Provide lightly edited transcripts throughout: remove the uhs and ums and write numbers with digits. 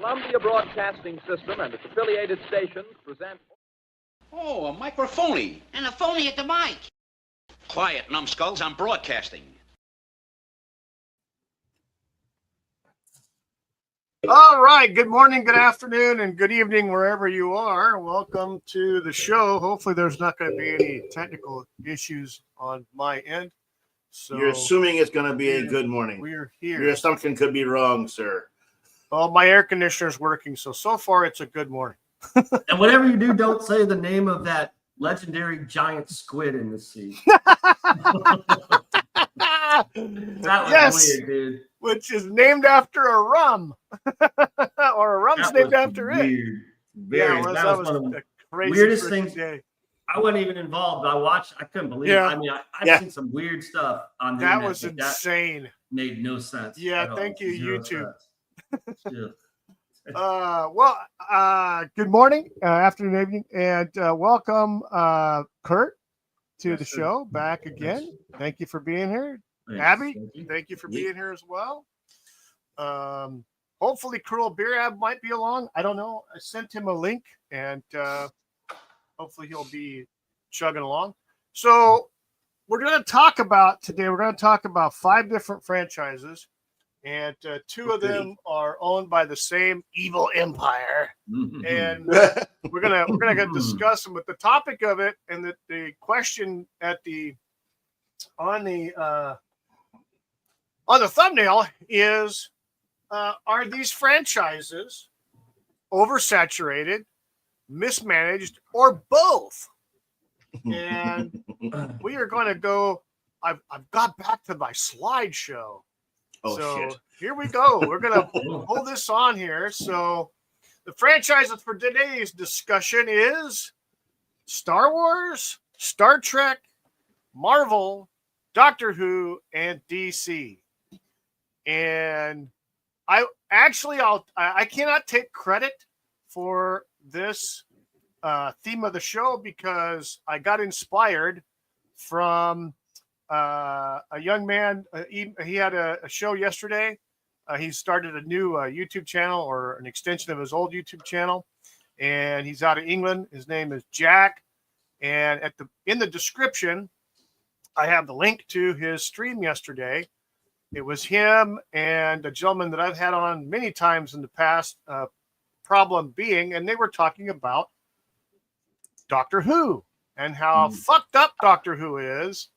Columbia Broadcasting System and its affiliated stations present... Oh, a microphony. And a phony at the mic. Quiet, numbskulls, I'm broadcasting. All right. Good morning, good afternoon, and good evening, wherever you are. Welcome to the show. Hopefully there's not going to be any technical issues on my end. So you're assuming it's going to be a good morning. We're here. Your assumption could be wrong, sir. Well, my air conditioner's working, so far it's a good morning. And whatever you do, don't say the name of that legendary giant squid in the sea. That was weird, dude. Which is named after a rum. Or a rum's named after weird. it. Very, that was one of the crazy weirdest things. Day. I wasn't even involved. I couldn't believe it. I mean, I've seen some weird stuff on the internet. That was insane. That made no sense. Yeah, thank you, YouTube. Good morning, afternoon, evening, and welcome, Kurt, to the show. Back again. Yes. Thank you for being here. Thanks. Abby, thank you for being here as well. Hopefully, Cruel Beer Ab might be along. I don't know. I sent him a link, and hopefully he'll be chugging along. So we're going to talk about 5 different franchises. And 2 of them are owned by the same evil empire, and we're gonna discuss them. But the topic of it and the question on the thumbnail is: are these franchises oversaturated, mismanaged, or both? And we are going to go. I've got back to my slideshow. Shit. Here we go. We're going to pull this on here. So the franchises for today's discussion is Star Wars, Star Trek, Marvel, Doctor Who, and DC. And I cannot take credit for this theme of the show because I got inspired from a young man. He had a show yesterday. He started a new YouTube channel, or an extension of his old YouTube channel, and he's out of England. His name is Jack, and in the description, I have the link to his stream yesterday. It was him and a gentleman that I've had on many times in the past. Problem being, and they were talking about Doctor Who and how fucked up Doctor Who is.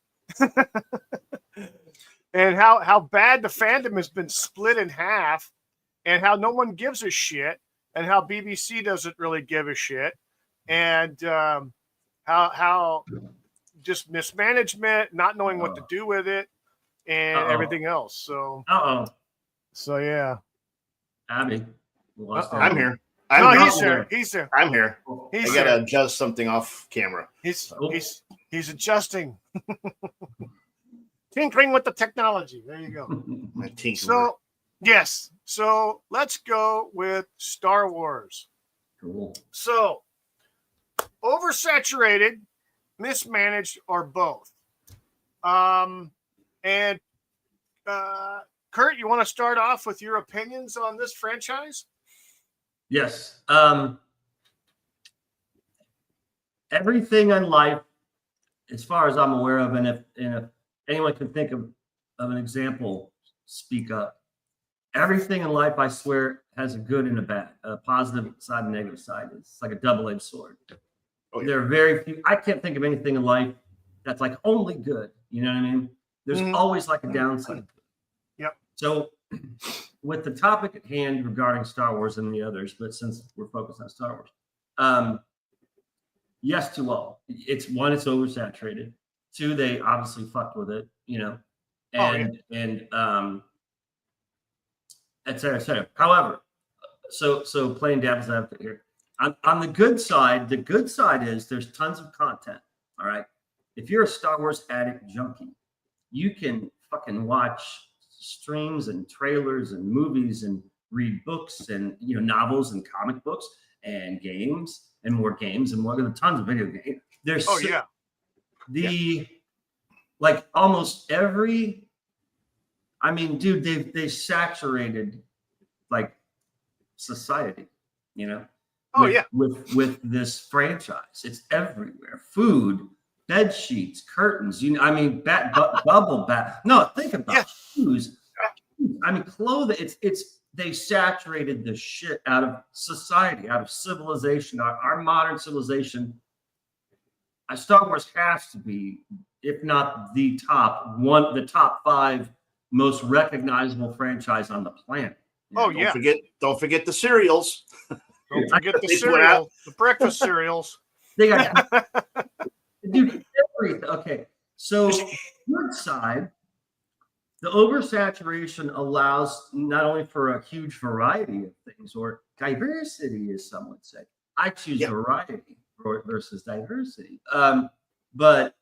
And how bad the fandom has been split in half, and how no one gives a shit, and how BBC doesn't really give a shit, and how just mismanagement, not knowing what to do with it, and everything else. So yeah, Abby, I'm here. He's there. I'm here. I gotta adjust something off camera. He's adjusting. Tinkering with the technology. There you go. So, yes. So let's go with Star Wars. Cool. So, oversaturated, mismanaged, or both? And Kurt, you want to start off with your opinions on this franchise? Yes. Everything in life, as far as I'm aware of, and if anyone can think of an example, speak up. Everything in life, I swear, has a good and a bad, a positive side and negative side. It's like a double-edged sword. Oh, yeah. There are very few. I can't think of anything in life that's like only good. You know what I mean? There's always like a downside. Yep. So with the topic at hand regarding Star Wars and the others, but since we're focused on Star Wars, yes to all. It's oversaturated. 2, they obviously fucked with it, you know, and et cetera, et cetera. However, so playing devil's advocate here. On the good side is there's tons of content. All right. If you're a Star Wars addict junkie, you can fucking watch streams and trailers and movies and read books and, you know, novels and comic books and games and more games and more than tons of video games. There's like almost every, I mean, dude, they saturated like society, you know. Oh, with this franchise, it's everywhere. Food, bed sheets, curtains. I mean, bubble bath. No, think about shoes. I mean, clothing. It's they saturated the shit out of society, out of civilization, our modern civilization. Star Wars has to be, if not the top 5 most recognizable franchise on the planet. Oh, Don't forget the cereals. Don't forget the cereal, the breakfast cereals. They got dude, everything. Okay, so good side, the oversaturation allows not only for a huge variety of things, or diversity, as some would say. I choose variety versus diversity. But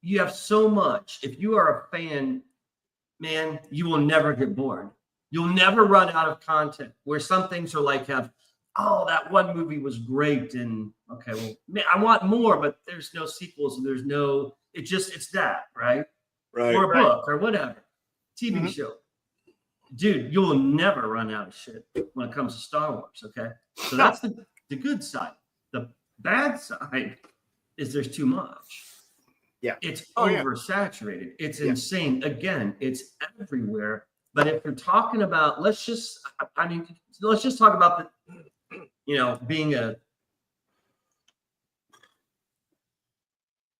you have so much. If you are a fan, man, you will never get bored. You'll never run out of content. Where some things are like, that one movie was great, and okay, well, man, I want more, but there's no sequels, and there's no. It's that, right? Right. Or a book or whatever, TV show. Dude, you will never run out of shit when it comes to Star Wars. Okay, so that's the good side. The bad side is there's too much. Yeah, it's oversaturated. It's insane. Again, it's everywhere. But if you're talking about, let's just talk about being a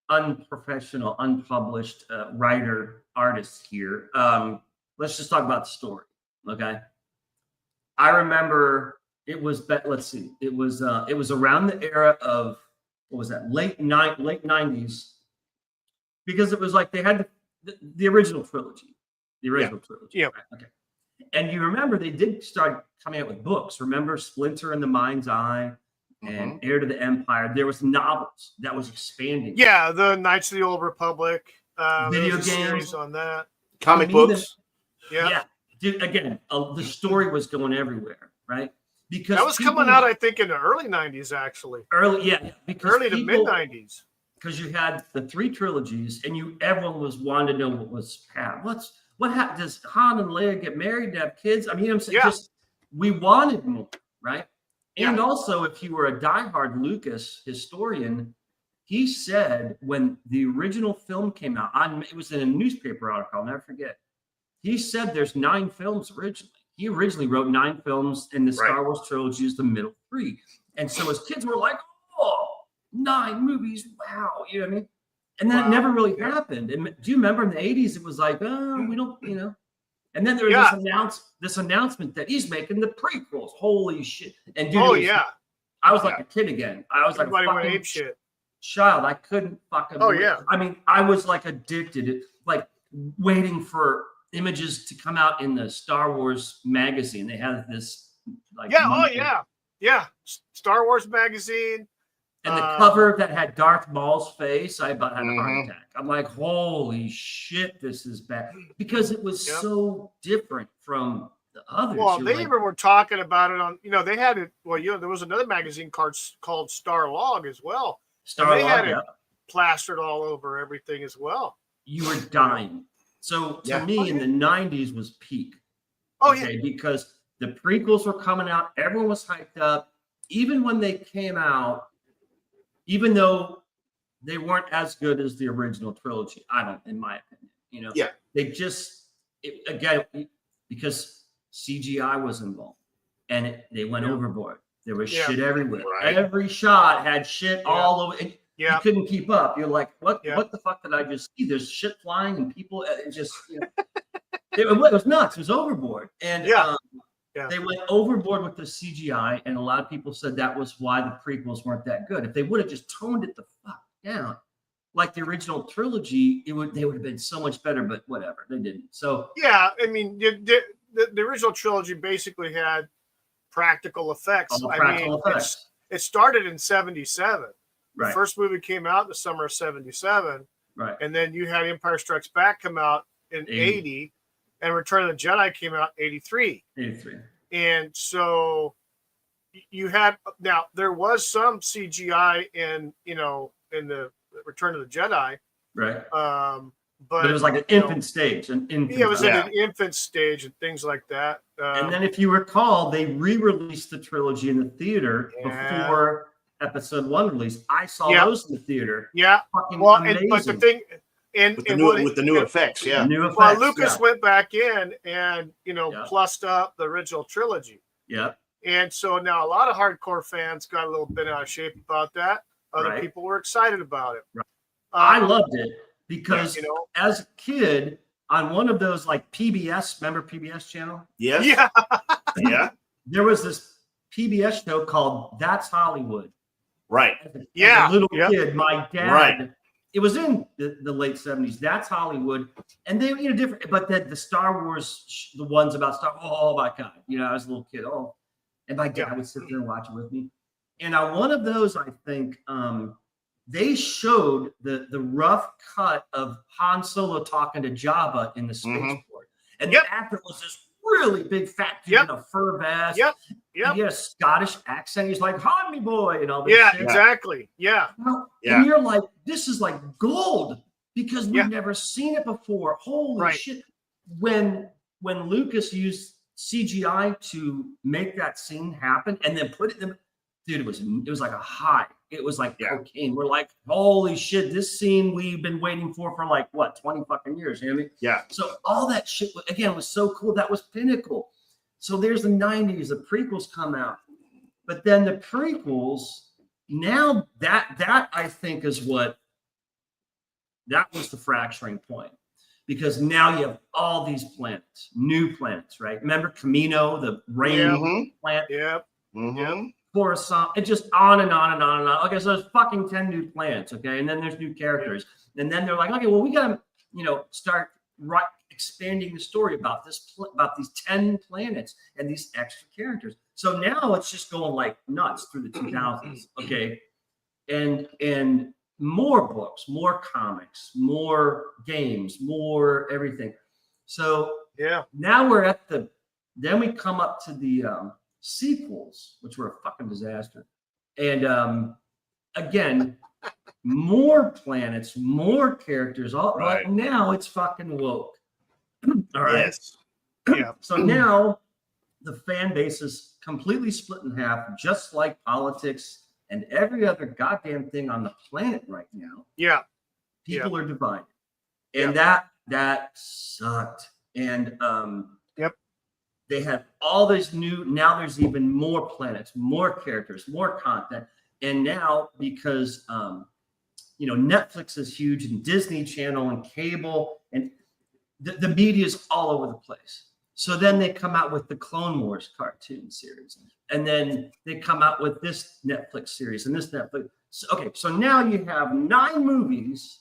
unprofessional, unpublished writer, artist here. Let's just talk about the story. Okay. I remember it was, it was around the era of, what was that? Late 90s, because it was like they had the original trilogy. The original trilogy. Yeah. Right? Okay. And you remember they did start coming out with books. Remember Splinter in the Mind's Eye and Heir to the Empire? There was novels that was expanding. Yeah, the Knights of the Old Republic. Video games on that. Comic books. Yeah. Dude, again, the story was going everywhere, right? Because that was coming out, I think, in the early 90s, actually. Because early to mid 90s. Because you had the 3 trilogies, and everyone was wanting to know what was happening. What happened? Does Han and Leia get married and have kids? I mean, I'm saying we wanted more, right? And also, if you were a diehard Lucas historian, he said when the original film came out, it was in a newspaper article, I'll never forget. He said there's 9 films originally. He originally wrote 9 films, and the Star Wars trilogy is the middle 3. And so his kids were like, 9 movies, wow, you know what I mean? And then it never really happened. And do you remember in the 80s, it was like, we don't, And then there was this announcement that he's making the prequels. Holy shit. And dude, I was like a kid again. I was like a fucking child. I couldn't fucking believe it. I mean, I was like addicted, like waiting for images to come out in the Star Wars magazine. They had this like Star Wars magazine. And the cover that had Darth Maul's face, I about had a heart attack. I'm like, holy shit, this is bad. Because it was so different from the others. Well, they even were talking about it on, they had it. Well, there was another magazine called Star Log as well. They had it plastered all over everything as well. You were dying. So to me, in the 90s was peak. Because the prequels were coming out. Everyone was hyped up. Even when they came out, even though they weren't as good as the original trilogy, in my opinion, they just, again, because CGI was involved and they went overboard. There was shit everywhere. Right. Every shot had shit all over. And you couldn't keep up. You're like, what the fuck did I just see? There's shit flying and people, it just, it was nuts. It was overboard. And they went overboard with the CGI, and a lot of people said that was why the prequels weren't that good. If they would have just toned it the fuck down, like the original trilogy, they would have been so much better. But whatever, they didn't. So I mean, the original trilogy basically had practical effects. Effects. It started in 77. Right. The first movie came out in the summer of 77. Right. And then you had Empire Strikes Back come out in 80. And Return of the Jedi came out in 83. And so you had, now there was some CGI in the Return of the Jedi. Right. but it was like an infant stage, an infant. Yeah, it was stage. in an infant stage and things like that. And then, if you recall, they re-released the trilogy in the theater before Episode 1 release. I saw those in the Yeah. fucking Well, amazing. but the thing, with the new effects, yeah. New effects, well, Lucas went back in and plussed up the original trilogy. Yeah. And so now a lot of hardcore fans got a little bit out of shape about that. Other people were excited about it. Right. I loved it because as a kid on one of those like PBS, remember PBS channel? Yes. Yeah. Yeah. There was this PBS show called That's Hollywood. Right. As a little kid, my dad, it was in the late 70s. That's Hollywood. And they, different, but the Star Wars, the ones about Star, oh my God, I was a little kid. Oh, and my dad would sit there and watch it with me. And on one of those, I think, they showed the rough cut of Han Solo talking to Jabba in the spaceport. And the actor was this really big fat dude in a fur vest. He had a Scottish accent. He's like, "Hon me boy," and all this shit. Exactly. Yeah. And you're like, this is like gold because we've never seen it before. Holy shit. When Lucas used CGI to make that scene happen and then put it in, dude, it was like a high. It was like cocaine. We're like, holy shit, this scene we've been waiting for like what, 20 fucking years, you know what I mean? Yeah. So all that shit again was so cool. That was pinnacle. So there's the 90s, the prequels come out. But then the prequels, now that I think is that was the fracturing point. Because now you have all these planets, new planets, right? Remember Camino, the rain planet? Coruscant, it just on and on and on and on. Okay, so there's fucking 10 new planets, okay? And then there's new characters. And then they're like, okay, well, we got to, start expanding the story about these 10 planets and these extra characters. So now it's just going like nuts through the 2000s, okay? And more books, more comics, more games, more everything. So now we're at then we come up to the sequels, which were a fucking disaster. And again, more planets, more characters. But now it's fucking woke. All right. Yes. Yeah. So now the fan base is completely split in half, just like politics and every other goddamn thing on the planet right now. Yeah. People are divided. And that sucked. And they had all this now there's even more planets, more characters, more content. And now because Netflix is huge and Disney Channel and cable and the media is all over the place. So then they come out with the Clone Wars cartoon series. And then they come out with this Netflix series and this Netflix. So now you have 9 movies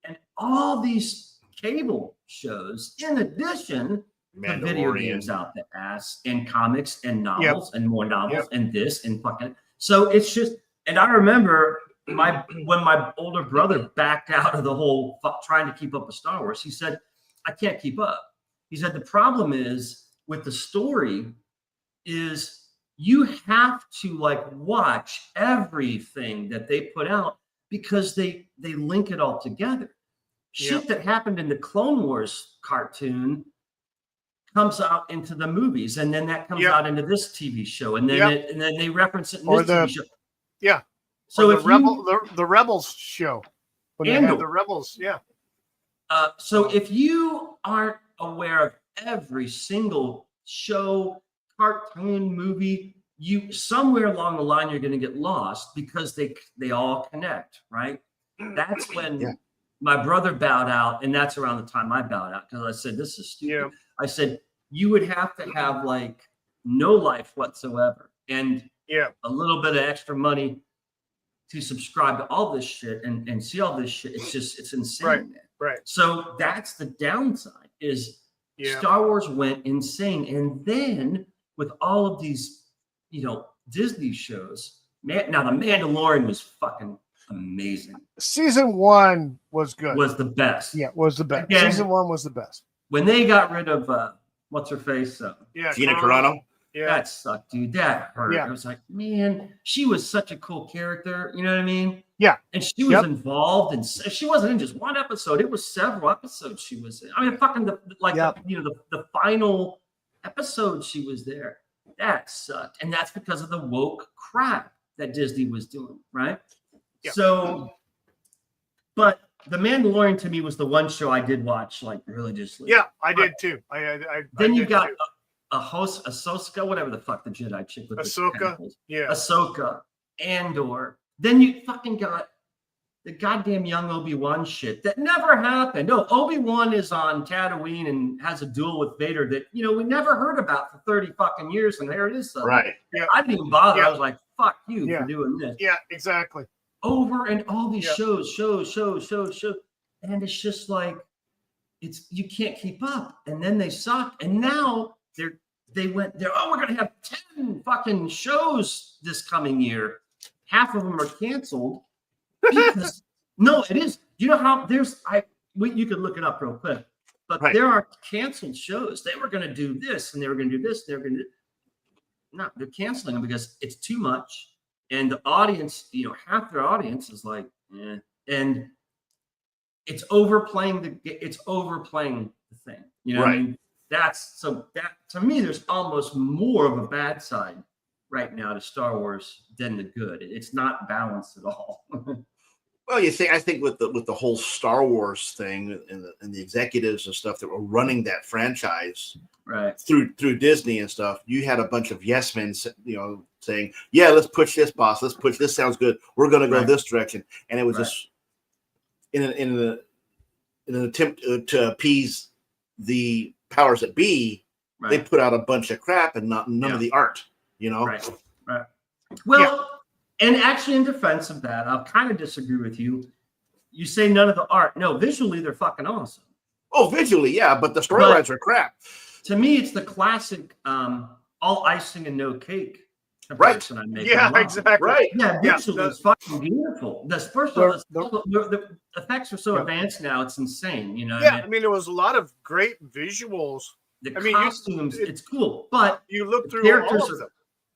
and all these cable shows in addition to video games out the ass and comics and novels and more novels and this and fucking. So it's just, and I remember when my older brother backed out of the whole trying to keep up with Star Wars, he said, I can't keep up. He said, the problem is with the story is you have to like watch everything that they put out because they link it all together. Shit that happened in the Clone Wars cartoon comes out into the movies, and then that comes out into this TV show, and then and then they reference it in this TV show. Yeah. So if the Rebels show, when they had the Rebels, so if you aren't aware of every single show, cartoon, movie, you somewhere along the line you're going to get lost because they all connect, right? That's when my brother bowed out, and that's around the time I bowed out because I said, this is stupid. I said, you would have to have like no life whatsoever and a little bit of extra money to subscribe to all this shit and see all this shit. It's insane, man. Right. So that's the downside is Star Wars went insane. And then with all of these, Disney shows, now The Mandalorian was fucking amazing. Season 1 was good. Was the best. Yeah, was the best. Season 1 was the best. When they got rid of what's her face? Gina Carano. Yeah. That sucked, dude. That hurt. Yeah. I was like, man, she was such a cool character. You know what I mean? Yeah. And she was involved, and she wasn't in just one episode. It was several episodes she was in. I mean, fucking the final episode she was there. That sucked, and that's because of the woke crap that Disney was doing, right? Yeah. So, but The Mandalorian to me was the one show I did watch like religiously. Yeah, I did too. Then you got Ahsoka, whatever the fuck the Jedi chick with Ahsoka, Ahsoka, Andor. Then you fucking got the goddamn young Obi-Wan shit that never happened. No, Obi-Wan is on Tatooine and has a duel with Vader that, you know, we never heard about for 30 fucking years, and there it is. Right. Yeah. I didn't even bother. Yeah. I was like, fuck you for doing this. Yeah, exactly. Over and all these shows. And it's just like, you can't keep up. And then they suck. And now we're going to have 10 fucking shows this coming year. Half of them are canceled. Because, no, it is. You know how you could look it up real quick, but there are canceled shows. They were going to do this and they were going to do this. They're going to no, they're canceling them because it's too much. And the audience, you know, half their audience is like, eh. And it's overplaying the thing. You know what I mean? That to me, there's almost more of a bad side right now to Star Wars than the good. It's not balanced at all. Well, I think with the whole Star Wars thing and the executives and stuff that were running that franchise through Disney and stuff, you had a bunch of yes men, you know, saying, yeah, let's push this, boss. Let's push this. Sounds good. We're going to go this direction. And it was just in an attempt to appease the powers that be, they put out a bunch of crap and none of the art, you know? Right. Well, and actually in defense of that, I'll kind of disagree with you. You say none of the art. No, visually, they're fucking awesome. Oh, visually, yeah, but the storylines are crap. To me, it's the classic all icing and no cake. Right. I make exactly. Right. Yeah, visually, it's fucking beautiful. First of all, the effects are so advanced now, it's insane. You know. Yeah, I mean, there was a lot of great visuals. The costumes, it's cool, but you look through characters all of them.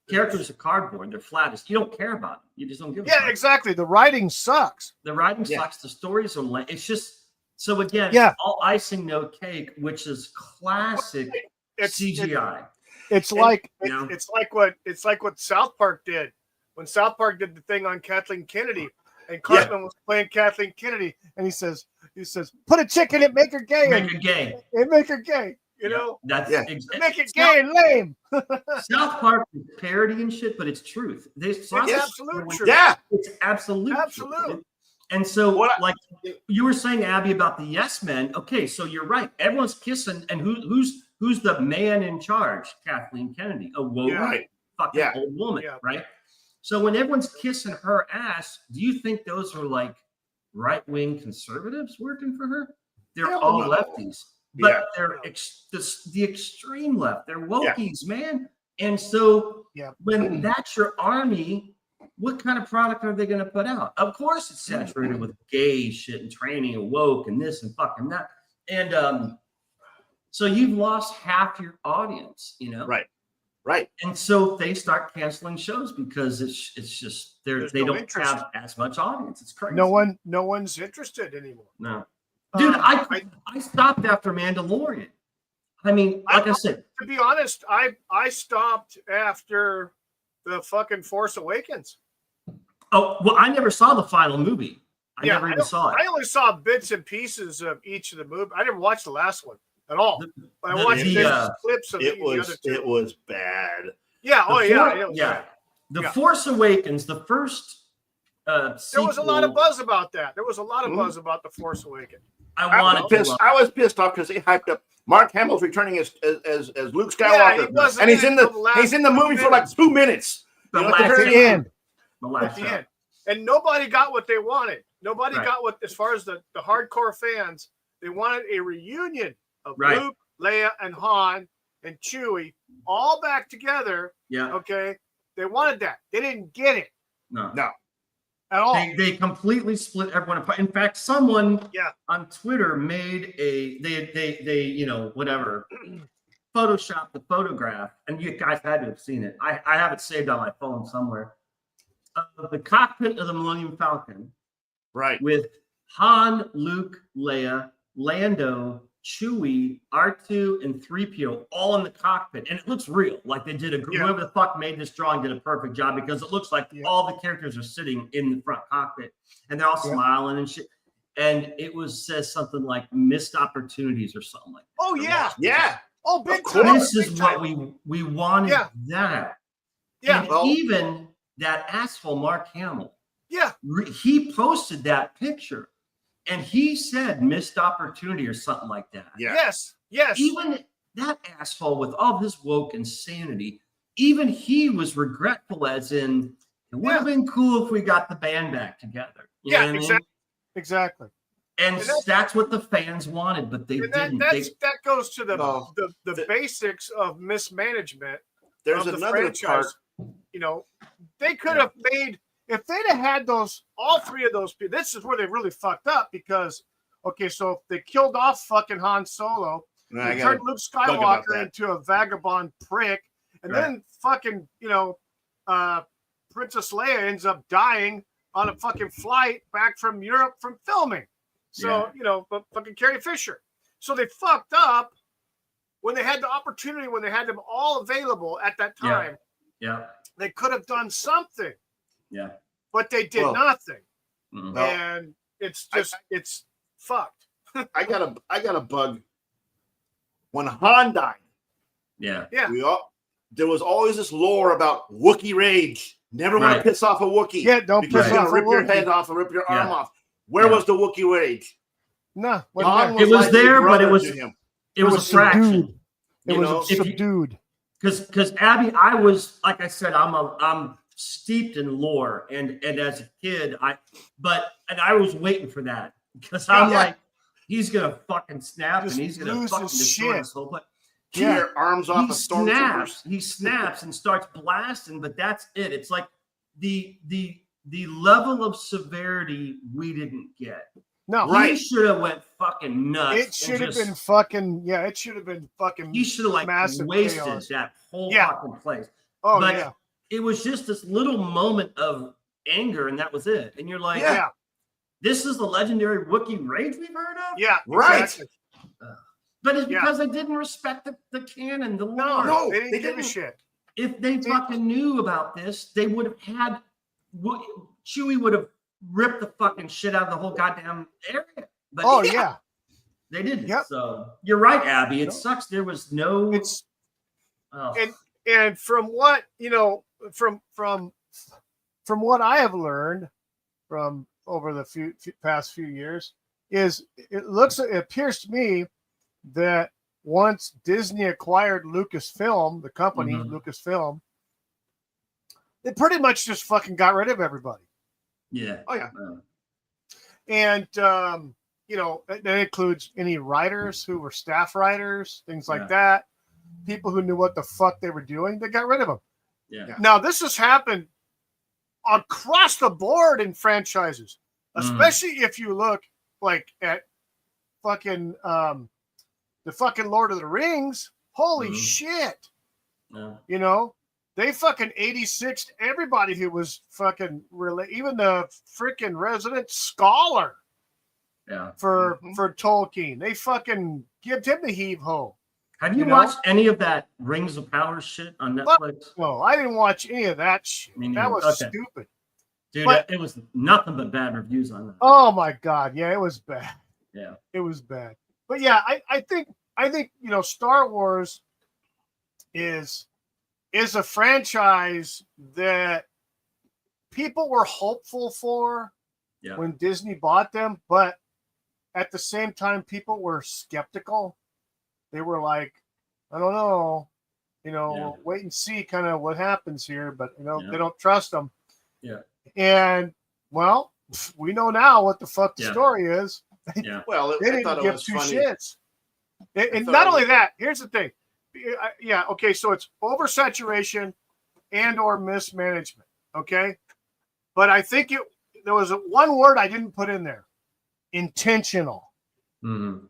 Characters are cardboard. They're flat. You don't care about them. You just don't give a fuck. Exactly. The writing sucks. The writing sucks. The stories are lame. It's just so again, all icing, no cake, which is classic CGI. It's like what South Park did when South Park did the thing on Kathleen Kennedy, and Cartman was playing Kathleen Kennedy, and he says, put a chick in it, make her gay, make her gay. You know, that's make it gay and lame. South Park is parody and shit, but it's truth. It's absolute truth. Yeah, it's absolute. And so, like you were saying, Abby, about the yes men. Okay, so you're right. Everyone's kissing, and who's the man in charge? Kathleen Kennedy, a woke fucking old woman, right? So when everyone's kissing her ass, do you think those are like right-wing conservatives working for her? They're all lefties. But they're the extreme left. They're wokies, man. And so when that's your army, what kind of product are they going to put out? Of course, it's saturated with gay shit and training and woke and this and fucking that. And so you've lost half your audience, you know? Right. And so they start canceling shows because it's just they don't have as much audience. It's crazy. No one's interested anymore. No. Dude, I stopped after Mandalorian. I mean, like I said, to be honest, I stopped after the fucking Force Awakens. Oh, well, I never saw the final movie. I never even saw it. I only saw bits and pieces of each of the movies. I didn't watch the last one at all. But I watched clips of the other two. It was bad. Yeah. The Force Awakens, the first there was a lot of buzz about that. There was a lot of buzz about the Force Awakens. I was pissed off because they hyped up Mark Hamill's returning as Luke Skywalker, and he's in the movie for like 2 minutes. At the end. And nobody got what they wanted. Nobody got what, as far as the hardcore fans, they wanted a reunion of Luke, Leia, and Han and Chewie all back together. Yeah. Okay. They wanted that. They didn't get it. No. At all. They completely split everyone apart. In fact, someone on Twitter made they photoshopped the photograph, and you guys had to have seen it. I have it saved on my phone somewhere. The cockpit of the Millennium Falcon, Right. with Han, Luke, Leia, Lando, Chewie, R2, and 3PO all in the cockpit. And it looks real. Like they did whoever the fuck made this drawing did a perfect job, because it looks like all the characters are sitting in the front cockpit and they're all smiling and shit. And it says something like missed opportunities or something like that. Oh, yeah. Yeah. Oh, big time. This is what we wanted that. Yeah. And even that asshole Mark Hamill. Yeah. He posted that picture and he said missed opportunity or something like that. Yeah. Yes. Even that asshole with all his woke insanity, even he was regretful, as in, it would have been cool if we got the band back together. You know what I mean? Exactly. And that's what the fans wanted, but they didn't. That goes to the basics of mismanagement. There's another part. You know, they could have made, if they'd have had all three of those people. This is where they really fucked up, because so if they killed off fucking Han Solo, they turned Luke Skywalker into a vagabond prick, and then fucking Princess Leia ends up dying on a fucking flight back from Europe from filming. So, but fucking Carrie Fisher. So they fucked up when they had the opportunity, when they had them all available at that time. Yeah. They could have done something. Yeah. But they did nothing. Mm-hmm. And it's just, it's fucked. I got a bug. When Han died. Yeah. There was always this lore about Wookiee rage. Never want to piss off a Wookiee. Yeah, don't piss off a Wookiee. Rip your head off and rip your arm off. Where was the Wookiee rage? No, it was there, but it was a fraction. It was subdued. Because Abby, I was, like I said, I'm steeped in lore, and as a kid, I was waiting for that, because I'm like, he's gonna fucking snap and he's gonna fucking destroy this whole place. Arms off of stormtroopers. He snaps and starts blasting, but that's it. It's like the level of severity we didn't get. No, he should have went fucking nuts. It should have been fucking It should have been fucking. He should have wasted chaos. that whole fucking place. Oh, but it was just this little moment of anger, and that was it. And you're like, this is the legendary Wookiee rage we've heard of. Yeah, right. Exactly. But it's because they didn't respect the canon, the lore. No, they didn't give a shit. If they fucking knew about this, they would have had. Chewie would have ripped the fucking shit out of the whole goddamn area. But they didn't. Yep. So you're right, Abby. It sucks. There was no. And from what from what I have learned from over the past few years, is it appears to me that once Disney acquired Lucasfilm, the company Lucasfilm, they pretty much just fucking got rid of everybody. Yeah. Oh yeah. And that includes any writers who were staff writers, things like that. People who knew what the fuck they were doing, they got rid of them. Yeah. Now this has happened across the board in franchises, especially if you look like at fucking the fucking Lord of the Rings. Holy shit! Yeah. They fucking 86'd everybody who was fucking even the freaking resident scholar. Yeah. For Tolkien, they fucking give him the heave ho. Have you watched any of that Rings of Power shit on Netflix? No, I didn't watch any of that shit. That was stupid. Dude, it was nothing but bad reviews on that. Oh my god, yeah, it was bad. Yeah. It was bad. But yeah, I think Star Wars is a franchise that people were hopeful for when Disney bought them, but at the same time, people were skeptical. They were like, I don't know, wait and see kind of what happens here, but they don't trust them. Yeah. And well, we know now what the fuck the story is. Yeah. Well, they didn't give two shits. And not only that, here's the thing. Yeah, okay, so it's oversaturation and or mismanagement, okay? But I think there was one word I didn't put in there. Intentional. Mm-hmm.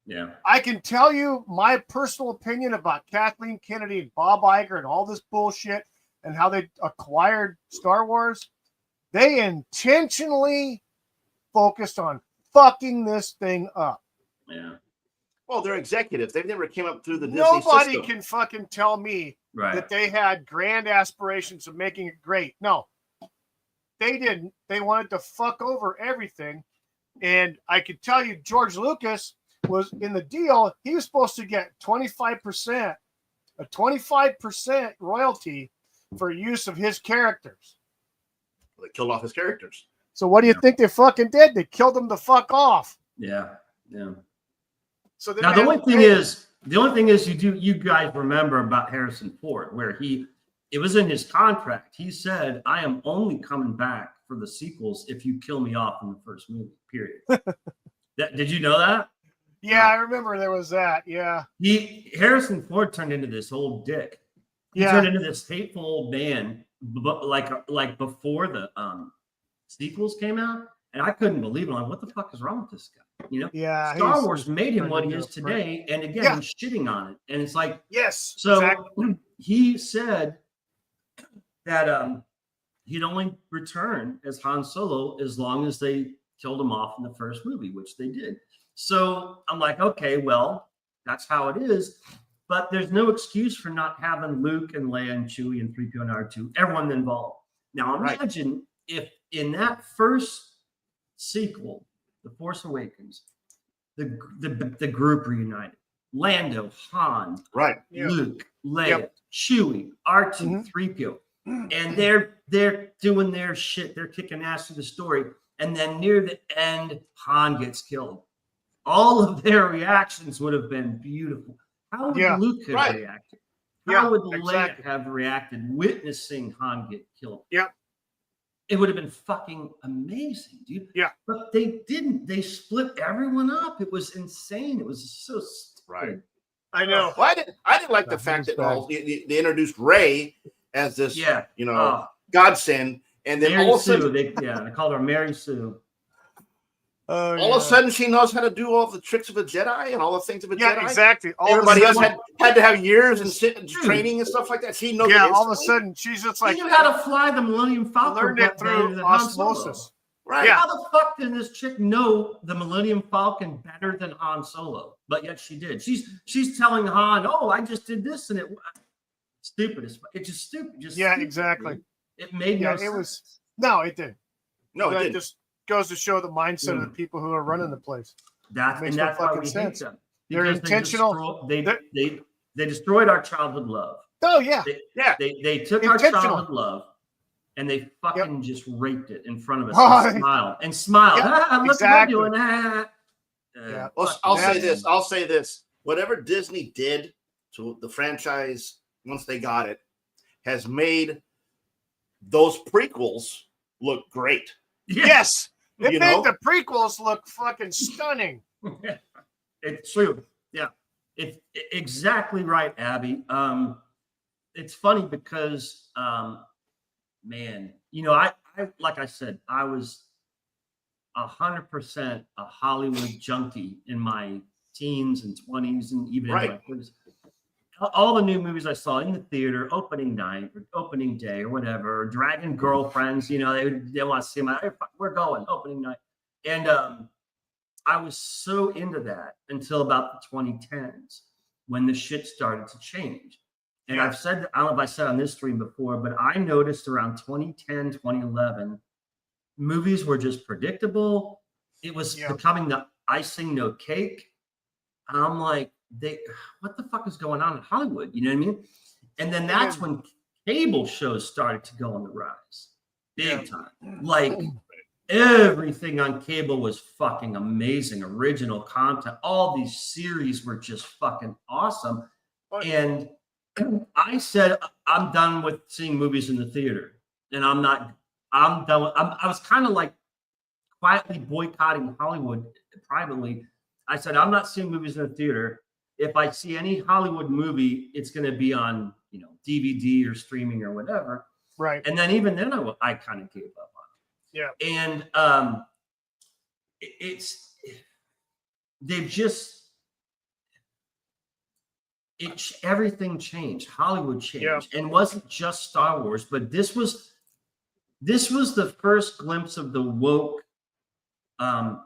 Yeah. I can tell you my personal opinion about Kathleen Kennedy and Bob Iger and all this bullshit and how they acquired Star Wars. They intentionally focused on fucking this thing up. Yeah. Well, they're executives. They've never came up through the Disney Nobody system. can fucking tell me Right. that they had grand aspirations of making it great. No, they didn't. They wanted to fuck over everything. And I could tell you, George Lucas was in the deal. He was supposed to get 25%, a 25% royalty for use of his characters. They killed off his characters. So what do you think they fucking did? They killed him the fuck off. Yeah. Yeah. So Now the only thing is you guys remember about Harrison Ford, where it was in his contract. He said, I am only coming back for the sequels if you kill me off in the first movie, period. Did you know that? Yeah, I remember there was that. Yeah. Harrison Ford turned into this old dick. He turned into this hateful old man, but like before the sequels came out, and I couldn't believe it. I'm like, what the fuck is wrong with this guy? You know? Yeah. Star Wars made him what he is today, and again, he's shitting on it. And it's like, yes. So exactly. he said that he'd only return as Han Solo as long as they killed him off in the first movie, which they did. So I'm like, okay, well, that's how it is. But there's no excuse for not having Luke and Leia and Chewie and 3PO and R2, everyone involved. Now imagine if in that first sequel, The Force Awakens, the group reunited. Lando, Han, Luke, Leia, Chewie, R2, 3PO. And they're doing their shit. They're kicking ass through the story. And then near the end, Han gets killed. All of their reactions would have been beautiful. How would Luke have reacted? How would Leia have reacted witnessing Han get killed? Yeah. It would have been fucking amazing, dude. Yeah. But they didn't. They split everyone up. It was insane. It was so stupid. Right. I know. Well, I didn't like the fact that they introduced Rey as this, godsend, and then Mary all of a Sue, sudden, they called her Mary Sue. All of a sudden, she knows how to do all the tricks of a Jedi and all the things of a Jedi. Yeah, exactly. Everybody else had to have years and training and stuff like that. She knows. Yeah, all of a sudden, she's just like, she knew how to fly the Millennium Falcon. Learned it through osmosis. Right. Yeah. How the fuck did this chick know the Millennium Falcon better than Han Solo? But yet she did. She's telling Han, "Oh, I just did this," and it stupid. It's just stupid. Just exactly. It made no sense. It was it didn't. No, it didn't. Just goes to show the mindset of the people who are running the place. That's why we hate them. They're intentional. They destroyed our childhood love. Oh yeah, They took our childhood love and they fucking just raped it in front of us and smiled. Look what we're doing. Well, I'll say this. Whatever Disney did to the franchise once they got it has made those prequels look great. Yes. It made the prequels look fucking stunning. It's true. Yeah. It's exactly right, Abby. It's funny because, man, I like I said, I was 100% a Hollywood junkie in my teens and 20s and even in my 30s. All the new movies I saw in the theater, opening night or opening day or whatever, or dragging girlfriends, they want to see them. We're going opening night. And I was so into that until about the 2010s when the shit started to change. And I've said, I don't know if I said on this stream before, but I noticed around 2010, 2011, movies were just predictable. It was becoming the icing, no cake. And I'm like, what the fuck is going on in Hollywood? You know what I mean? And then that's when cable shows started to go on the rise, big time. Like everything on cable was fucking amazing, original content. All these series were just fucking awesome. And I said, I'm done with seeing movies in the theater, and I'm done. I was kind of like quietly boycotting Hollywood privately. I said, I'm not seeing movies in the theater. If I see any Hollywood movie, it's going to be on, DVD or streaming or whatever. Right. And then even then, I kind of gave up on it. Yeah. And they've just everything changed. Hollywood changed, and it wasn't just Star Wars, but this was the first glimpse of the woke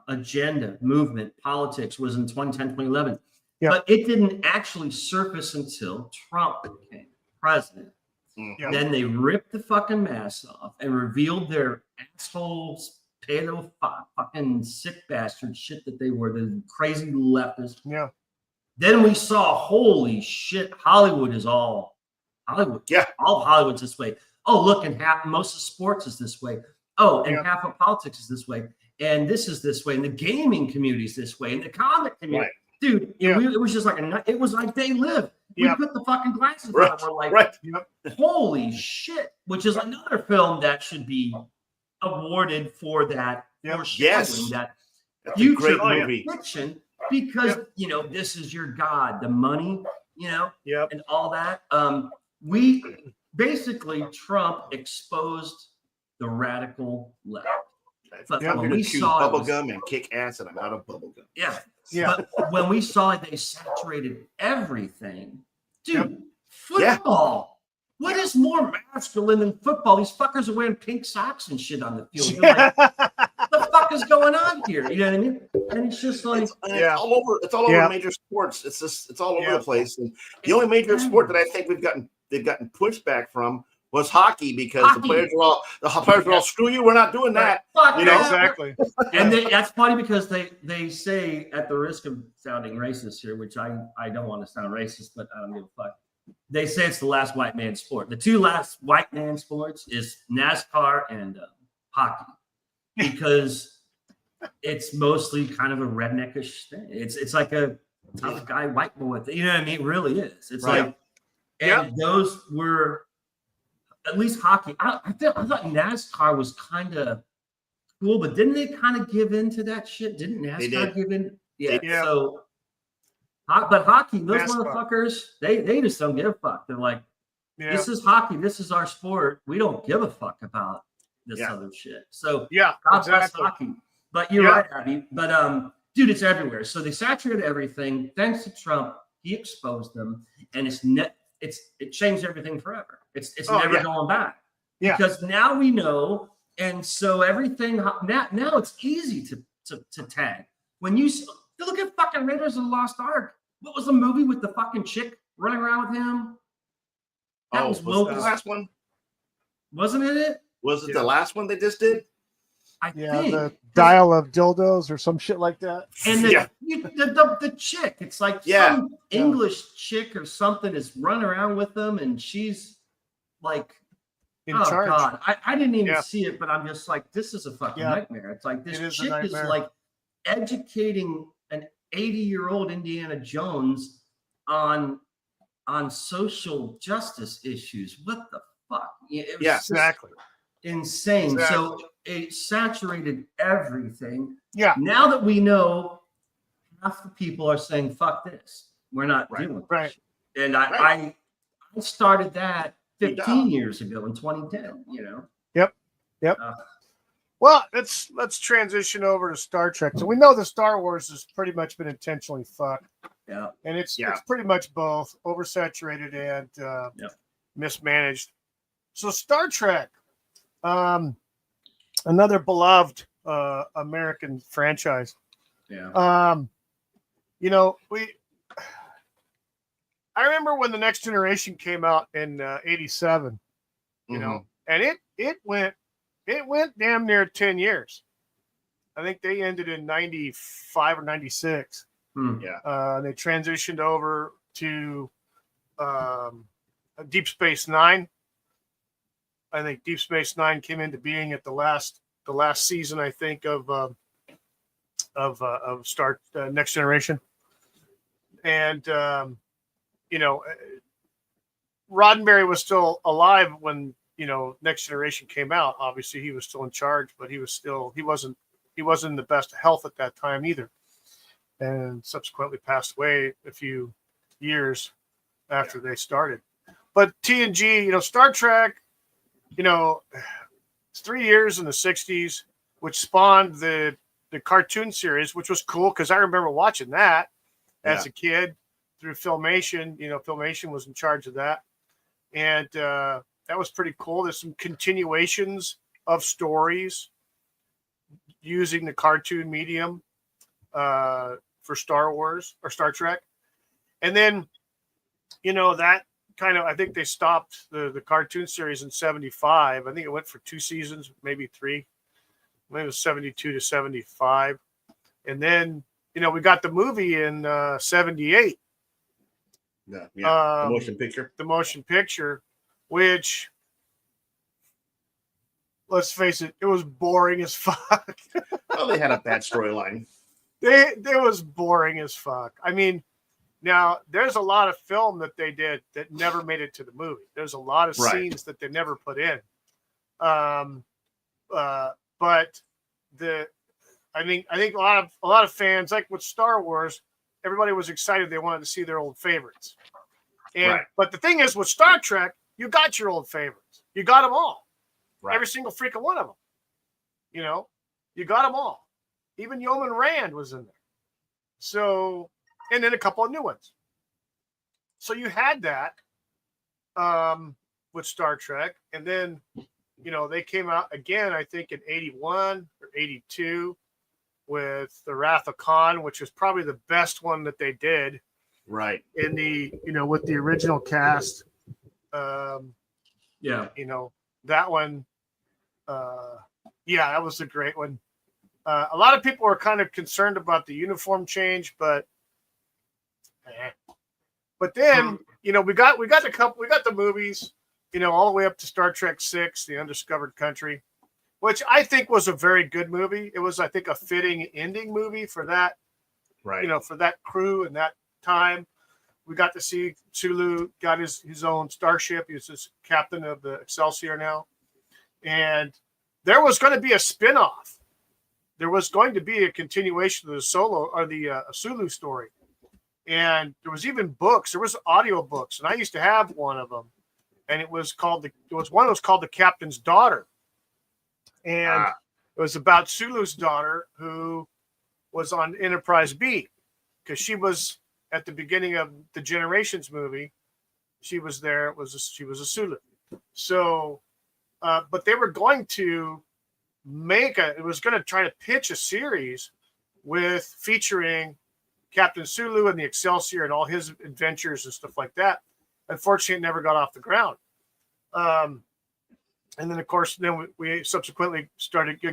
agenda, movement, politics was in 2010, 2011. Yeah. But it didn't actually surface until Trump became president. Yeah. Then they ripped the fucking mask off and revealed their assholes, pedo fucking sick bastard shit that they were, the crazy leftists. Yeah. Then we saw, holy shit, Hollywood is all Hollywood. Yeah. All of Hollywood's this way. Oh, look, and most of sports is this way. Oh, and half of politics is this way. And this is this way. And the gaming community is this way. And the comic community. Right. Dude, it was just like it was like they lived. We put the fucking glasses on. We're like, holy shit, which is another film that should be awarded for that. Yes. That That's a great movie. fiction, because this is your god, the money, and all that. We basically, Trump exposed the radical left. But I'm when going we to chew saw bubblegum and kick ass, and I'm out of bubblegum. Yeah. But when we saw it, they saturated everything. Dude, football. What is more masculine than football? These fuckers are wearing pink socks and shit on the field. You're like, what the fuck is going on here? You know what I mean? And it's just like it's all over. It's all over major sports. It's all over the place. And the only major sport that I think they've gotten pushback from was hockey, because the players are all screw you. We're not doing that. Exactly. And that's funny, because they say, at the risk of sounding racist here, which I don't want to sound racist, but I don't give a fuck. They say it's the last white man sport. The two last white man sports is NASCAR and hockey, because it's mostly kind of a redneckish thing. It's like a tough guy white boy thing. You know what I mean? It really is. It's like, and those were. At least hockey. I thought NASCAR was kind of cool, but didn't they kind of give in to that shit? Didn't NASCAR give in? Yeah. So, but hockey, those motherfuckers, they just don't give a fuck. They're like, this is hockey. This is our sport. We don't give a fuck about this other shit. So, God bless hockey. But you're right, Abby. But dude, it's everywhere. So they saturated everything. Thanks to Trump, he exposed them, and it changed everything forever. It's never going back. Yeah. Because now we know, and so everything now it's easy to tag. When you look at fucking Raiders of the Lost Ark, what was the movie with the fucking chick running around with him? That was the last one. Wasn't it? Was it the last one they just did? I think the Dial of Dildos or some shit like that. And the chick, it's like some English chick or something is running around with them, and she's like in charge. God, I didn't even see it, but I'm just like, this is a fucking nightmare. It's like this chick is like educating an 80-year-old Indiana Jones on social justice issues. What the fuck? It was exactly insane. Exactly. So it saturated everything. Yeah. Now that we know, half the people are saying, fuck this. We're not doing this. And I started that 15 years ago in 2010, Yep. Well, let's transition over to Star Trek. So we know the Star Wars has pretty much been intentionally fucked. Yeah. And it's pretty much both oversaturated and mismanaged. So Star Trek, another beloved American franchise. Yeah. I remember when the Next Generation came out in '87, and it went damn near 10 years. I think they ended in 95 or 96. They transitioned over to Deep Space Nine. I think Deep Space Nine came into being at the last season, I think, of Star Next Generation, and Roddenberry was still alive when Next Generation came out. Obviously, he was still in charge, but he wasn't in the best of health at that time either, and subsequently passed away a few years after they started. But TNG, Star Trek, it's 3 years in the 60s, which spawned the cartoon series, which was cool because I remember watching that as a kid. through Filmation. Filmation was in charge of that, and that was pretty cool. There's some continuations of stories using the cartoon medium for Star Wars or Star Trek, and then that kind of, I think they stopped the cartoon series in 75. I think it went for 2 seasons, maybe 3. Maybe it was 72 to 75. And then, we got the movie in 78. Yeah. The motion picture. The motion picture, which, let's face it, it was boring as fuck. Well, they had a bad storyline. It was boring as fuck. I mean, now there's a lot of film that they did that never made it to the movie. There's a lot of scenes that they never put in. But I think a lot of fans, like with Star Wars, everybody was excited. They wanted to see their old favorites. But the thing is, with Star Trek, you got your old favorites. You got them all. Right. Every single freaking one of them. You got them all. Even Yeoman Rand was in there. So, and then a couple of new ones. So you had that with Star Trek. And then, they came out again, I think in 81 or 82 with The Wrath of Khan, which was probably the best one that they did. Right. In the, with the original cast. That one. That was a great one. A lot of people were kind of concerned about the uniform change, but then we got the movies, all the way up to Star Trek VI, The Undiscovered Country, which I think was a very good movie. It was, I think, a fitting ending movie for that, for that crew and that time. We got to see Sulu got his own starship. He's his captain of the Excelsior now, and there was going to be a spinoff. There was going to be a continuation of the Sulu story. And there was even books. There was audio books. And I used to have one of them. And it was called The Captain's Daughter. And it was about Sulu's daughter, who was on Enterprise B. Because she was at the beginning of the Generations movie. She was there. She was a Sulu. So, but they were going to it was going to try to pitch a series featuring Captain Sulu and the Excelsior and all his adventures and stuff like that. Unfortunately, it never got off the ground. And then, of course, we subsequently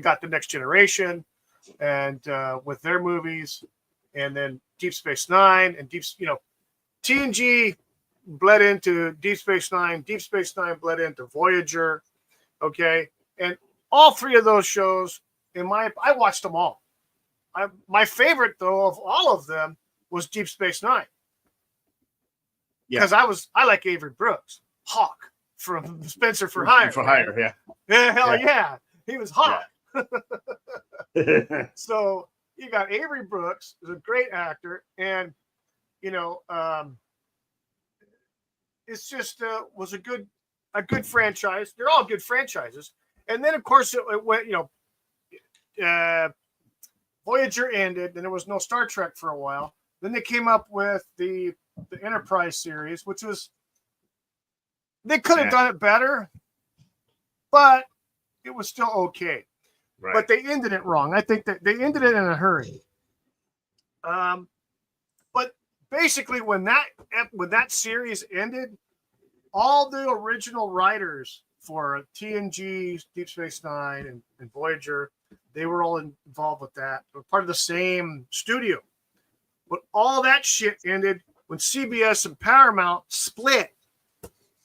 got the Next Generation, and with their movies, and then Deep Space Nine and TNG bled into Deep Space Nine. Deep Space Nine bled into Voyager. Okay, and all 3 of those shows, I watched them all. My favorite, though, of all of them was Deep Space Nine. Because I like Avery Brooks, Hawk from Spencer for Hire. For Hire, yeah. Yeah, hell yeah. He was Hawk. Yeah. So you got Avery Brooks, who's a great actor, and it's just was a good franchise. They're all good franchises. And then, of course, it went, Voyager ended, and there was no Star Trek for a while. Then they came up with the Enterprise series, which was, they could have done it better, but it was still okay. Right. But they ended it wrong. I think that they ended it in a hurry. But basically, when that series ended, all the original writers for TNG, Deep Space Nine, and Voyager, they were all involved with that. They were part of the same studio. But all that shit ended when CBS and Paramount split.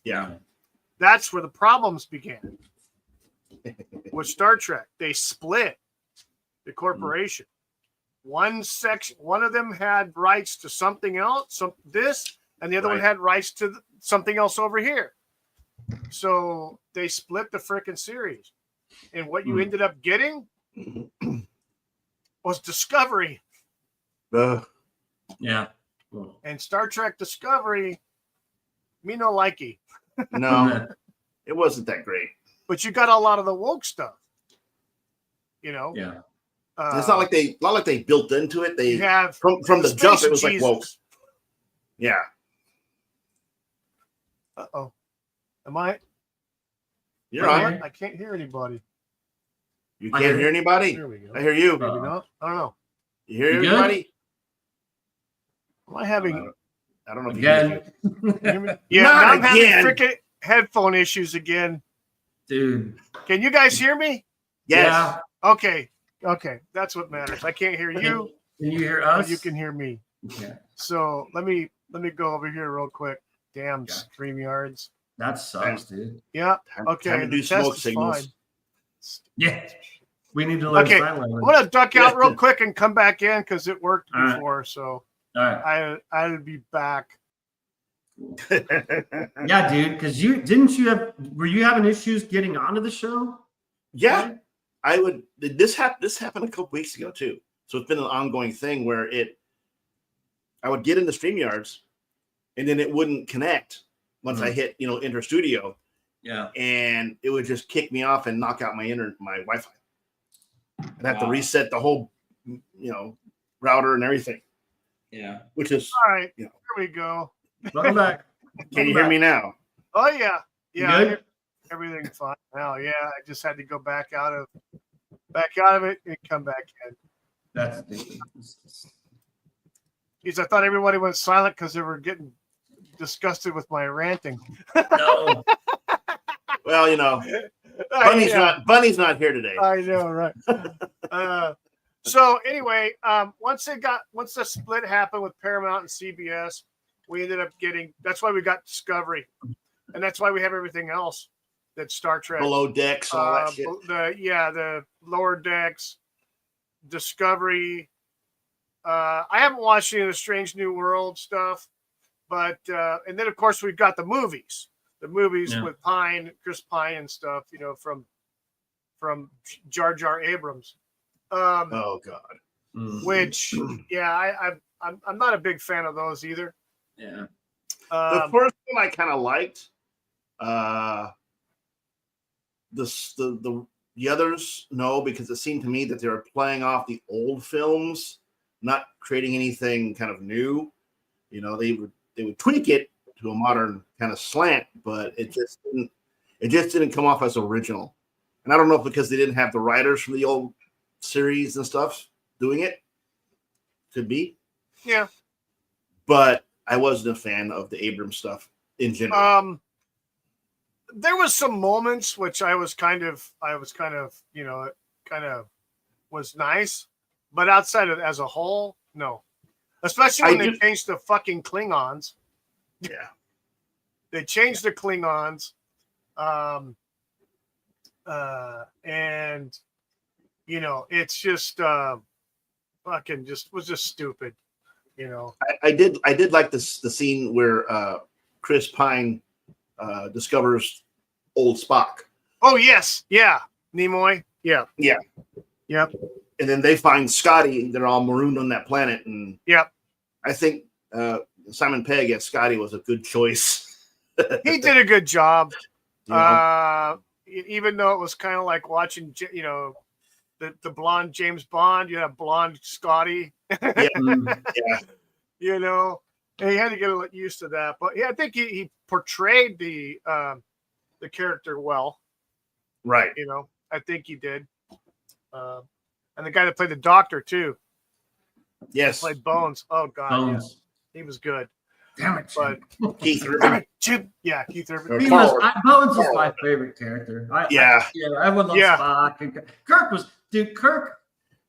Yeah. That's where the problems began. With Star Trek, they split the corporation. One of them had rights to something else, and the other one had rights to something else over here. So they split the frickin' series. And what you ended up getting was Discovery. Yeah. And Star Trek Discovery, me no likey. No, it wasn't that great. But you got a lot of the woke stuff. Yeah. It's not like they built into it. They have from the jump, it was like woke. Yeah. Uh-oh. Am I? You're on. I can't hear anybody. You can't hear anybody? There we go. I hear you. Maybe not. I don't know. You hear You anybody? Am I having... I don't know if Again. you hear me. Yeah, Not now I'm having again. freaking headphone issues again. Dude. Can you guys hear me? Yes. Yeah. Okay. That's what matters. I can't hear you. Can you hear But us? you can hear me. Okay. So let me go over here real quick. Damn Okay. StreamYards. That sucks, dude. Yeah. Okay. Time to do the smoke test is signals. fine. Yeah. We need to learn Okay, sign I'm language. gonna duck out real quick and come back in because it worked All right. before. So All right. I'll be back. Yeah, dude. Because were you having issues getting onto the show? Yeah. Right? I would. This happened a couple weeks ago too. So it's been an ongoing thing where I would get into StreamYards, and then it wouldn't connect once I hit enter studio. Yeah. And it would just kick me off and knock out my Wi-Fi. I'd have to reset the whole router and everything. Yeah. Which is All right. Here we go. Welcome back. Can you hear me now? Oh yeah. Yeah. You good? Everything's fine now. Yeah. I just had to go back out of it and come back in. That's ridiculous. I thought everybody went silent because they were getting disgusted with my ranting. No. Well, Bunny's not here today. I know, right? So anyway, once the split happened with Paramount and CBS, we ended up getting. That's why we got Discovery, and that's why we have everything else. That's Star Trek, Below Decks, all that shit. The Lower Decks, Discovery. I haven't watched any of the Strange New World stuff, but and then of course we've got the movies. The movies with Chris Pine and stuff, from Jar Jar Abrams. Oh God. Which, I'm not a big fan of those either. Yeah. The first one I kind of liked. The others, no, because it seemed to me that they were playing off the old films, not creating anything kind of new. They would tweak it to a modern kind of slant, but it just didn't come off as original. And I don't know if because they didn't have the writers from the old series and stuff doing it. Could be. Yeah. But I wasn't a fan of the Abrams stuff in general. There was some moments which I was kind of was nice, but outside of as a whole, no. Especially when they changed the fucking Klingons. Yeah. They changed the Klingons. And it's just fucking was just stupid. I did like the scene where Chris Pine discovers old Spock. Oh yes, yeah, Nimoy, yeah, yep. And then they find Scotty. They're all marooned on that planet, and I think Simon Pegg as Scotty was a good choice. He did a good job. Even though it was kind of like watching, the blonde James Bond, you have blonde Scotty. Yeah. And he had to get used to that. But I think he portrayed the character well. Right. I think he did. And the guy that played the Doctor too. Yes. Played Bones. Oh God, Bones. Yeah. He was good. Damn it, but Keith Urban. Yeah, Keith Urban. Bones is my favorite character. Everyone loves Spock. And Kirk was, Kirk.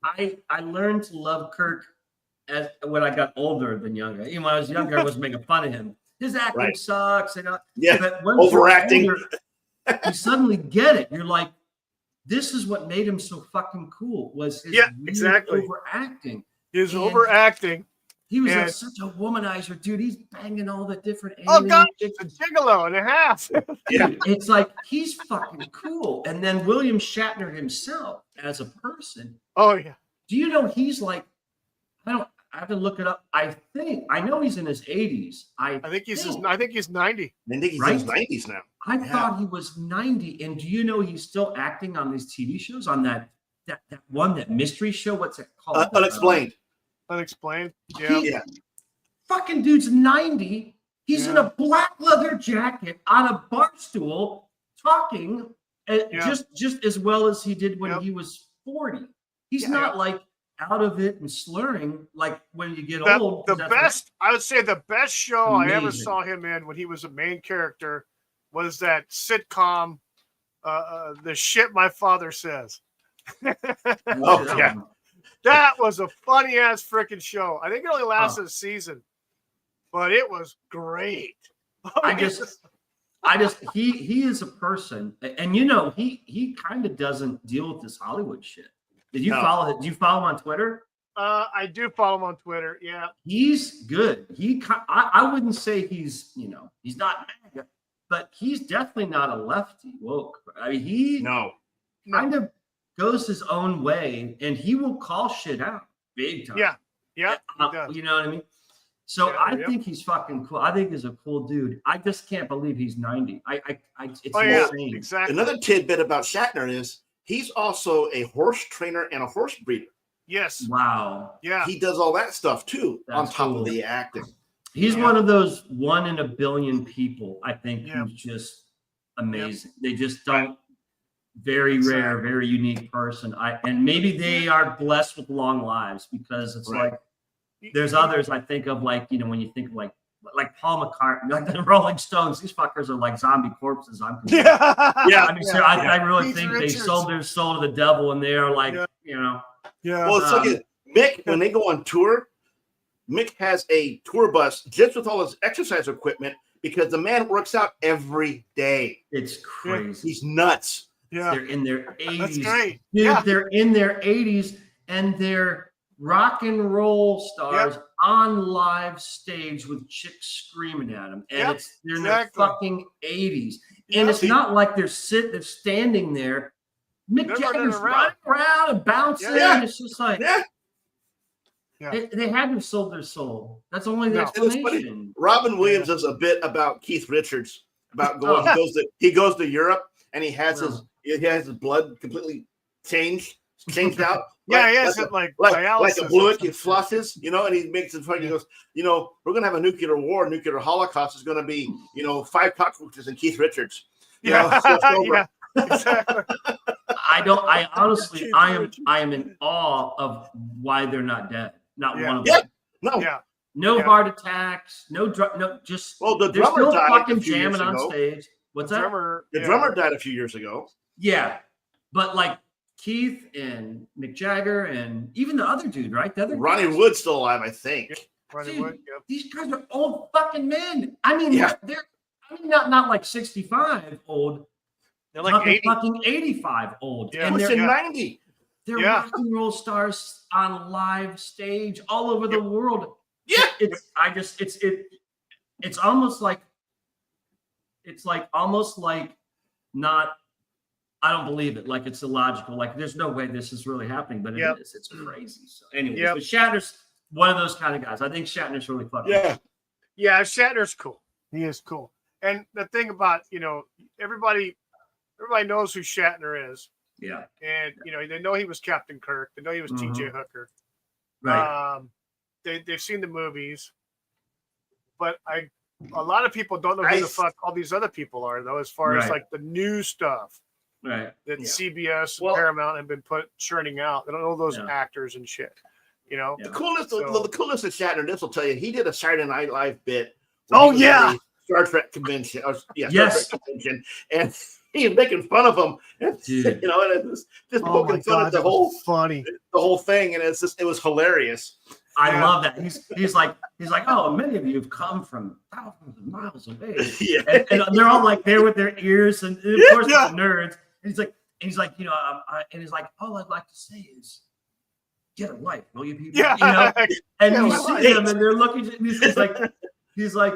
I learned to love Kirk when I got older than younger. Even when I was younger, I was making fun of him. His acting sucks, but overacting. Older, you suddenly get it. You're like, this is what made him so fucking cool. Was his overacting. His overacting. He was such a womanizer, dude. He's banging all the different. Oh God, it's a gigolo and a half. Dude, it's like he's fucking cool. And then William Shatner himself, as a person. Oh yeah. Do you know he's like? I have to look it up. I know he's in his 80s. I think he's 90. I think he's in his 90s now. I thought he was 90. And do you know he's still acting on these TV shows? On that mystery show? What's it called? Unexplained. Unexplained. Yeah. fucking dude's 90. He's in a black leather jacket on a bar stool talking just as well as he did when he was 40. He's not like out of it and slurring like when you get old. I would say the best show I ever saw him in when he was a main character was that sitcom, The Shit My Father Says. That was a funny ass freaking show. I think it only lasted a season, but it was great. He is a person, and he kind of doesn't deal with this Hollywood shit. Did you follow it? Do you follow him on Twitter? I do follow him on Twitter. Yeah, he's good. I wouldn't say he's not MAGA, but he's definitely not a lefty woke. I mean, he kind of goes his own way, and he will call shit out big time. Yeah. You know what I mean? So I think he's fucking cool. I think he's a cool dude. I just can't believe he's 90. It's insane. Exactly. Another tidbit about Shatner is he's also a horse trainer and a horse breeder. Yes. Wow. Yeah. He does all that stuff too. That's on top cool. of the acting. He's one of those 1 in a billion people, I think, who's just amazing. They just don't. Very rare, very unique person. And maybe they are blessed with long lives because it's like there's others I think of, like, when you think of like Paul McCartney, like the Rolling Stones, these fuckers are like zombie corpses. I mean, I really think they sold their soul to the devil, and they are like, Well, it's like Mick, when they go on tour, Mick has a tour bus just with all his exercise equipment because the man works out every day. It's crazy. He's nuts. Yeah. They're in their 80s. That's great. Dude, they're in their 80s, and they're rock and roll stars on live stage with chicks screaming at them. And they're in their fucking 80s. And it's not like they're standing there. Mick Jagger's running around and bouncing. And it's just like they had to have sold their soul. That's only the explanation. Robin Williams does a bit about Keith Richards about going. He goes to Europe, and he has his blood completely changed out. He has it like a balloon. He flushes, and he makes it funny. He goes, we're gonna have a nuclear war, nuclear holocaust. Is gonna be, 5 cockroaches and Keith Richards. Exactly. I honestly, I am in awe of why they're not dead. Not one of them. No heart attacks. No drug. No, just the they're drummer still died fucking a few years jamming on ago. stage. What's that? The drummer died a few years ago. Yeah, but like Keith and Mick Jagger and even the other dude, right? The other Ronnie Wood's still alive, I think. Dude, these guys are old fucking men. I mean, they're not like 65 old. They're like 80. Fucking 85 old. And they're 90. They're rock and roll stars on live stage all over the world. Yeah. It's almost like not, I don't believe it. Like, it's illogical. Like, there's no way this is really happening, but it is. It's crazy. So anyways, but Shatner's one of those kind of guys. I think Shatner's really fucking cool. Yeah, Shatner's cool. He is cool. And the thing about, everybody knows who Shatner is. Yeah. And, they know he was Captain Kirk. They know he was T.J. Hooker. Right. They've seen the movies. But a lot of people don't know who the fuck all these other people are, though, as far as like the new stuff that CBS and Paramount have been churning out. They don't know those actors and shit. The coolest of Shatner, this will tell you, he did a Saturday Night Live bit. Star Trek convention. Trek convention, and he's making fun of them. And, and it's just poking fun at the whole thing, and it was hilarious. I love that. He's like, oh, many of you have come from thousands of miles away. And they're all like there with their ears, and of course they're nerds. And he's like, all I'd like to say is, get a life, will you people? And you see them, and they're looking. And he's like,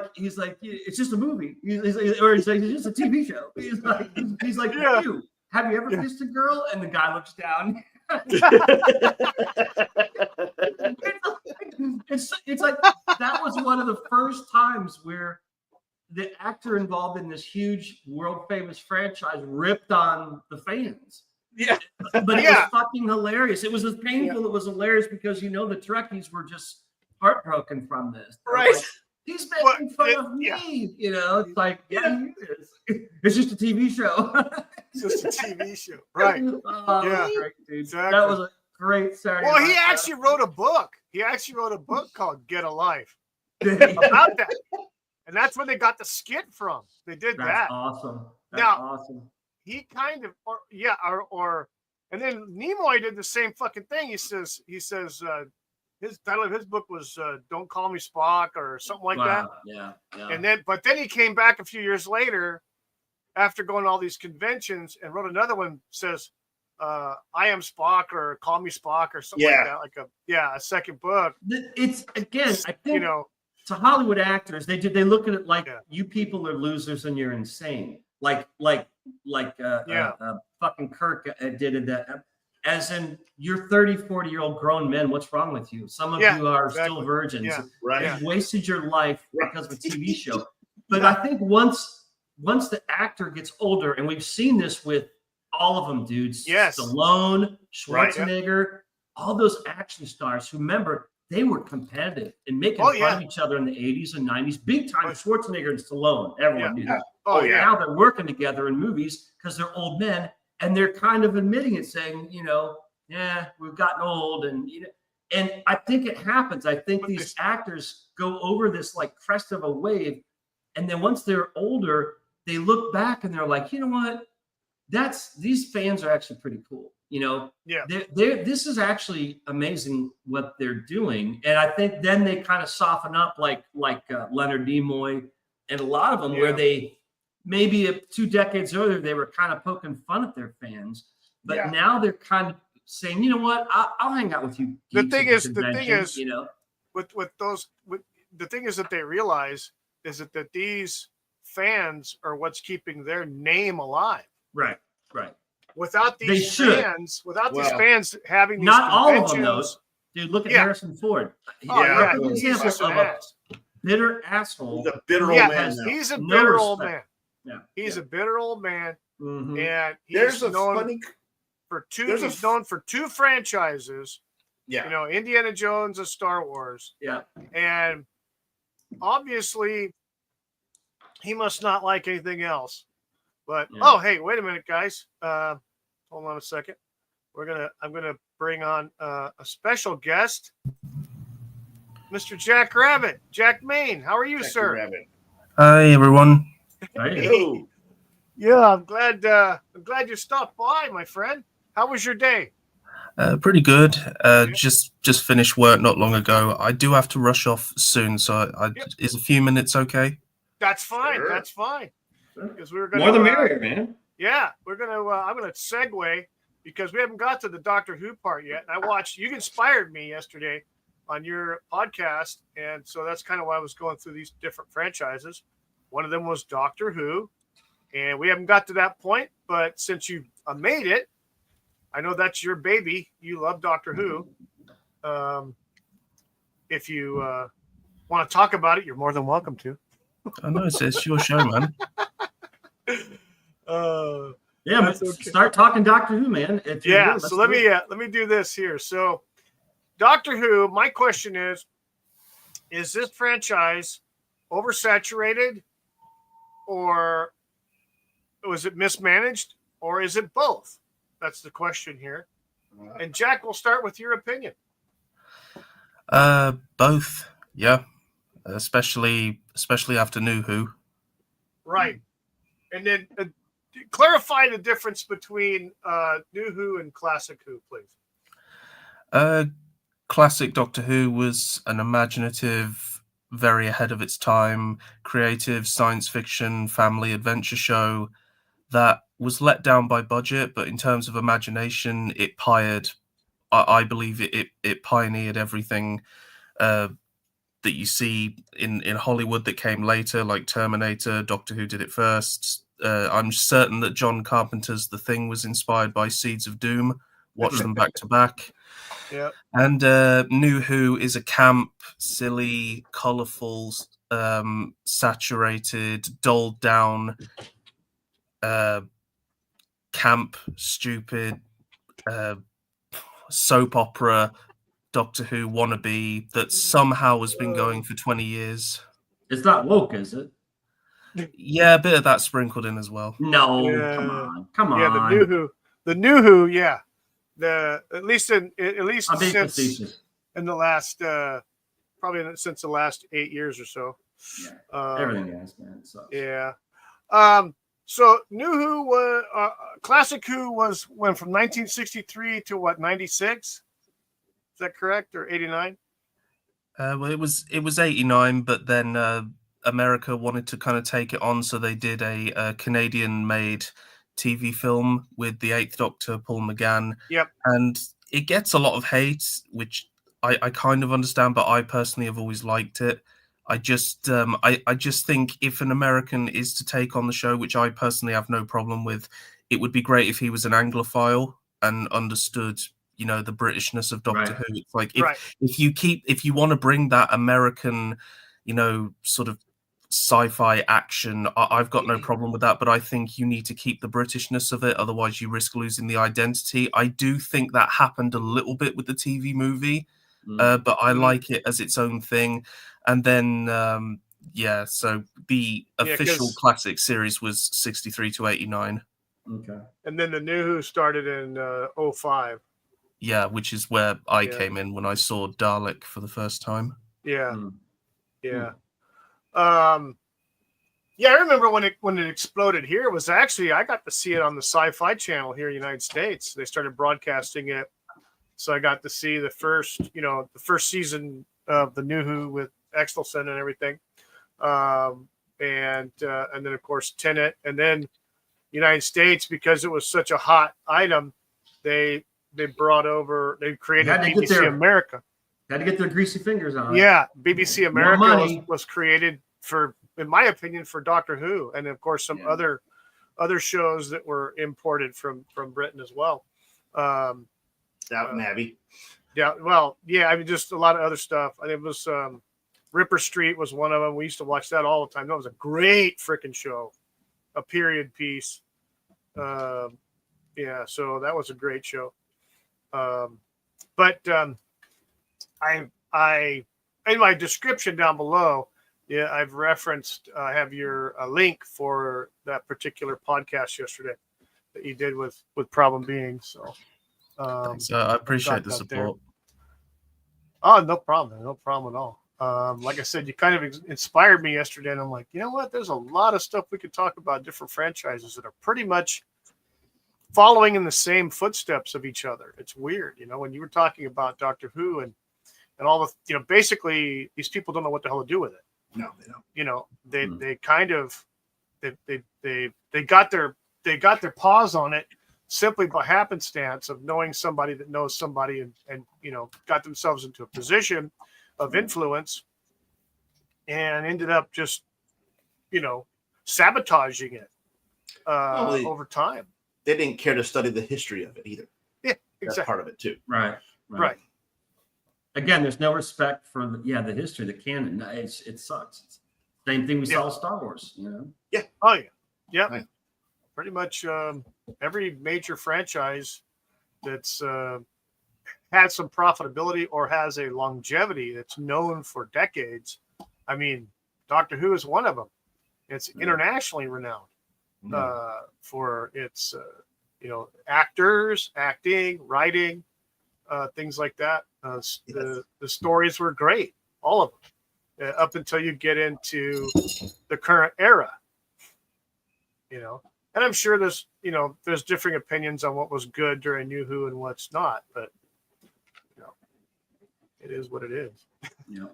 it's just a movie. He's like, it's just a TV show. He's like, you have you ever kissed a girl? And the guy looks down. It's like that was one of the first times where the actor involved in this huge world famous franchise ripped on the fans. But it was fucking hilarious. It was as painful. It was hilarious because the Trekkies were just heartbroken from this. They're Right. like, he's making fun of me. You know, it's like, yeah, he is. It's just a TV show. It's just a TV show. Right. Oh, Yeah. great, dude. Exactly. That was a great Saturday. Well, he Night actually Live. wrote a book. He actually wrote a book called Get a Life about that. And that's where they got the skit from. They did That's that. awesome. That's Now, awesome. He kind of, and then Nimoy did the same fucking thing. He says, his title of his book was "Don't Call Me Spock" or something like that. Yeah. And then he came back a few years later, after going to all these conventions, and wrote another one. Says, "I Am Spock" or "Call Me Spock" or something like that. Like a second book. It's again, I think You know, to Hollywood actors, they look at it like you people are losers and you're insane. Like fucking Kirk did that. As in, you're 30, 40-year-old grown men. What's wrong with you? Some of you are still virgins. Yeah. Right. You wasted your life because of a TV show. But I think once the actor gets older, and we've seen this with all of them, dudes. Yes. Stallone, Schwarzenegger, all those action stars who, remember, they were competitive and making fun of each other in the 80s and 90s. Big time Schwarzenegger and Stallone. Everyone knew that. Oh, yeah. Now they're working together in movies because they're old men, and they're kind of admitting it, saying, we've gotten old, and I think it happens. I think these actors go over this like crest of a wave, and then once they're older, they look back and they're like, you know what? These fans are actually pretty cool. This is actually amazing what they're doing, and I think then they kind of soften up, like Leonard Nimoy and a lot of them, where they maybe 2 decades earlier they were kind of poking fun at their fans, but now they're kind of saying, you know what, I'll hang out with you. The thing is, the thing is that they realize is that these fans are what's keeping their name alive. Right. Without these fans having these not all of them, though. Dude, look at Harrison Ford. He's just an ass. Bitter asshole. He's a bitter old man. He's a bitter old man. Yeah, he's a bitter old man, and he's known for two franchises. Yeah, Indiana Jones and Star Wars. Yeah, and obviously he must not like anything else. But hey, wait a minute, guys. Hold on a second. I'm gonna bring on a special guest, Mr. Jack Rabbit, Jack Maine. How are you, sir? Rabbit. Hi, everyone. Hey. Yeah, I'm glad you stopped by, my friend. How was your day? Pretty good. Just finished work not long ago. I do have to rush off soon, so is a few minutes okay? That's fine. Sure. That's fine. Because we were gonna more the merrier, man. Yeah, we're gonna. I'm gonna segue because we haven't got to the Doctor Who part yet. And I watched. You inspired me yesterday on your podcast, and so that's kind of why I was going through these different franchises. One of them was Doctor Who, and we haven't got to that point. But since you made it, I know that's your baby. You love Doctor Who. If you want to talk about it, you're more than welcome to. I know it's your show, man. Start talking Doctor Who, man. So let me do this here. So Doctor Who, my question is this franchise oversaturated, or was it mismanaged, or is it both? That's the question here. And Jack, we'll start with your opinion. Both, yeah. Especially after New Who. Right. And then clarify the difference between New Who and Classic Who, please. Classic Doctor Who was an imaginative, very ahead of its time, creative science fiction family adventure show that was let down by budget, but in terms of imagination, it I believe it pioneered everything that you see in Hollywood that came later, like Terminator. Doctor Who did it first. I'm certain that John Carpenter's The Thing was inspired by Seeds of Doom. Watch them back to back. Yeah. And New Who is a camp, silly, colourful, saturated, dulled down, camp, stupid, soap opera Doctor Who wannabe that somehow has been going for 20 years. It's not woke, is it? Yeah, a bit of that sprinkled in as well. No, Yeah. come on. Yeah, the new Who, yeah. At least I'm being since facetious. in the last probably since the last 8 years or so. Yeah, everything has, man. It sucks. Yeah. So New Who was Classic Who went from 1963 to what, 96? Is that correct, or 89? Well, it was 89, but then America wanted to kind of take it on, so they did a Canadian-made TV film with the Eighth Doctor, Paul McGann. Yep. And it gets a lot of hate, which I kind of understand, but I personally have always liked it. I just think if an American is to take on the show, which I personally have no problem with, it would be great if he was an Anglophile and understood, you know, the Britishness of Doctor Right. Who. It's like if you want to bring that American, you know, sort of sci-fi action, I've got no problem with that, but I think you need to keep the Britishness of it, otherwise you risk losing the identity. I do think that happened a little bit with the TV movie, but I like it as its own thing. And then so the official classic series was 63 to 89. Okay. And then the New Who started in 05. Yeah, which is where I came in when I saw Dalek for the first time. Yeah. Yeah. Yeah, I remember when it exploded here. It was actually, I got to see it on the Sci-Fi channel here in the United States. They started broadcasting it. So I got to see the first season of the New Who with Exelson and everything. And then of course Tenet, and then United States, because it was such a hot item, they created BBC America. Had to get their greasy fingers on it. Yeah, BBC America was created for, in my opinion, for Doctor Who, and of course some other shows that were imported from Britain as well. Downton Abbey. Yeah, well, yeah, I mean, just a lot of other stuff. I think it was Ripper Street was one of them. We used to watch that all the time. That was a great freaking show, a period piece. Yeah, so that was a great show. But I in my description down below, I've referenced. I have your link for that particular podcast yesterday that you did with Problem Beings. So. Thanks. I appreciate the support. Oh, no problem at all. Like I said, you kind of inspired me yesterday, and I'm like, you know what? There's a lot of stuff we could talk about, different franchises that are pretty much following in the same footsteps of each other. It's weird, you know, when you were talking about Doctor Who and all the, you know, basically these people don't know what the hell to do with it. No, they don't. You know, they kind of they got their paws on it simply by happenstance of knowing somebody that knows somebody, and you know, got themselves into a position of influence and ended up just, you know, sabotaging it over time. They didn't care to study the history of it either. Yeah, exactly. That's part of it too. Right. Again, there's no respect for the history, the canon. It sucks. It's same thing we saw with Star Wars, you know? Yeah. Oh yeah. Yeah. Right. Pretty much every major franchise that's had some profitability or has a longevity that's known for decades. I mean, Doctor Who is one of them. It's internationally renowned for its, you know, actors, acting, writing, things like that. The stories were great, all of them, up until you get into the current era. You know, and I'm sure there's differing opinions on what was good during New Who and what's not, but you know, it is what it is. Yeah.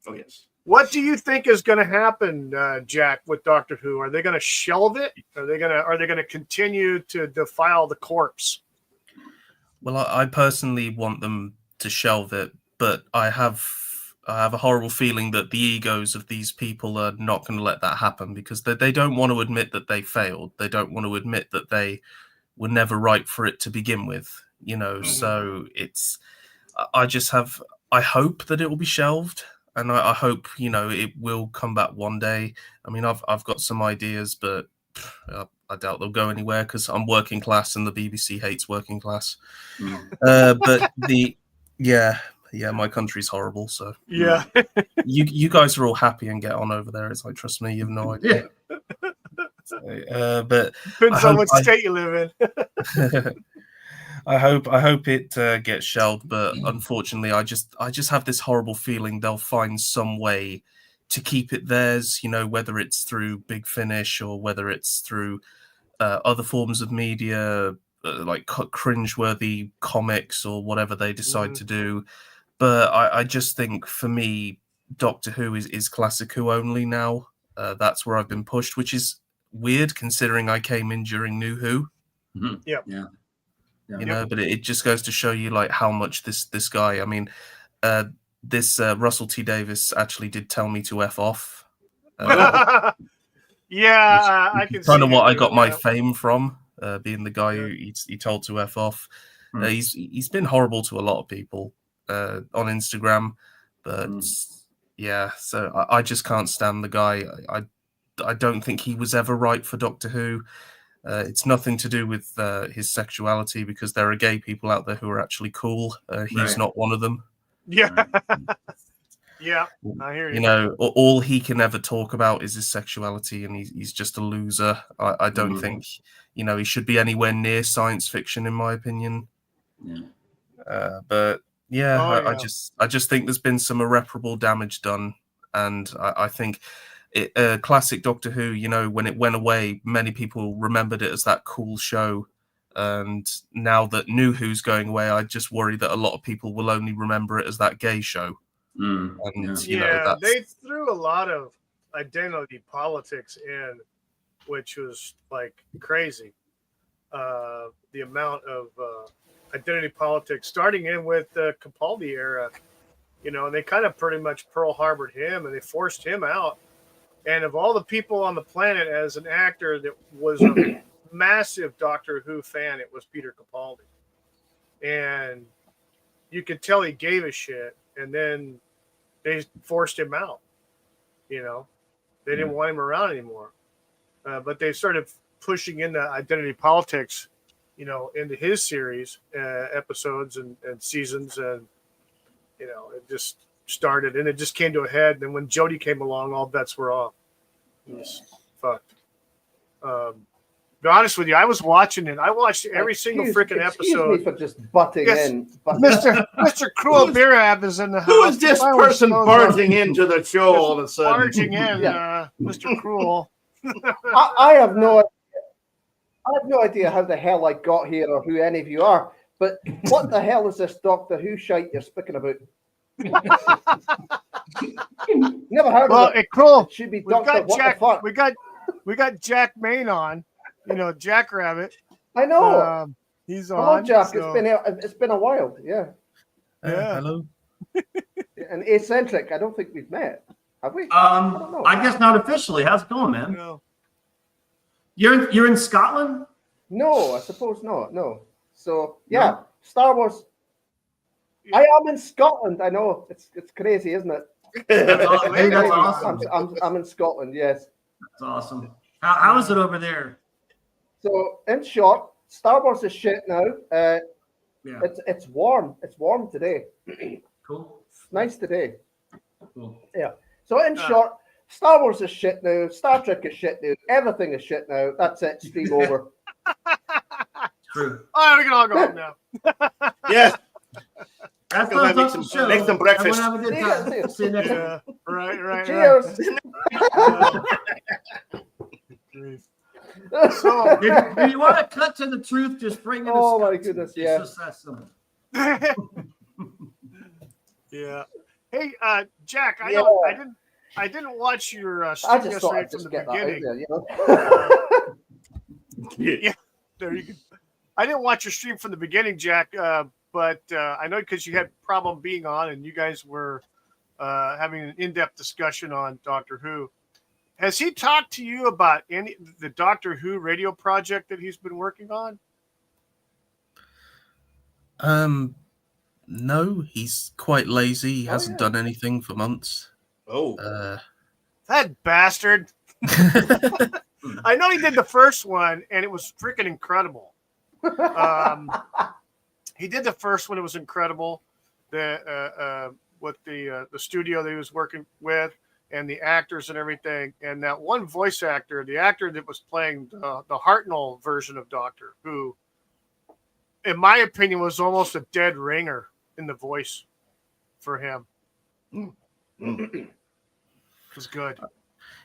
Oh yes. What do you think is going to happen, Jack, with Doctor Who? Are they going to shelve it? Are they going to continue to defile the corpse? Well, I personally want them to shelve it, but I have a horrible feeling that the egos of these people are not going to let that happen, because they don't want to admit that they failed. They don't want to admit that they were never right for it to begin with, you know. Mm-hmm. So I hope that it will be shelved, and I hope, you know, it will come back one day. I mean, I've got some ideas, but I doubt they'll go anywhere because I'm working class and the BBC hates working class. But Yeah, my country's horrible. So Yeah. you guys are all happy and get on over there. It's like, trust me, you have no idea. But Depends on what state you live in. I hope it gets shelved, but unfortunately, I just have this horrible feeling they'll find some way to keep it theirs. Whether it's through Big Finish or whether it's through other forms of media, like cringeworthy comics or whatever they decide to do. But I just think, for me, Doctor Who is Classic Who only now. That's where I've been pushed, which is weird considering I came in during New Who. Mm-hmm. Yeah. But it just goes to show you like how much this guy. I mean, this Russell T Davies actually did tell me to F off. I can see kind of what I got my that. fame from, being the guy who he told to F off. He's been horrible to a lot of people on Instagram, but so I just can't stand the guy. I don't think he was ever right for Doctor Who. It's nothing to do with his sexuality, because there are gay people out there who are actually cool. He's not one of them. Yeah. Yeah, I hear you. All he can ever talk about is his sexuality, and he's just a loser. I don't think, he should be anywhere near science fiction, in my opinion. But I just think there's been some irreparable damage done, and I think classic Doctor Who, when it went away, many people remembered it as that cool show. And now that New Who's going away, I just worry that a lot of people will only remember it as that gay show. They threw a lot of identity politics in, which was like crazy. The amount of identity politics, starting in with the Capaldi era, and they kind of pretty much Pearl Harbored him, and they forced him out. And of all the people on the planet, as an actor that was a massive Doctor Who fan, it was Peter Capaldi. And you could tell he gave a shit. And then they forced him out. They didn't want him around anymore. But they started pushing into identity politics, into his series episodes and seasons. And, it just started, and it just came to a head. And then when Jodie came along, all bets were off. It was fucked. Be honest with you, I was watching it. I watched every single freaking episode. Excuse me for just butting in. Mr. Cruel Birab is in the house. Who is this person barging into the show all of a sudden? Barging in, Mr. Cruel. I have no idea how the hell I got here or who any of you are. But what the hell is this Doctor Who shite you're speaking about? Never heard of it. Cruel. It should be Doctor What the fuck? We got Jack Main on. Jack Rabbit. I know. He's on. Hello, Jack. So. It's been a while. Yeah. Hello. And eccentric. I don't think we've met. Have we? I guess not officially. How's it going, man? No. You're in Scotland? No, I suppose not. No. So no. Star Wars. I am in Scotland. I know it's crazy, isn't it? That's awesome. I'm in Scotland. Yes. That's awesome. How is it over there? So, in short, Star Wars is shit now. It's warm. It's warm today. Cool. Nice today. Cool. Yeah. So, in short, Star Wars is shit now. Star Trek is shit now. Everything is shit now. That's it. Stream over. True. All right, we can all go home now. Yeah. That's make some breakfast. Have a good time. See you next time. Right. Cheers. So, if you want to cut to the truth, just bring in. Oh my goodness! Yeah. It's just that simple. Yeah. Hey, Jack. I didn't watch your stream I just thought I'd from just the get beginning. that out there, Yeah. There you go. I didn't watch your stream from the beginning, Jack. But I know because you had problem being on, and you guys were having an in-depth discussion on Doctor Who. Has he talked to you about the Doctor Who radio project that he's been working on? No, he's quite lazy. He hasn't done anything for months. That bastard. I know he did the first one, and it was freaking incredible. He did the first one; it was incredible. with the studio that he was working with and the actors and everything. And that one voice actor, the actor that was playing the Hartnell version of Doctor, who, in my opinion, was almost a dead ringer in the voice for him. It was good.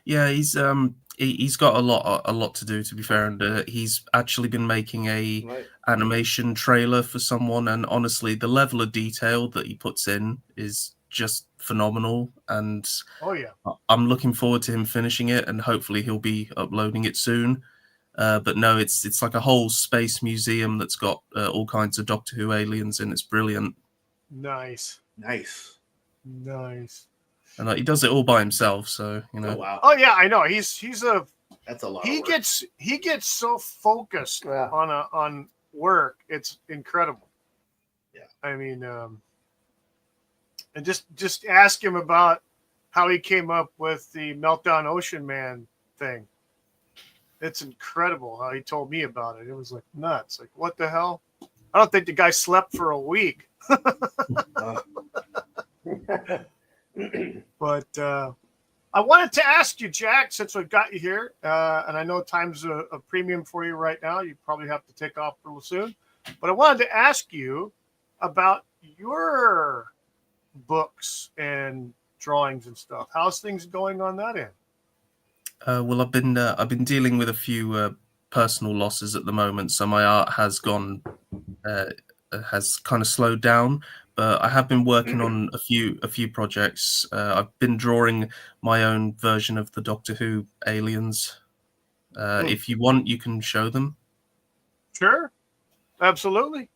Yeah, he's got a lot to do, to be fair, and he's actually been making a animation trailer for someone, and honestly, the level of detail that he puts in is just phenomenal, and Oh yeah, I'm looking forward to him finishing it, and hopefully he'll be uploading it soon. But no, it's like a whole space museum that's got all kinds of Doctor Who aliens in. It's brilliant. nice. And he does it all by himself, so you know. Oh wow. Oh yeah, I know. He's That's a lot. he of work. gets so focused on work. It's incredible. Yeah. I mean, and just ask him about how he came up with the Meltdown Ocean Man thing. It's incredible how he told me about it. It was like nuts. Like, what the hell? I don't think the guy slept for a week. But I wanted to ask you, Jack, since we've got you here, and I know time's a premium for you right now. You probably have to take off real soon. But I wanted to ask you about your books and drawings and stuff. How's things going on that end? Well, I've been dealing with a few personal losses at the moment, so my art has kind of slowed down. But I have been working on a few projects. I've been drawing my own version of the Doctor Who aliens. If you want, you can show them. Sure, absolutely.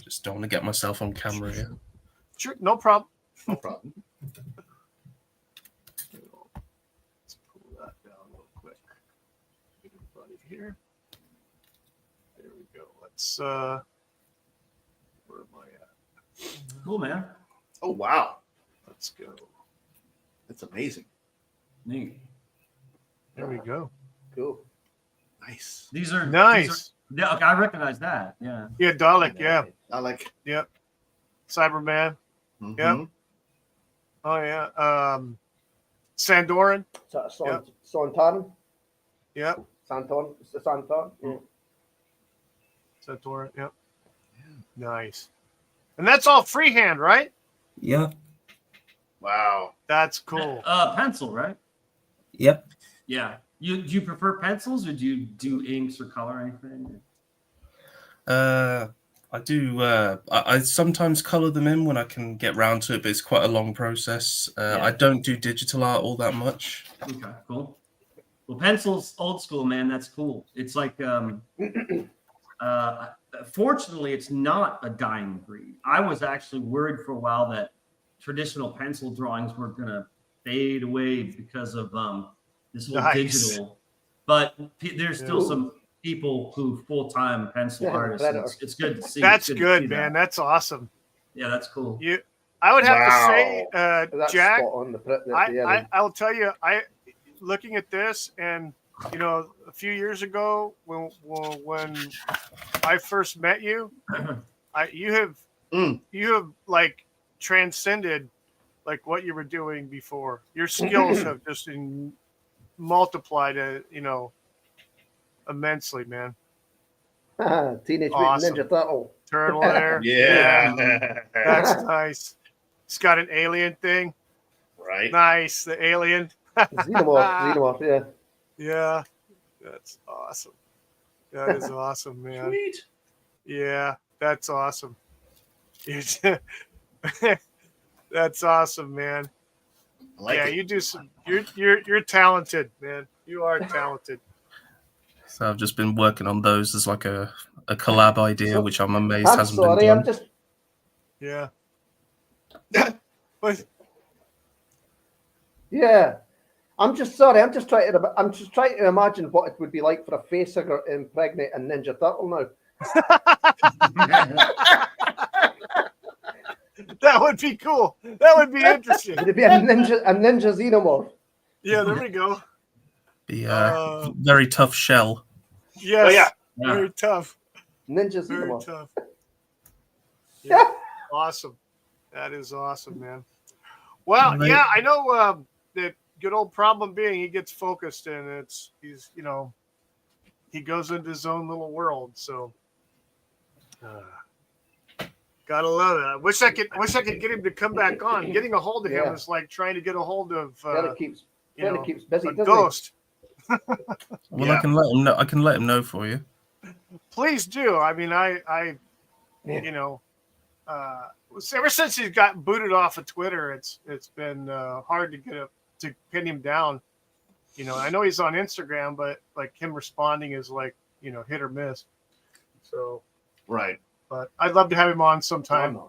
Just don't want to get myself on camera here. Sure, no problem. No problem. Let's pull that down real quick. Get everybody here. There we go. Let's where am I at? Cool, man. Oh wow. Let's go. That's amazing. Neat. There we go. Cool. Nice. These are Nice. Yeah, okay, I recognize that. Yeah. Yeah, Dalek. Yeah. I like. Yep. Cyberman. Mhm. Yep. Oh yeah. Sandoran. Santorin. Yep. Santon. It's the Santon. Yeah. Santoran. Yep. Nice. And that's all freehand, right? Yeah. Wow. That's cool. Pencil, right? Yep. Yeah. Do you prefer pencils or do you do inks or color or anything? I do. I sometimes color them in when I can get round to it, but it's quite a long process. I don't do digital art all that much. Okay, cool. Well, pencils, old school, man. That's cool. It's like, fortunately, it's not a dying breed. I was actually worried for a while that traditional pencil drawings were going to fade away because of this whole digital. But there's still some people who full-time pencil artists. It's good to see. That's good, man. That's awesome. Yeah, that's cool. I would have to say, Jack, I'll tell you, looking at this, and you know, a few years ago when I first met you, you have like transcended like what you were doing before. Your skills have just multiplied, immensely, man. Teenage Awesome. Mutant Ninja Turtle. Turtle there. Yeah. That's nice. It's got an alien thing. Right. Nice. The alien. Xenomorph, yeah. Yeah. That's awesome. That is awesome, man. Sweet. Yeah, that's awesome. That's awesome, man. I like it. You do some. You're talented, man. You are talented. So I've just been working on those as like a collab idea, which I'm amazed I'm hasn't sorry, been done. I'm just. Yeah. But Yeah, I'm just sorry. I'm just trying to imagine what it would be like for a facehugger to impregnate a Ninja Turtle now. that would be cool. That would be interesting. Would it be a ninja xenomorph? Yeah, there we go. Be a very tough shell. Yes. Oh, yeah. Very tough. Ninja Very xenomorph. tough. Yeah. Awesome. That is awesome, man. Well, Mate. yeah, I know that good old problem being he gets focused and he's he goes into his own little world. So gotta love it. I wish I could get him to come back on. Getting a hold of him is like trying to get a hold of keeps busy, a doesn't ghost. Well, I can let him know. I can let him know for you. Please do. I mean, ever since he's got booted off of Twitter, it's been hard to pin him down. I know he's on Instagram, but like him responding is like hit or miss. So Right. but I'd love to have him on sometime.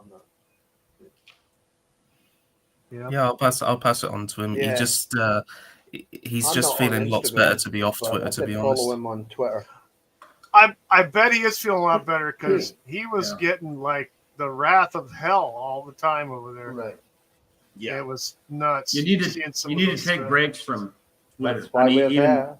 Yeah, I'll pass it on to him. Yeah. He just he's I'm just not on feeling lots Instagram, better to be off but Twitter, I to did be follow honest. him on Twitter. I bet he is feeling a lot better because he was getting like the wrath of hell all the time over there. Right. Yeah. It was nuts. You need seeing some to of those take stuff. breaks from Twitter. That's why we're there.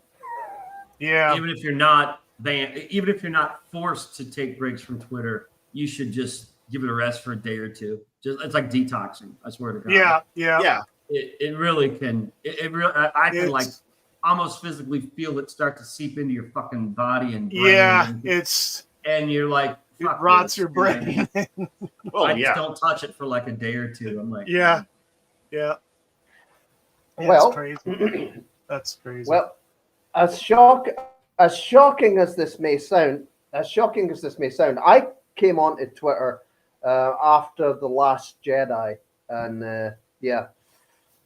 Yeah. Even if you're not banned, even if you're not forced to take breaks from Twitter, you should just give it a rest for a day or two. It's like detoxing. I swear to God. Yeah. It really can. I can like almost physically feel it start to seep into your fucking body and brain. And you're like, it rots your brain. I just don't touch it for like a day or two. I'm like, yeah. Well, crazy. That's crazy. Well, as shocking as this may sound, I came onto Twitter after The Last Jedi, and that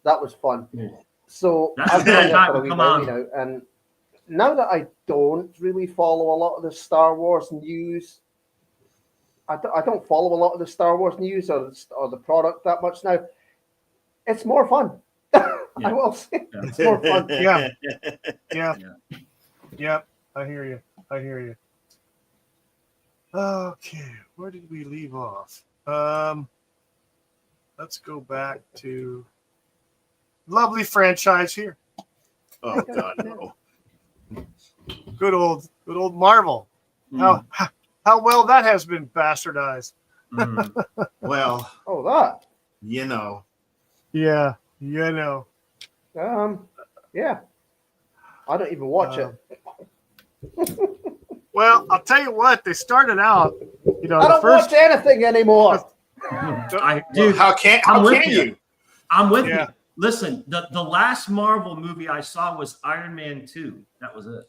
was fun. So I've been on there for a wee while, and now that I don't really follow a lot of the Star Wars news, I don't follow a lot of the Star Wars news or the product that much now. It's more fun. I will say it's more fun. Yeah. I hear you. Okay, where did we leave off? Let's go back to lovely franchise here. Oh God, no. Good old Marvel. How well that has been bastardized. Well, that. Yeah. Yeah. I don't even watch it. Well, I'll tell you what. They started out. I don't watch anything anymore. How can you? I'm with you. Listen, the last Marvel movie I saw was Iron Man 2. That was it.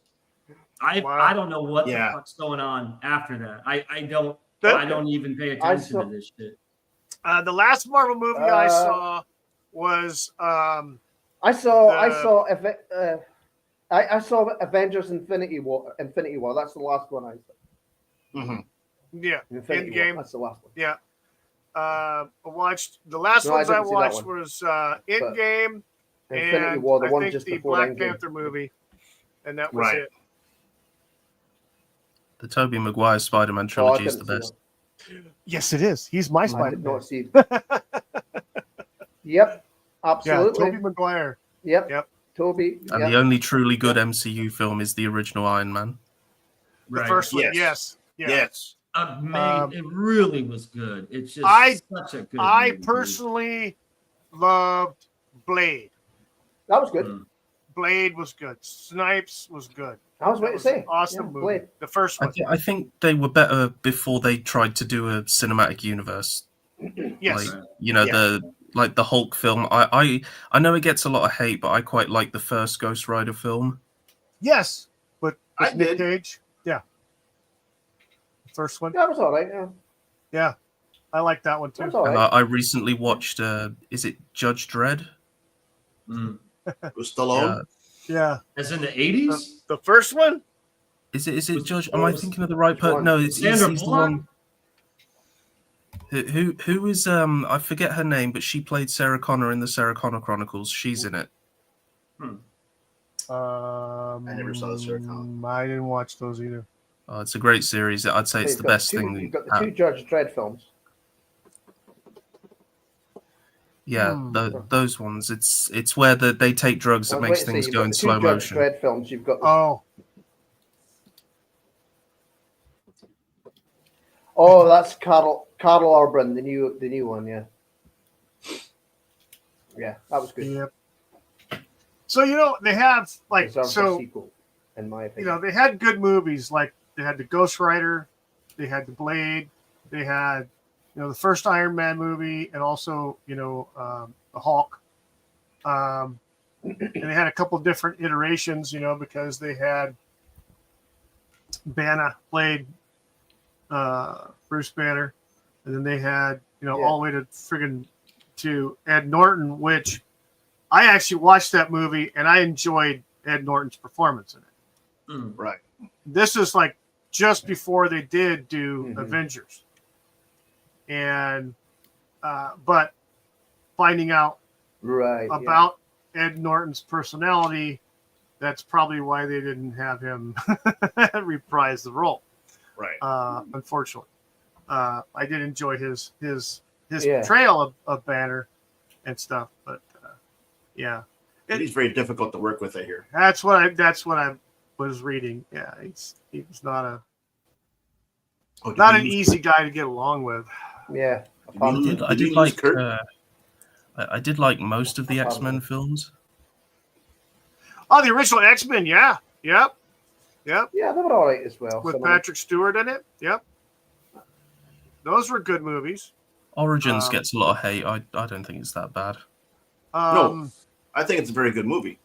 I don't know what the fuck's going on after that. I don't even pay attention to this shit. The last Marvel movie I saw was I saw Avengers Infinity War. That's the last one I saw. Mm-hmm. Yeah. Endgame. That's the last one. Yeah. I watched the last ones I watched was Endgame and War, the I one think just the before Black Endgame. Panther movie, and that was it. The Tobey Maguire Spider-Man trilogy is the best. Yes, it is. He's my Spider-Man. I did not see. Yep, absolutely. Yeah, Tobey Maguire. Yep. Toby. And the only truly good MCU film is the original Iron Man. The first one, yes. Man, it really was good. It's just such a good movie. Personally loved Blade. That was good. Blade was good. Snipes was good. I was waiting to say. Awesome movie. Blade. The first one. I think they were better before they tried to do a cinematic universe. Yes. The Hulk film. I know it gets a lot of hate, but I quite like the first Ghost Rider film. Yes, but I Nick did. Cage. Yeah. First one. That was all right. Yeah. I like that one too. That's all And right. I recently watched. Is it Judge Dredd? With Stallone. Yeah. As in the 80s? The first one? Is it Judge? Am I thinking of the right person? No, it's Sandra he's the Bullock? one. Who is I forget her name, but she played Sarah Connor in the Sarah Connor Chronicles. She's in it. I never saw the Sarah Connor. I didn't watch those either. It's a great series. I'd say it's the best thing. You've got the two Judge Dredd films. Yeah, those ones. It's where they take drugs that makes things go in slow motion. Judge Dredd films. You've got. Oh, that's Carol Carl Urban, the new one, yeah. Yeah, that was good. Yep. So they have like Deserves a sequel, in my opinion. they had good movies, like they had the Ghost Rider, they had the Blade, they had the first Iron Man movie, and also the Hulk. And they had a couple different iterations, because they had Banner played Bruce Banner, and then they had all the way to Ed Norton, which I actually watched that movie and I enjoyed Ed Norton's performance in it. Right. This is like just before they did do Avengers, and but finding out about Ed Norton's personality, that's probably why they didn't have him reprise the role. Right. Unfortunately, I did enjoy his portrayal of Banner and stuff, but yeah, he's very difficult to work with. I hear. That's what I was reading. Yeah, he was not an easy guy to get along with. Yeah, I did like Kurt? I did like most of the X-Men films. Oh, the original X-Men, yeah. Yep. Yeah, they were all right as well. With Patrick Stewart in it. Yep. Those were good movies. Origins gets a lot of hate. I don't think it's that bad. No, I think it's a very good movie.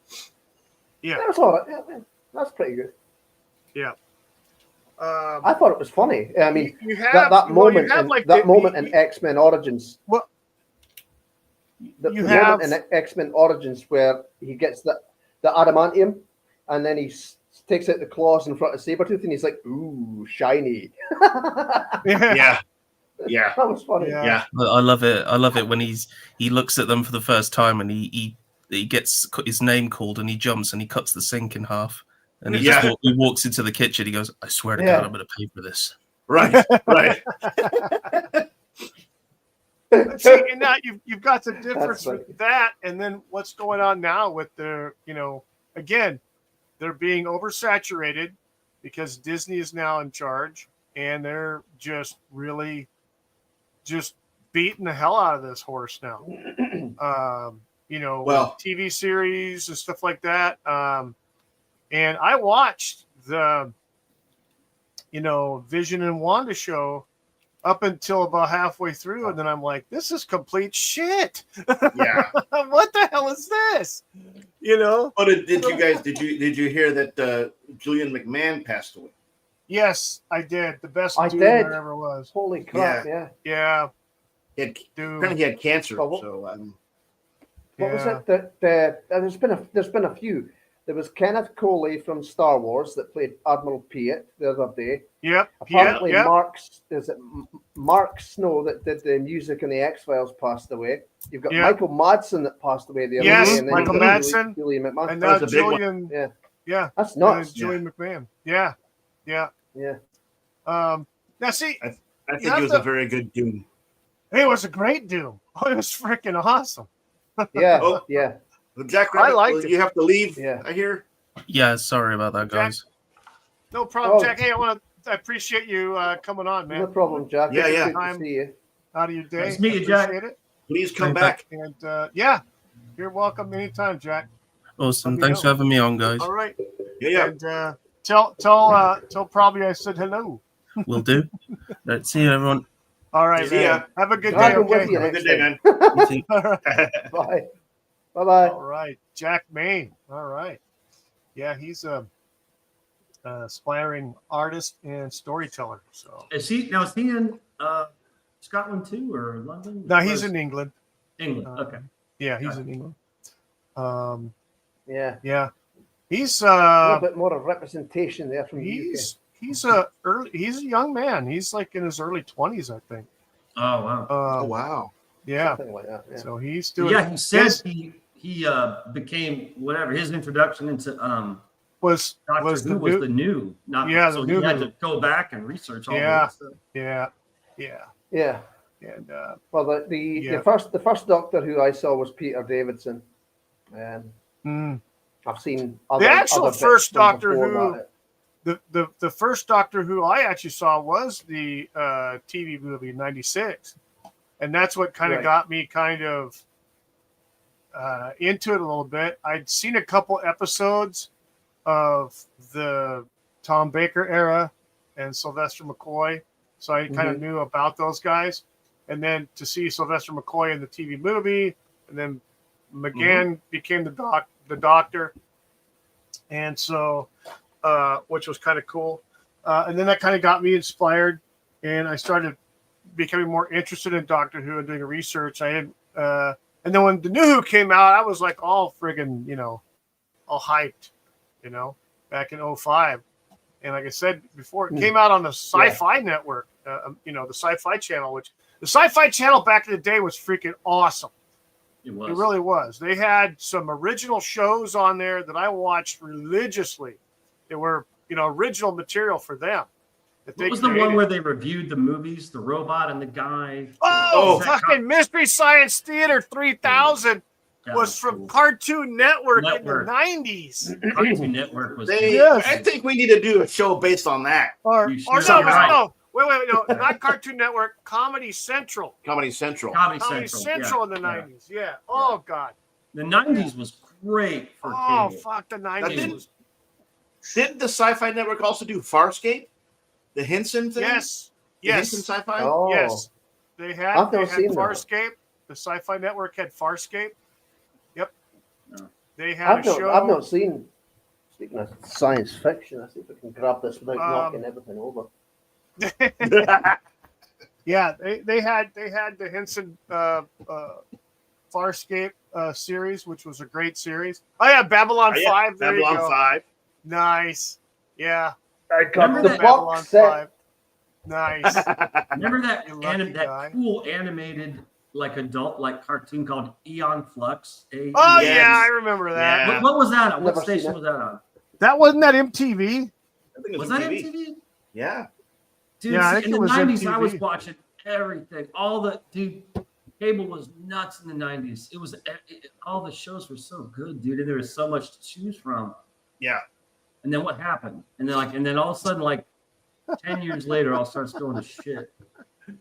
Yeah. That's all right. Yeah, that's pretty good. Yeah. I thought it was funny. I mean, you have, that moment, moment in X-Men Origins. Well, the moment in X-Men Origins where he gets the adamantium, and then he takes out the claws in front of Sabretooth, and he's like, "Ooh, shiny." Yeah. That was funny. Yeah. I love it. I love it when he looks at them for the first time and he gets his name called and he jumps and he cuts the sink in half. And he walks into the kitchen. He goes, "I swear to God, I'm going to pay for this." Right. See, and now you've got the difference with that, and then what's going on now with their, again, they're being oversaturated because Disney is now in charge, and they're just really just beating the hell out of this horse now. TV series and stuff like that. And I watched the, Vision and Wanda show up until about halfway through, and then I'm like, this is complete shit. Yeah. What the hell is this? Oh, did you hear that Julian McMahon passed away? Yes, I did. The best dude there ever was. Holy crap! Yeah. Apparently he had cancer. What was it? There's been a few. There was Kenneth Coley from Star Wars that played Admiral Piet the other day. Yep. Apparently, Mark Snow that did the music in the X-Files passed away. You've got Michael Madsen that passed away the other day. And then Michael Madsen. Julian McMahon. And now Julian. Yeah. That's nuts. Julian McMahon. Yeah. Now see, I think he was a very good Doom. It was a great Doom. Oh, it was freaking awesome. Yeah. Well, Jack Rabbit, I liked it. You have to leave. Yeah. I hear. Yeah, sorry about that, guys. No problem, Jack. Hey, I appreciate you coming on, man. No problem, Jack. Yeah. Good to see you. Out of your day. Nice to meet you, Jack. It. Please come back. And you're welcome anytime, Jack. Awesome. Thanks for having me on, guys. All right. Yeah. And tell probably I said hello. Will do. Right, see you, everyone. All right, See ya. Have a good day. Have Okay. Have a good day, man. You too. All right. Bye. Bye. All right, Jack Maine. All right. Yeah, he's a aspiring artist and storyteller. So is he in Scotland too, or London? no, he's in England. England. Okay. Yeah, he's in England. Yeah. Yeah. He's A little bit more of representation there from the UK. he's a young man. He's like in his early 20s, I think. Oh wow. Oh wow. Yeah. Something like that. Yeah. So he's doing. Yeah, he says he became whatever his introduction into was the new. Not, yeah, so the new he had Who. to go back and research all Yeah. that stuff. Yeah. And Well, the first Doctor who I saw was Peter Davidson, and I've seen the actual first Doctor Who. the first Doctor Who I actually saw was the TV movie in '96, and that's what kind of got me kind of into it a little bit. I'd seen a couple episodes of the Tom Baker era and Sylvester McCoy, so I kind of knew about those guys. And then to see Sylvester McCoy in the TV movie, and then McGann became the Doctor, and so which was kind of cool. And then that kind of got me inspired, and I started becoming more interested in Doctor Who and doing research. I had, and then when the new Who came out, I was like all friggin', all hyped, back in 2005. And like I said before, it came out on the Sci-Fi network, the Sci-Fi channel, which the Sci-Fi channel back in the day was freaking awesome. It really was. They had some original shows on there that I watched religiously. They were, original material for them. What was the one where they reviewed the movies, the robot and the guy? Fucking Mystery Science Theater 3000 was from Cartoon Network in the 90s. Cartoon Network was. I think we need to do a show based on that. No. Wait, no, not Cartoon Network. Comedy Central. Comedy Central in the 90s. Yeah. Oh God. The 90s was great for cable. Oh fuck, the 90s. Didn't the Sci-Fi Network also do Farscape? The Henson thing? Yes. Henson Sci-Fi? Oh. Yes. They had Farscape. The Sci-Fi Network had Farscape. Yep. They had a show. I've not seen. Speaking of science fiction, I see if I can grab this without knocking everything over. Yeah, they had the Henson Farscape series, which was a great series. Oh yeah, Babylon 5. There Babylon you go. 5. Nice. Yeah. I got the box set. Nice. Remember that cool animated adult cartoon called Eon Flux? Yeah, I remember that. Yeah. What was that on? What station was that on? That wasn't that MTV? I think it was that MTV? Yeah. Dude, I think in it the was 90s, MTV. I was watching everything. Cable was nuts in the 90s. It was all the shows were so good, dude, and there was so much to choose from. Yeah. And then what happened? And then all of a sudden, 10 years later, all starts going to shit.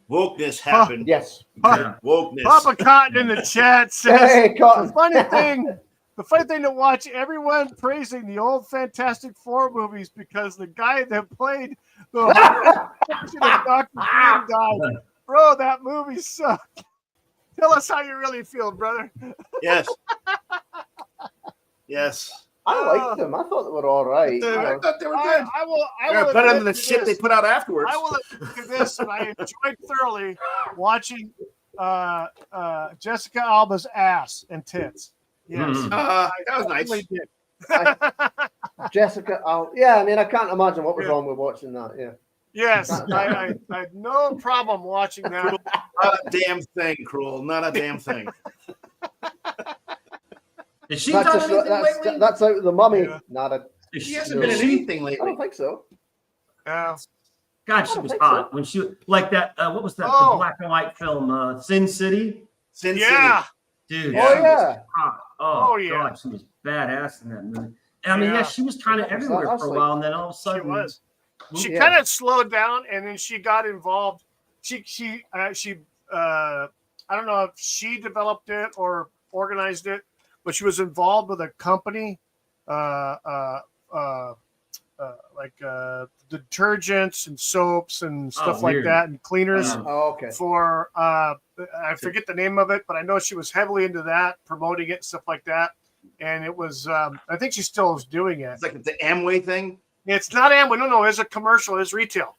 Wokeness happened. Yes. Yeah. Wokeness. Papa Cotton in the chat says Hey, Cotton. the funny thing to watch everyone praising the old Fantastic Four movies because the guy that played the of Dr. Doom died. Bro, that movie sucked. Tell us how you really feel, brother. Yes. Yes. I liked them. I thought they were all right. I thought they were good. I will better than the shit they put out afterwards. I will admit to this, and I enjoyed thoroughly watching Jessica Alba's ass and tits. Yes. That was nice. Jessica, I can't imagine what was wrong with watching that. Yeah. Yes, I had no problem watching that. Not a damn thing, Cruel. Not a damn thing. Has she done anything lately? That's out of the Mummy. Yeah. She hasn't been in anything lately. I don't think so. God, she was hot when she that. What was that? The black and white film, Sin City. Sin City. Dude. Oh yeah. Oh yeah. God, she was badass in that movie. And I mean, she was kind of everywhere for a while, and then all of a sudden she was. She kind of slowed down, and then she got involved. She I don't know if she developed it or organized it, but she was involved with a company, detergents and soaps and stuff like that, and cleaners. For I forget the name of it, but I know she was heavily into that, promoting it, stuff like that. And it was, I think she still is doing it. It's like the Amway thing. It's not Amway. No, it's a commercial. It's retail.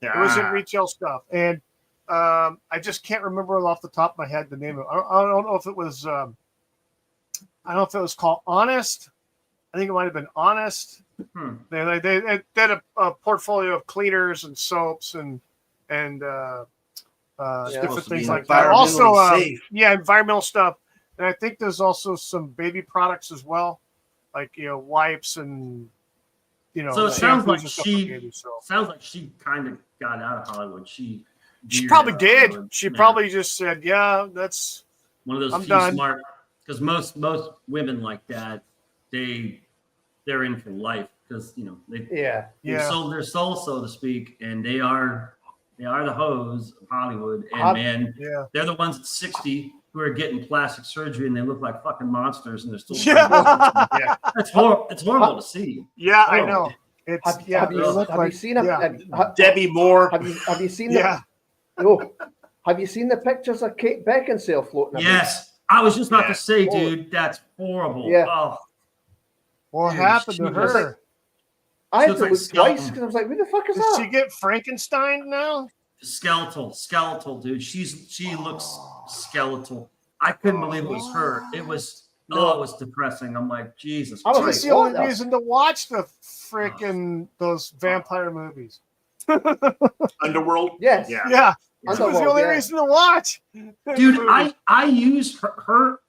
It was in retail stuff, and I just can't remember off the top of my head the name of it. I don't know if it was. I don't know if it was called Honest. I think it might have been Honest. They did a portfolio of cleaners and soaps and different things like that. Also, environmental stuff. And I think there's also some baby products as well, like wipes and So it sounds like she kind of got out of Hollywood. She probably did. She probably just said, "Yeah, that's one of those smart." Because most women like that, they're in for life. because they Yeah. sold their soul, so to speak, and they are the hoes of Hollywood. And man, they're the ones at 60 who are getting plastic surgery and they look like fucking monsters and they're still It's horrible to see. Yeah, I know. Have you seen Debbie Moore? Have you seen Yeah. Have you seen the pictures of Kate Beckinsale floating about? Yes, I was just about to say, dude, that's horrible. Yeah. Oh, what happened to her? I had to like look twice skeleton. because I was like, "Who the fuck is Did that?" she get Frankenstein now? Skeletal, dude. She looks skeletal. I couldn't believe it was her. It was it was depressing. I'm like, Jesus. I was That's like, the what only the- reason to watch the freaking those vampire movies. Underworld? Yes. Yeah. Yeah. That was the Underworld, only yeah. reason to watch. Dude, I use her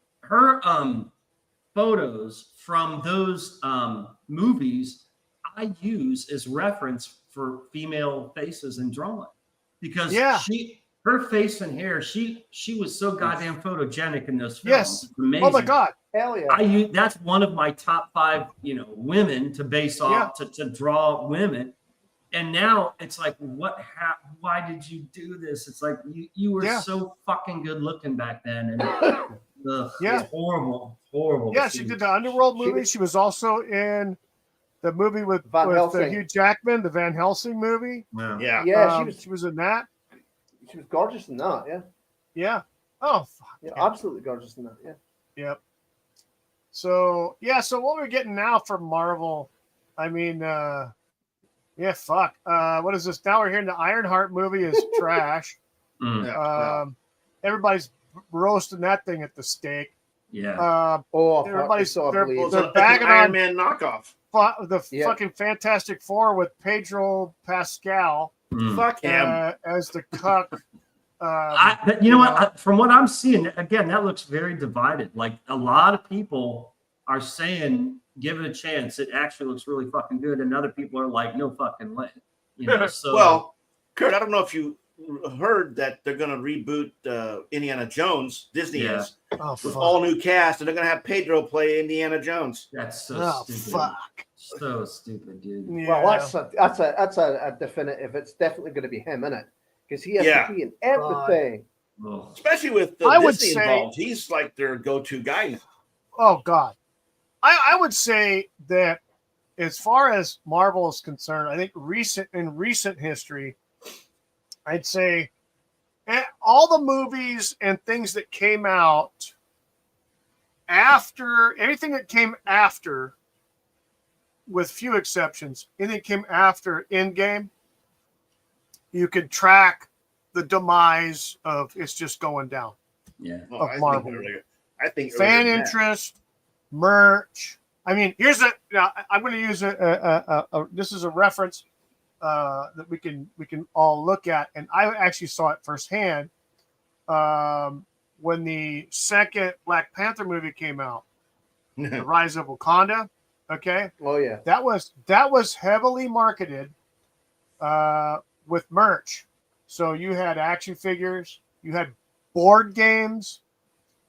photos from those movies. I use as reference for female faces in drawing because her face and hair, she was so goddamn photogenic in those films. Yes. It's amazing. Oh my God. Hell yeah. That's one of my top 5, women to base off to draw women. And now it's like, why did you do this? It's like you were so fucking good looking back then, and it's horrible. Yeah, she did the Underworld movie. She was also in the movie with Hugh Jackman, the Van Helsing movie. Yeah. She was in that. She was gorgeous in that. Yeah. Yeah. Oh, fuck. Yeah, absolutely gorgeous in that. Yeah. Yep. So what we're getting now from Marvel, I mean, fuck. What is this? Now we're hearing the Ironheart movie is trash. Everybody's roasting that thing at the stake. Yeah. Everybody's It's they're an bagging Iron on Man knockoff. the fucking Fantastic Four with Pedro Pascal Fuck him. as the cuck. But you know what? From what I'm seeing, again, that looks very divided. Like a lot of people are saying, give it a chance. It actually looks really fucking good. And other people are like, no fucking way. So well, Kurt, I don't know if you heard that they're going to reboot Indiana Jones. Disney is with all new cast, and they're going to have Pedro play Indiana Jones. That's so stupid. Fuck. So stupid, dude. Yeah. Well, that's a definitive. It's definitely going to be him, isn't it? Because he has to be in everything. Especially with Disney involved. He's like their go-to guy now. Oh, God. I would say that as far as Marvel is concerned, I think in recent history, I'd say all the movies and things that came out after, anything that came after, with few exceptions, anything that came after Endgame, you could track the demise of it's just going down. Yeah. Of Marvel. I think fan interest, merch. I mean, I'm going to use this is a reference that we can all look at, and I actually saw it firsthand when the second Black Panther movie came out, The Rise of Wakanda. Okay. Oh yeah. That was heavily marketed with merch. So you had action figures, you had board games,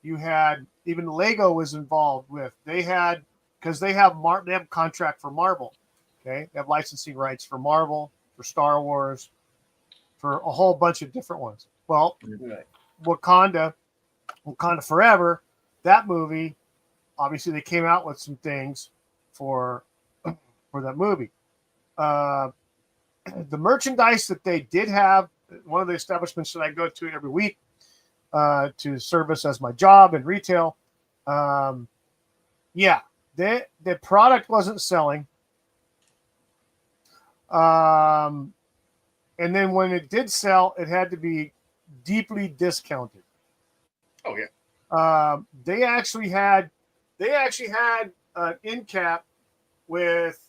you had even Lego was involved with. They have contract for Marvel. Okay, they have licensing rights for Marvel, for Star Wars, for a whole bunch of different ones. Well, Wakanda Forever, that movie, obviously they came out with some things for that movie. The merchandise that they did have, one of the establishments that I go to every week to service as my job in retail, the product wasn't selling. And then when it did sell, it had to be deeply discounted. Oh yeah. They actually had an end cap with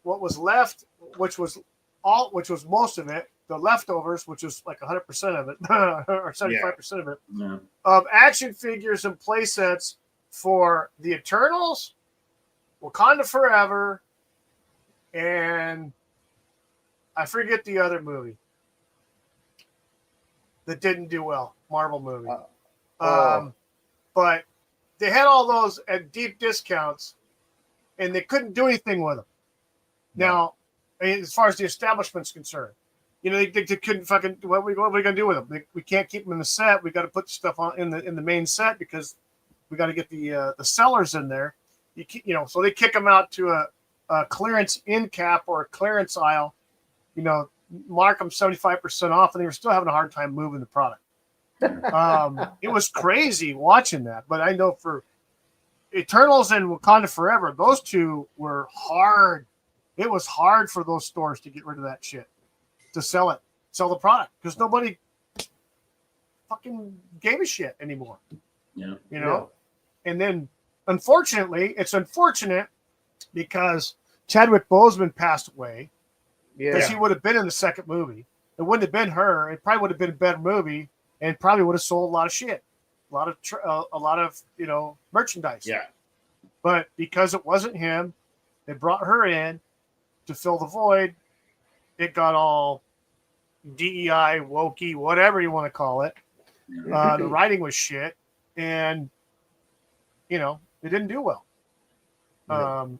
what was left, which was most of it, the leftovers, which was like 100% of it, or 75% of it, of action figures and play sets for the Eternals, Wakanda Forever, and I forget the other movie that didn't do well, Marvel movie. But they had all those at deep discounts, and they couldn't do anything with them. Now, as far as the establishment's concerned, they couldn't fucking. What are we gonna do with them? We can't keep them in the set. We got to put the stuff on in the main set because we got to get the sellers in there. So they kick them out to a clearance end cap or a clearance aisle. Mark them 75% off, and they were still having a hard time moving the product. It was crazy watching that, but I know for Eternals and Wakanda Forever, those two were hard. It was hard for those stores to get rid of that shit, to sell the product, because nobody fucking gave a shit anymore. Yeah. And then, unfortunately, it's unfortunate because Chadwick Boseman passed away. Because he would have been in the second movie. It wouldn't have been her. It probably would have been a better movie, and probably would have sold a lot of shit, a lot of merchandise. Yeah. But because it wasn't him, they brought her in to fill the void. It got all DEI, wokey, whatever you want to call it. The writing was shit, and it didn't do well.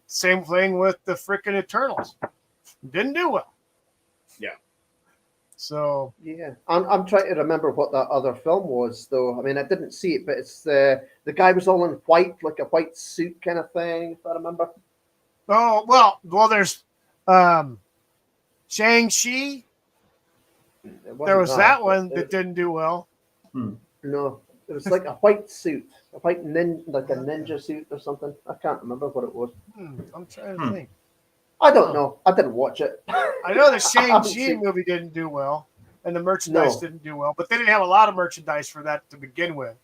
Same thing with the freaking Eternals. Didn't do well. Yeah. So yeah, I'm trying to remember what that other film was, though. I mean, I didn't see it, but it's the guy was all in white, like a white suit kind of thing, if I remember. Oh well, there's Shang-Chi. There was that one that didn't do well. No, it was like a white suit, a white like a ninja suit or something. I can't remember what it was. I'm trying to think. I don't know. I didn't watch it. I know the Shang-Chi movie didn't do well, and the merchandise didn't do well, but they didn't have a lot of merchandise for that to begin with.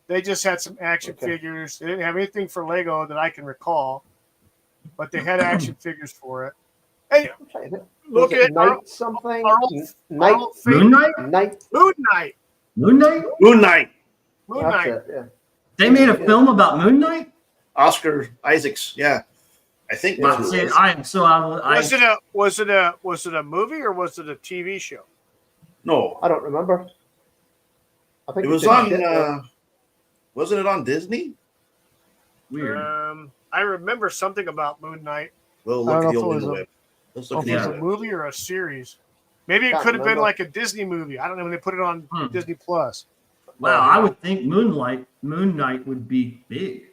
They just had some action figures. They didn't have anything for Lego that I can recall, but they had action figures for it. Hey, look at Night something. Moon Knight. Moon Knight. Yeah. They made a film about Moon Knight. Oscar Isaacs. Yeah. I think Was it a movie or was it a TV show? No, I don't remember. I think it was on. Wasn't it on Disney? Weird. I remember something about Moon Knight. Well, look at the old interweb. Let's look If it was a movie or a series. Maybe it could have been like a Disney movie. I don't know when they put it on Disney Plus. Wow, I would think Moon Knight would be big,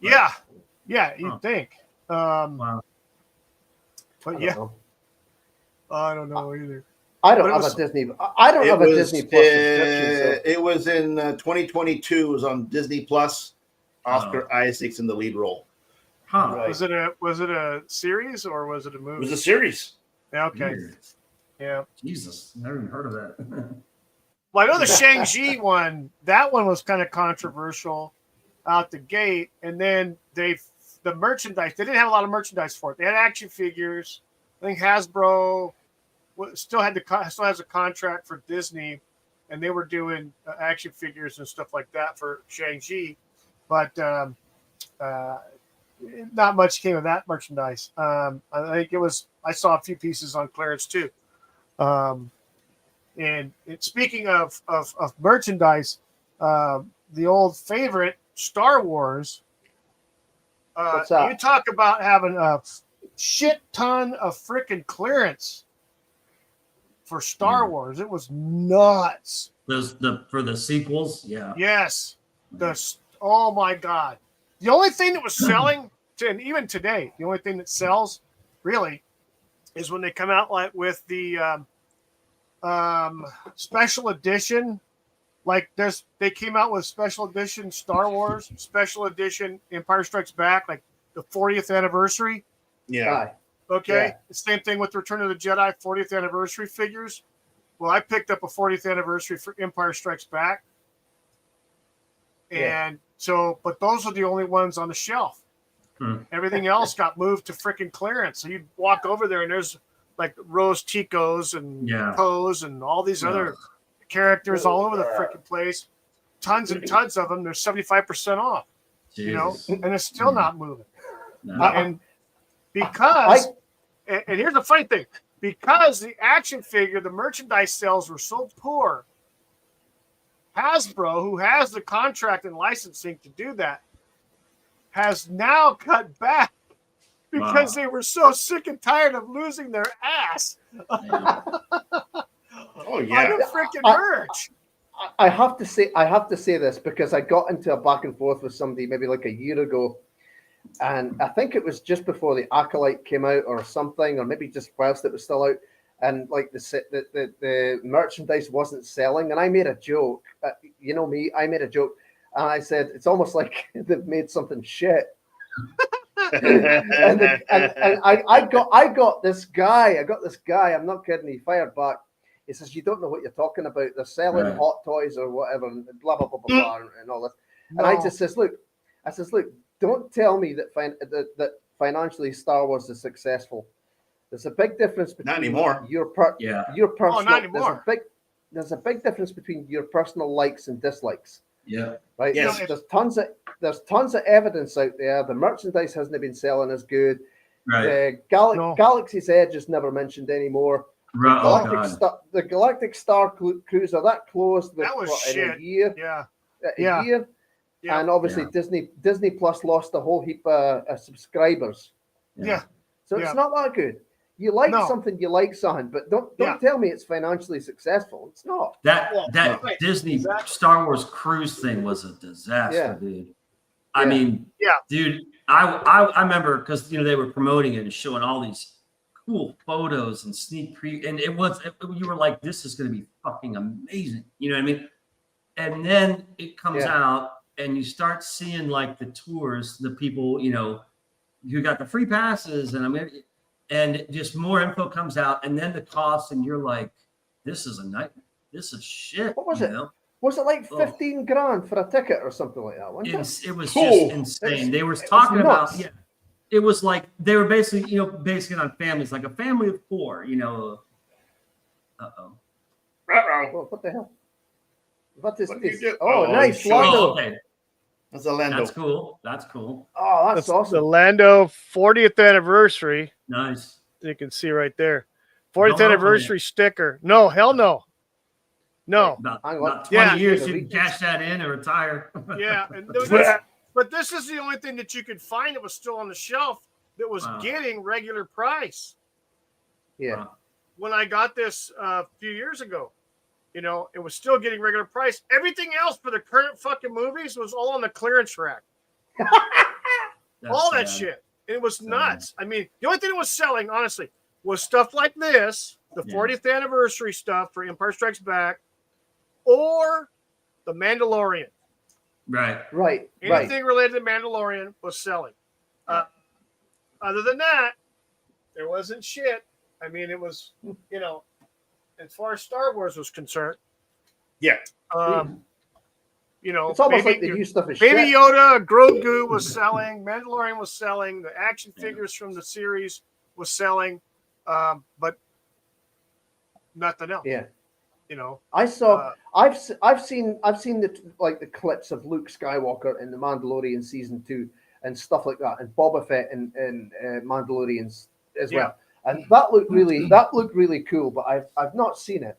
Yeah, you'd think. Wow. But I don't know either. I don't have a Disney. I don't have a Disney Plus subscription. It was in 2022. It was on Disney Plus. Oscar Isaacs in the lead role. Huh. Right. Was it a series or was it a movie? It was a series. Yeah, okay. Weird. Yeah. Jesus, never even heard of that. Well, I know the Shang-Chi one. That one was kind of controversial out the gate, and then the merchandise. They didn't have a lot of merchandise for it. They had action figures. I think Hasbro still has a contract for Disney, and they were doing action figures and stuff like that for Shang-Chi, but not much came of that merchandise. I think I saw a few pieces on clearance too. And speaking of merchandise, the old favorite Star Wars. You talk about having a shit ton of freaking clearance for Star Wars. It was nuts. For the sequels, yeah. Yes. Oh my God. The only thing that was selling, and even today, the only thing that sells really is when they come out like with the special edition. Like they came out with special edition Star Wars, special edition Empire Strikes Back, like the 40th anniversary. Yeah. Okay. Yeah. The same thing with Return of the Jedi 40th anniversary figures. Well, I picked up a 40th anniversary for Empire Strikes Back. And but those are the only ones on the shelf. Everything else got moved to freaking clearance. So you'd walk over there and there's like Rose Ticos and Poes and all these other characters all over the freaking place. Tons and tons of them. They're 75% off. Jesus. And it's still not moving. No. And because, and here's the funny thing, because the action figure, the merchandise sales were so poor, Hasbro, who has the contract and licensing to do that, has now cut back because they were so sick and tired of losing their ass Oh on yeah. the freaking merch. I have to say this because I got into a back and forth with somebody maybe like a year ago, and I think it was just before the Acolyte came out or something, or maybe just whilst it was still out, and like the merchandise wasn't selling, and I made a joke. You know me, I made a joke, and I said it's almost like they've made something shit. and I got this guy. I'm not kidding. He fired back. He says, "You don't know what you're talking about. They're selling hot toys or whatever, and blah blah blah blah blah, and all this." And I just says, "Look, don't tell me that that financially Star Wars is successful. There's a big difference between Not anymore. your personal. Not anymore. There's a big difference between your personal likes and dislikes. Yeah. Right. Yes. There's tons of evidence out there. The merchandise hasn't been selling as good. Right. The Galaxy's Edge is never mentioned anymore. The Galactic Star Cruiser that closed with That was in shit. a year. Yeah. A year. Yeah. And obviously Disney Plus lost a whole heap of subscribers. Yeah. So it's not that good. You like something, but don't tell me it's financially successful. It's not. That Disney Star Wars cruise thing was a disaster, dude. I mean, dude, I remember because they were promoting it and showing all these cool photos and sneak preview, and you were like, this is going to be fucking amazing. You know what I mean? And then it comes out, and you start seeing like the tours, the people who got the free passes, and just more info comes out, and then the cost, and you're like, this is a nightmare. This is shit. What was it? Was it like 15 grand for a ticket or something like that? It was just insane. They were talking about it was like they were basically basing it on families, like a family of 4. What the hell? What is this? Nice, Lando. Okay. That's a Lando. That's cool. Oh, that's awesome. The Lando 40th anniversary. Nice. You can see right there. 40th anniversary sticker. No, hell no. No. About 20 years you can cash that in and retire. Yeah. But this is the only thing that you could find that was still on the shelf that was getting regular price. Yeah. When I got this a few years ago, it was still getting regular price. Everything else for the current fucking movies was all on the clearance rack. All that shit. It was nuts. I mean, the only thing that was selling, honestly, was stuff like this, the 40th anniversary stuff for Empire Strikes Back, or the Mandalorian. Right. Anything related to Mandalorian was selling. Other than that, there wasn't shit. I mean, it was, as far as Star Wars was concerned. Yeah. It's almost like they use stuff as Baby shit. Yoda, Grogu was selling. Mandalorian was selling. The action figures from the series was selling, but nothing else. Yeah. I saw. I've seen the clips of Luke Skywalker in the Mandalorian season 2 and stuff like that, and Boba Fett in Mandalorians as well. And that looked really cool. But I've not seen it.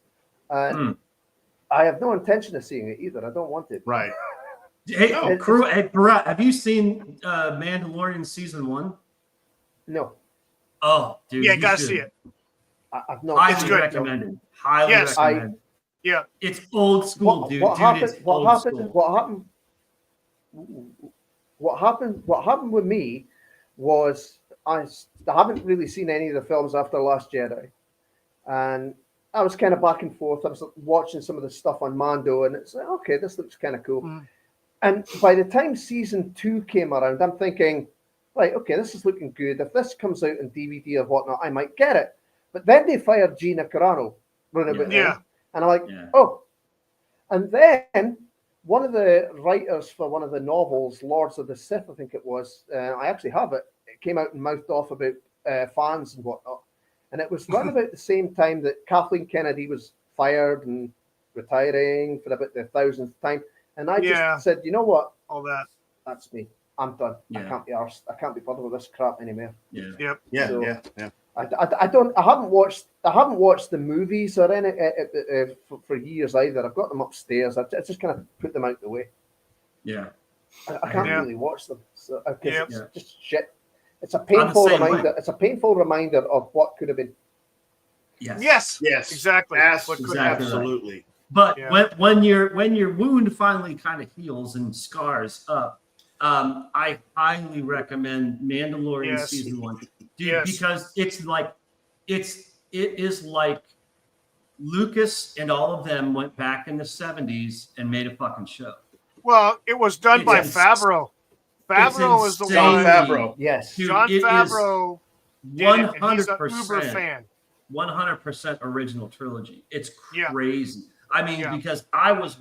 I have no intention of seeing it either. I don't want it. Right. Hey, Barat, have you seen Mandalorian season 1? No. Oh, dude. Yeah, gotta see it. I've not. Highly recommended. Highly recommended. It's old school, dude. What happened with me was I haven't really seen any of the films after Last Jedi, and I was kind of back and forth. I was watching some of the stuff on Mando, and it's like, okay, this looks kind of cool. And by the time season 2 came around, I'm thinking, right, okay, this is looking good. If this comes out in DVD or whatnot, I might get it. But then they fired Gina Carano, and I'm like, oh. And then one of the writers for one of the novels, Lords of the Sith, I think it was, I actually have it. It came out and mouthed off about fans and whatnot. And it was right about the same time that Kathleen Kennedy was fired and retiring for about the 1000th time. And I just said, you know what? All that. That's me. I'm done. I can't be arsed. I can't be bothered with this crap anymore. I haven't watched the movies or any for years either. I've got them upstairs. I just kind of put them out the way. Yeah. I can't really watch them. So it's just shit. It's a painful same reminder. way. It's a painful reminder of what could have been. Yes. Yes, exactly. Exactly right. absolutely. But Yeah. when your wound finally kind of heals and scars up, I highly recommend Mandalorian Yes. season 1, dude, Yes. because it is like Lucas and all of them went back in the 70s and made a fucking show. Well, it was done It's by ins- Favreau. Favreau is the insanely- one. Favreau. Yes. Dude, John it is Favreau did it, and he's an 100%. uber fan. 100% original trilogy. It's Yeah. crazy. I mean, Yeah. because I would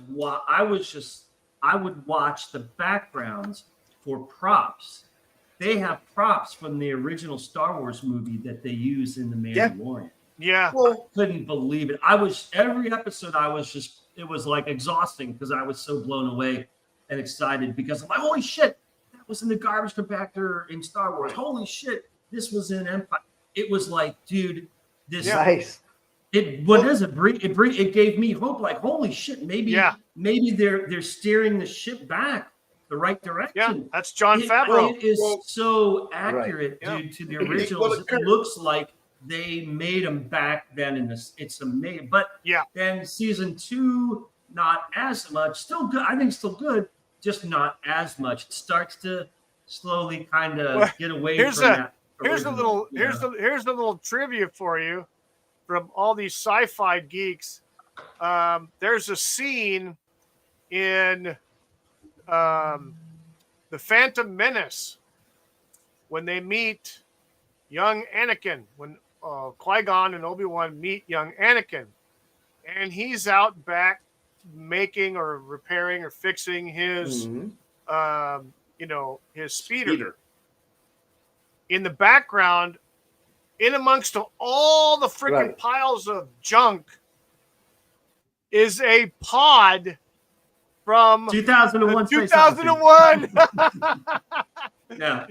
watch the backgrounds for props. They have props from the original Star Wars movie that they use in The Mandalorian. Yeah. Well, Couldn't believe it. Every episode it was like exhausting because I was so blown away and excited because I'm like, holy shit, that was in the garbage compactor in Star Wars. Holy shit, this was in Empire. It was like, dude, this Nice. it gave me hope. Like, holy shit, maybe they're steering the ship back the right direction. Yeah, that's John Favreau. It is so accurate, Right. dude, to the originals. It looks like they made them back then in this. It's amazing. But then season 2, not as much. Still good. I think still good, just not as much. It starts to slowly kind of get away from that. Here's a little trivia for you from all these sci-fi geeks. There's a scene in The Phantom Menace when they meet young Anakin, when Qui-Gon and Obi-Wan meet young Anakin, and he's out back making or repairing or fixing his his speeder. In the background, in amongst all the freaking piles of junk, is a pod from 2001. 2001. Yeah.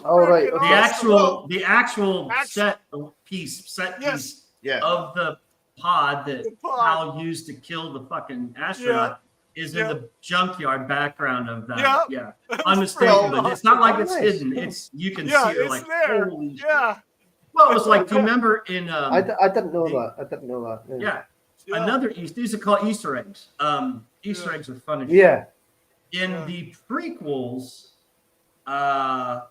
All right. The actual set piece of the pod that Hal used to kill the fucking astronaut is in the junkyard background of that. Yeah. Unmistakable. It's not like it's hidden. It's you can see it like there. holy shit. Well, it was like, do you remember in I didn't know that. I didn't know that. Yeah. Another these are called Easter eggs. Easter eggs are fun as shit. Yeah. In the prequels, I'm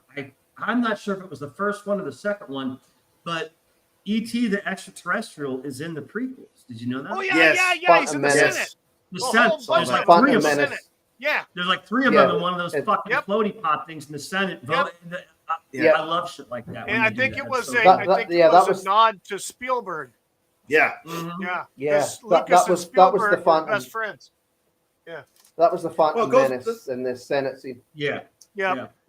not sure if it was the first one or the second one, but E.T. the Extraterrestrial is in the prequels. Did you know that? Oh yeah. He's in the Senate. The Senate. There's like Phantom three of them. Menace. Yeah. There's like 3 of them in one of those fucking floaty pot things in the Senate. I love shit like that. And I think it was a nod to Spielberg. Yeah. Mm-hmm. Yeah. Lucas and Spielberg was the were best friends. Yeah. That was the Phantom Menace in the Senate scene. Yeah.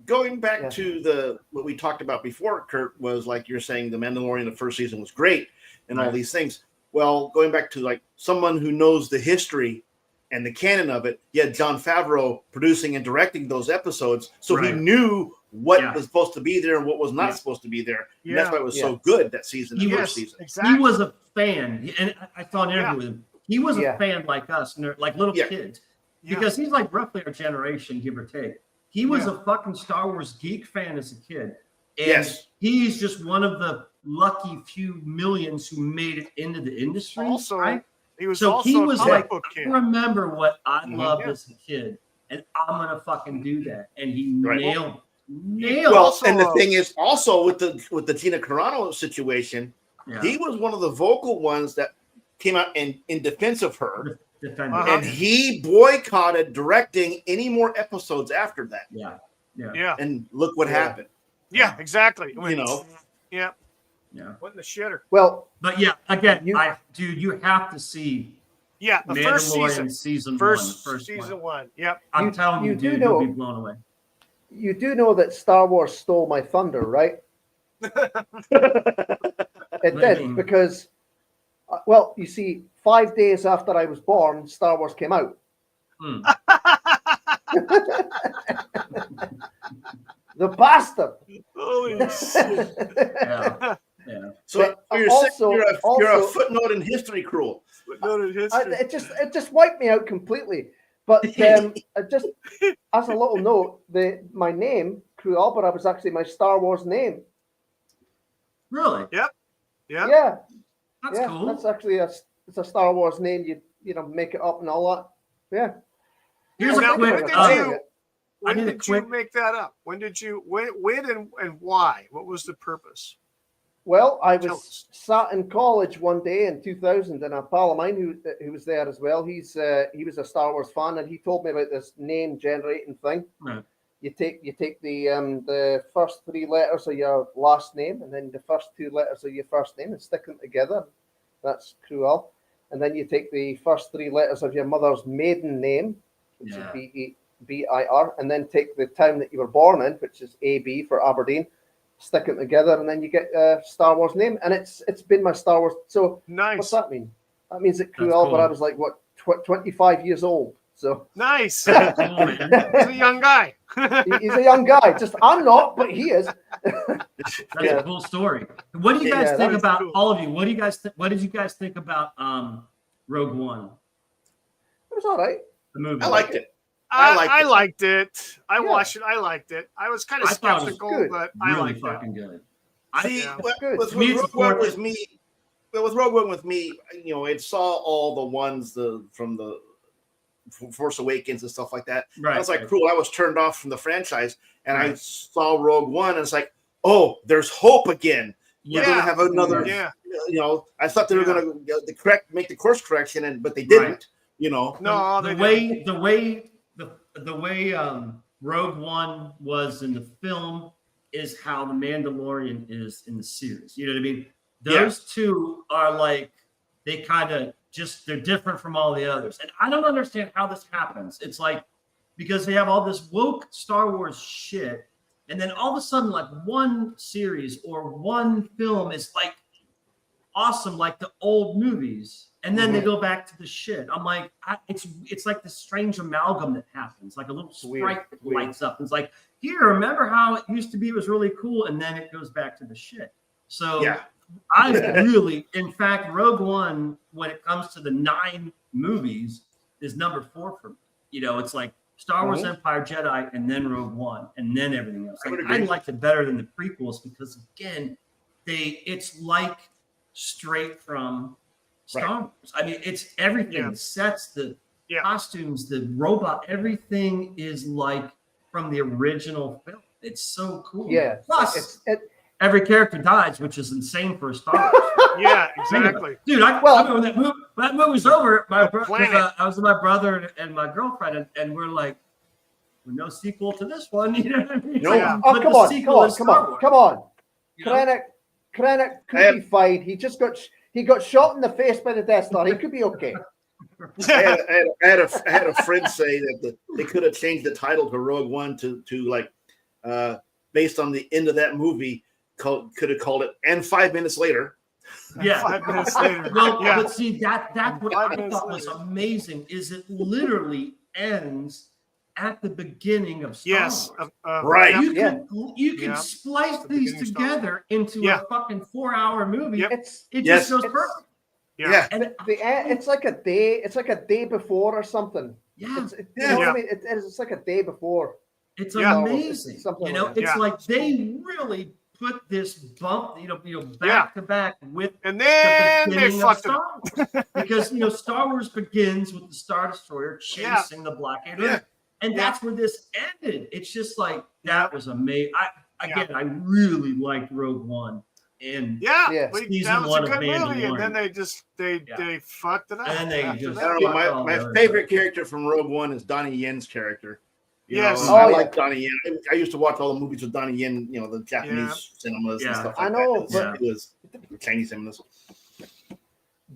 Going back to what we talked about before, Kurt, was like you're saying the Mandalorian, the first season was great and all these things. Well, going back to like someone who knows the history and the canon of it, John Favreau producing and directing those episodes. So he knew what was supposed to be there and what was not supposed to be there. And that's why it was so good that season, the first season. Exactly. He was a fan. And I saw an interview with him. He was a fan like us, like little kids. Because he's like roughly our generation, give or take. He was a fucking Star Wars geek fan as a kid. And he's just one of the lucky few millions who made it into the industry. He was like, kid. I remember what I loved as a kid, and I'm gonna fucking do that. And he nailed it. Well, and the thing is also with the Tina Carano situation, he was one of the vocal ones that came out in defense of her. And he boycotted directing any more episodes after that. Yeah. And look what happened. Yeah, exactly. Yeah. What in the shitter? Well, but again, you have to see. Yeah, the Mandalorian season one. Yep. I'm telling you, dude, you'll be blown away. You do know that Star Wars stole my thunder, right? It did because, you see, 5 days after I was born, Star Wars came out. The bastard! Holy shit! So you're a footnote in history, Cruel. It just wiped me out completely. But just as a little note, my name cruel, but it was actually my Star Wars name. Really? Yeah. Yeah, That's yeah, cool. that's actually it's a Star Wars name. You know, make it up and all that. Yeah. Here's Now, a quick. when need a did quick- you make that up? When and why? What was the purpose? Well, I Tell was us. sat in college one day in 2000, and a pal of mine who was there as well. He was a Star Wars fan, and he told me about this name generating thing. Right. You take the first 3 letters of your last name, and then the first 2 letters of your first name, and stick them together. That's cruel. And then you take the first 3 letters of your mother's maiden name, which is BIR, and then take the town that you were born in, which is AB for Aberdeen. Stick them together, and then you get a Star Wars name, and it's been my Star Wars. So Nice. what's that mean? That means it That's cruel, but I cool. was like 25 years old. So Nice. That's cool, man. He's a young guy. he's a young guy. Just I'm not, but he is. That's Yeah. a cool story. What do you guys Yeah, think that is about cool. all of you? What do you guys? What did you guys think about Rogue One, It was all right. the movie? I liked it. I liked liked it. I Yeah. watched it. I liked it. I was kind of I thought it was skeptical, good. but I Really liked it. fucking good. See, Yeah. with Good. To me, it's Rogue One important. with me, but with Rogue One with me, you know, it saw all the ones from the Force Awakens and stuff like that. Right. I was like, right. cool. I was turned off from the franchise, and I Right. saw Rogue One, and it's like, oh, there's hope again. We're Yeah. gonna have another. Yeah. You know, I thought they were Yeah. gonna make the course correction, but they didn't. Right. You know. No, the they didn't. way Rogue One was in the film is how the Mandalorian is in the series. You know what I mean? Those two are like they kind of they're different from all the others, and I don't understand how this happens. It's like because they have all this woke Star Wars shit, and then all of a sudden, like one series or one film is like awesome, like the old movies, and then they go back to the shit. I'm like, it's like this strange amalgam that happens, like a little sprite that lights up. It's like, here, remember how it used to be? It was really cool, and then it goes back to the shit. So Yeah. I really, in fact, Rogue One, when it comes to the 9 movies, is number 4 for me. You know, it's like Star Wars, Empire, Jedi, and then Rogue One, and then everything else. Like, I liked it better than the prequels because, again, it's like straight from Star Wars. I mean, it's everything. Yeah. The sets, the Yeah. costumes, the robot, everything is like from the original film. It's so cool. Yeah. Plus, every character dies, which is insane for a Star Wars. Yeah, exactly. Dude, I remember when that movie's over. I was with my brother and my girlfriend, and we're like, well, no sequel to this one. You know what I mean? No. Like, Oh, but come the on, sequel come on, is come Star on, Wars, come on. you know? Krennic could be fine. He just got shot in the face by the Death Star. He could be okay. I had a friend say that they could have changed the title to Rogue One to like based on the end of that movie. Could have called it "And 5 minutes later." Yeah. 5 minutes later. Well, Yeah. but see that's what 5 I minutes thought was later. amazing. Is it literally ends at the beginning of Star Yes. Wars. Right. yeah. You can Yeah. splice The these beginning of Star Wars. together into Yeah. a fucking 4-hour movie. Yep. It Yes. just goes perfect. Yeah. And It's like a day. It's like a day before or something. yeah, You know what I mean? It's like a day before. it's Yeah. amazing. Something You know, like that. it's Yeah. like they really put this bump, back Yeah. to back with And the then they beginning of fucked it up. Star Wars. Because Star Wars begins with the Star Destroyer chasing the blockade, Yeah. and Yeah. that's where this ended. It's just like Yeah. that was amazing. I really liked Rogue One, and Yeah. Yeah. But Season that was one a of good movie, and Mandalorian. then they fucked it up. And then they after just- I that. don't know. Oh, My yeah. favorite character from Rogue One is Donnie Yen's character. You Yes. know, Oh, I yeah. like Donnie Yen. I used to watch all the movies with Donnie Yen. You know, the Japanese cinemas Yeah. and stuff I like know, that. It was Chinese cinemas.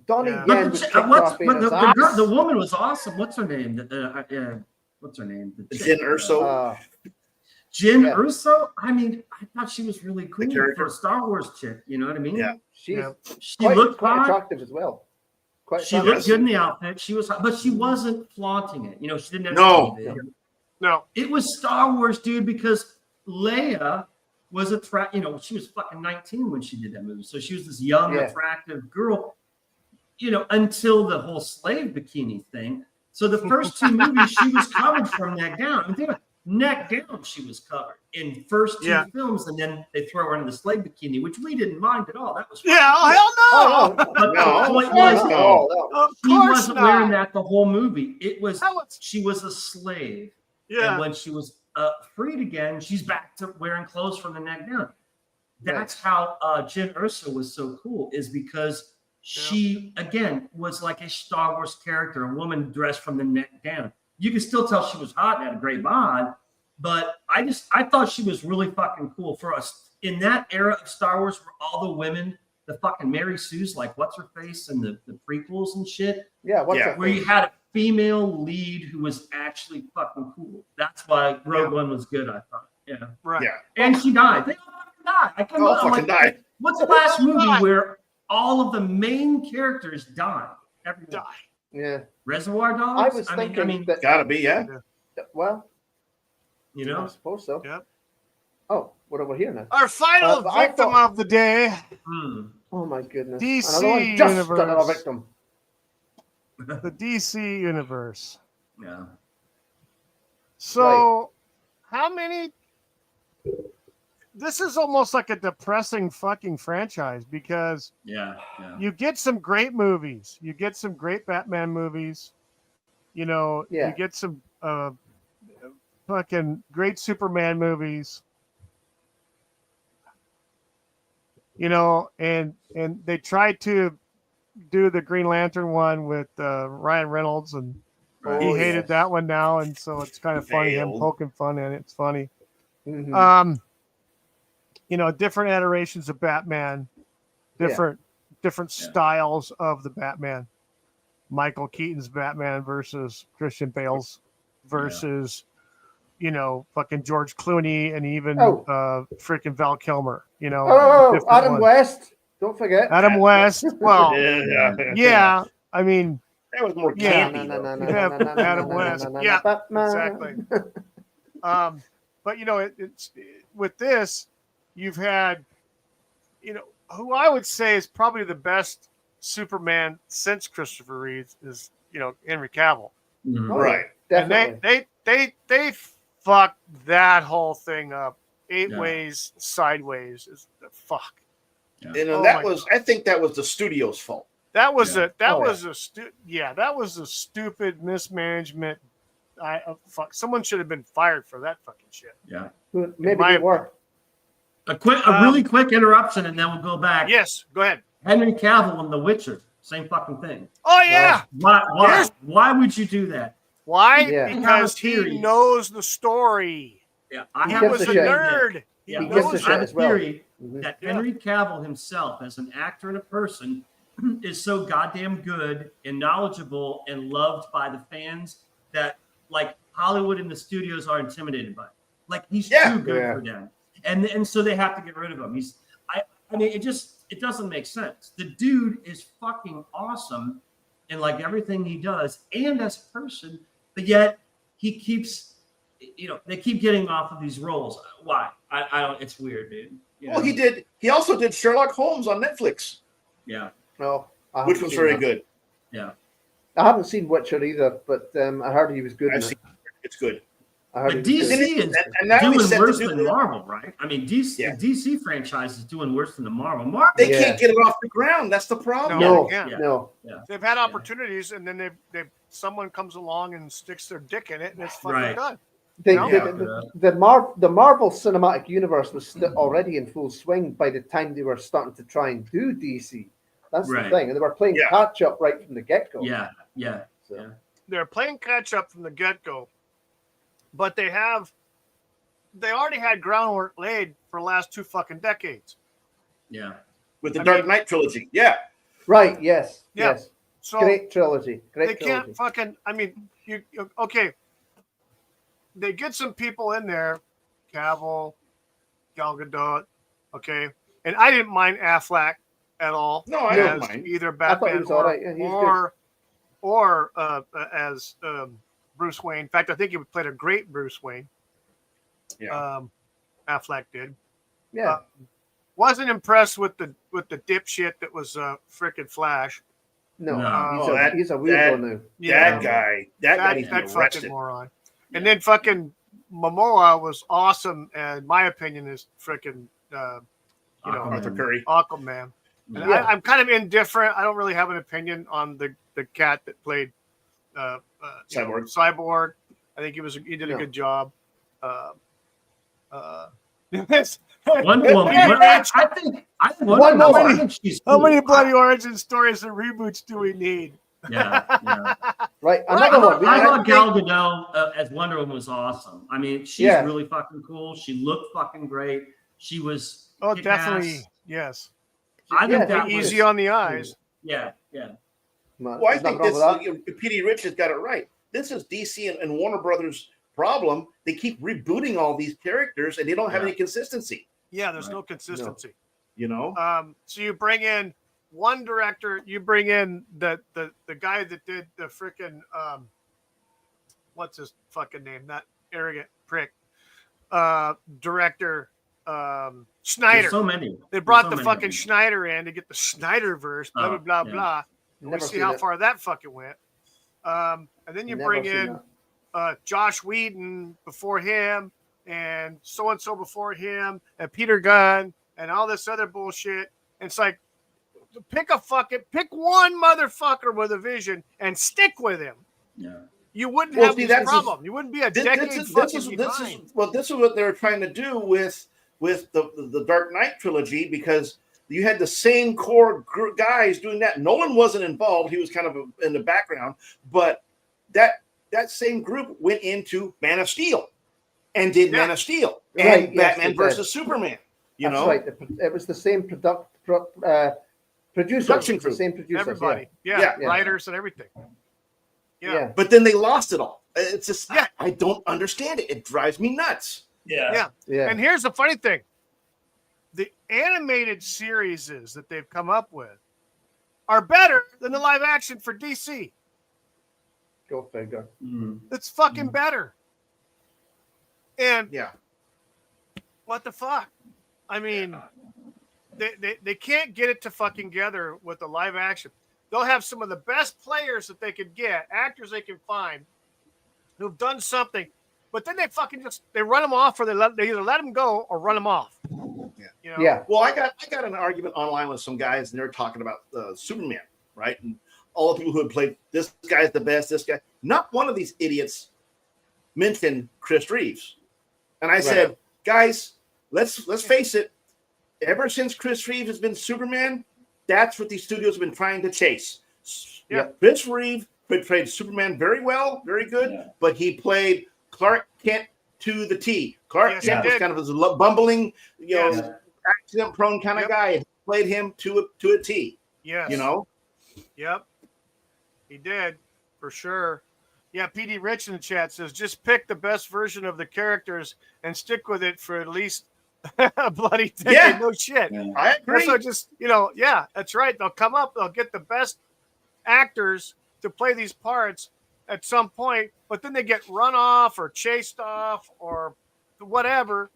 Donnie Yeah. Yen But was the, kicked what's, off but his the ass. girl, the woman was awesome. What's her name? What's her name? The Jyn chick, Erso. Jyn Yeah. Erso. I mean, I thought she was really cool character. for a Star Wars chick. You know what I mean? Yeah. She's Yeah. She quite, looked quite hot. attractive as well. Quite She attractive. looked good in the outfit. She was hot, but she wasn't flaunting it. She didn't have No. to be. No. It was Star Wars, dude, because Leia was she was fucking 19 when she did that movie. So she was this young, Yeah. attractive girl, until the whole slave bikini thing. So the first 2 movies, she was covered from that down. I mean, think about it. neck down, she was covered in first two films, and then they throw her in the slave bikini, which we didn't mind at all. That was fun. hell no. But the point was, she wasn't not. wearing that the whole movie. It was she was a slave, and when she was freed again, she's back to wearing clothes from the neck down. That's how Jyn Erso was so cool, is because she again was like a Star Wars character, a woman dressed from the neck down. You could still tell she was hot and had a great bod, but I thought she was really fucking cool for us in that era of Star Wars, where all the women, the fucking Mary Sue's, like what's her face and the prequels and shit. Yeah, where you had a female lead who was actually fucking cool. That's why Rogue One was good, I thought. Yeah, right. Yeah, and she died. They all fucking died. I couldn't fucking died. What's the last movie where all of the main characters died? Everyone died. Yeah. Reservoir Dogs. I was thinking that gotta be, well, you know, I suppose so. Yeah. Oh, what are we here now? Our final victim of the day. Oh my goodness. DC Another one, just Universe. another victim. The DC Universe. Yeah. So, how many? This is almost like a depressing fucking franchise, because you get some great movies, you get some great Batman movies, you get some fucking great Superman movies, and they tried to do the Green Lantern one with Ryan Reynolds, and he hated that one now, and so it's kind of funny him poking fun at it. It's funny. Mm-hmm. Different iterations of Batman, different styles of the Batman. Michael Keaton's Batman versus Christian Bale's versus, fucking George Clooney, and even freaking Val Kilmer. Adam West. Don't forget Adam West. Well, I mean, that was more candy. Adam West. Yeah, exactly. But it's with this. You've had, who I would say is probably the best Superman since Christopher Reeve is, Henry Cavill. Mm-hmm. Right. Definitely. And they fucked that whole thing up 8 ways sideways. Is the fuck. Yeah. I think that was the studio's fault. That was that was a stupid mismanagement. Fuck. Someone should have been fired for that fucking shit. Yeah. Maybe it worked. A really quick interruption, and then we'll go back. Yes, go ahead. Henry Cavill in The Witcher, same fucking thing. Oh yeah. Why would you do that? Why? Yeah. Because he knows the story. Yeah, He was a nerd. Yeah, He gives a shit I have a as well. theory that Henry Cavill himself, as an actor and a person, is so goddamn good and knowledgeable and loved by the fans that, like, Hollywood and the studios are intimidated by him. Like, he's too good for them. And so they have to get rid of him. I mean, it doesn't make sense. The dude is fucking awesome in like everything he does and as a person, but yet he keeps, they keep getting off of these roles. Why? I don't. It's weird, dude. Well, he also did Sherlock Holmes on Netflix. Yeah. No, which was very good. Yeah. I haven't seen Witcher either, but I heard he was good. It's good. But DC is doing worse than Marvel, right? I mean, the DC franchise is doing worse than the Marvel. They can't get it off the ground. That's the problem. No. They've had opportunities, and then someone comes along and sticks their dick in it, and it's fucking done. The Marvel Cinematic Universe was already in full swing by the time they were starting to try and do DC. That's the thing, and they were playing catch up right from the get go. Yeah. They're playing catch up from the get go. But they already had groundwork laid for the last 2 fucking decades. Yeah. With the Dark Knight trilogy. Yeah. Right. Yes. Yeah. Yes. So great trilogy. They can't fucking. I mean, okay. They get some people in there, Cavill, Gal Gadot, okay, and I didn't mind Affleck at all. No, I don't mind either Batman or as Bruce Wayne. In fact, I think he played a great Bruce Wayne. Yeah. Affleck did. Yeah. Wasn't impressed with the dipshit that was freaking Flash. No. He's a weirdo now. That guy. That fucking moron. And then fucking Momoa was awesome, and my opinion is freaking, Arthur Curry. Aquaman. And Yeah. I'm kind of indifferent. I don't really have an opinion on the cat that played Cyborg. I think he did a good job. Wonder Woman. I think Wonder Woman. I think she's How cool. many bloody origin stories and reboots do we need? Yeah. Right. I Another one. thought Gal Gadot as Wonder Woman was awesome. I mean, she's really fucking cool. She looked fucking great. She was definitely yes. I think that easy on the eyes. Yeah. Well, I think P.D. Rich has got it right. This is DC and Warner Brothers' problem. They keep rebooting all these characters, and they don't have any consistency. Yeah, there's no consistency. No. So you bring in one director. You bring in the guy that did the freaking what's his fucking name? That arrogant prick. Director Snyder. There's so many. They brought the fucking Schneider in to get the Snyderverse. Blah blah blah. We see how far that fucking went. And then you bring in Josh Whedon before him, and so before him, and Peter Gunn, and all this other bullshit. And it's like, pick one motherfucker with a vision and stick with him. Yeah. You wouldn't have this problem. You wouldn't be a decade behind. This is what they were trying to do with the Dark Knight trilogy, because you had the same core guys doing that. Nolan wasn't involved; he was kind of in the background. But that same group went into Man of Steel and did Man of Steel and Batman versus Superman. That's right. It was the same production crew, the same producers, everybody, writers and everything. Yeah. But then they lost it all. It's just I don't understand it. It drives me nuts. Yeah. And here's the funny thing. The animated series that they've come up with are better than the live action for DC. Go figure. It's fucking better. And what the fuck? I mean, they can't get it to fucking together with the live action. They'll have some of the best players that they could get, actors they can find, who've done something, but then they fucking they run them off, or they either let them go or run them off. Well, I got an argument online with some guys, and they're talking about Superman, right? And all the people who had played, this guy's the best, this guy. Not one of these idiots mentioned Chris Reeves. And I said, guys, let's face it. Ever since Chris Reeves has been Superman, that's what these studios have been trying to chase. Chris Reeves played Superman very well, very good, but he played Clark Kent to the T. Clark Kent was kind of a bumbling, accident-prone kind of guy. He played him to a T. Yes. Yep. He did, for sure. Yeah, PD Rich in the chat says, just pick the best version of the characters and stick with it for at least a bloody decade. Yeah. No shit. Yeah. I agree. So just, that's right. They'll come up, they'll get the best actors to play these parts at some point, but then they get run off or chased off or whatever.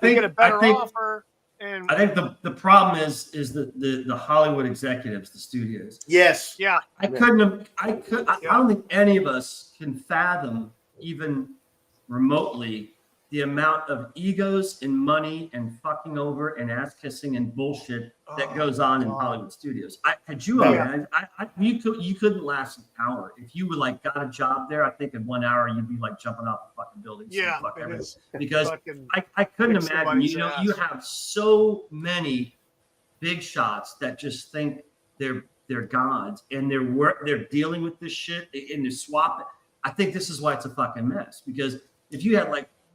They get a better offer. And I think the problem is the Hollywood executives, the studios. Yes. Yeah. I don't think any of us can fathom even remotely the amount of egos and money and fucking over and ass kissing and bullshit that goes on in Hollywood studios. Could you imagine? You couldn't last an hour if you were got a job there. I think in 1 hour you'd be jumping off the fucking building. Yeah, because I couldn't imagine. You have so many big shots that just think they're gods and they're dealing with this shit and they're swapping. I think this is why it's a fucking mess, because if you had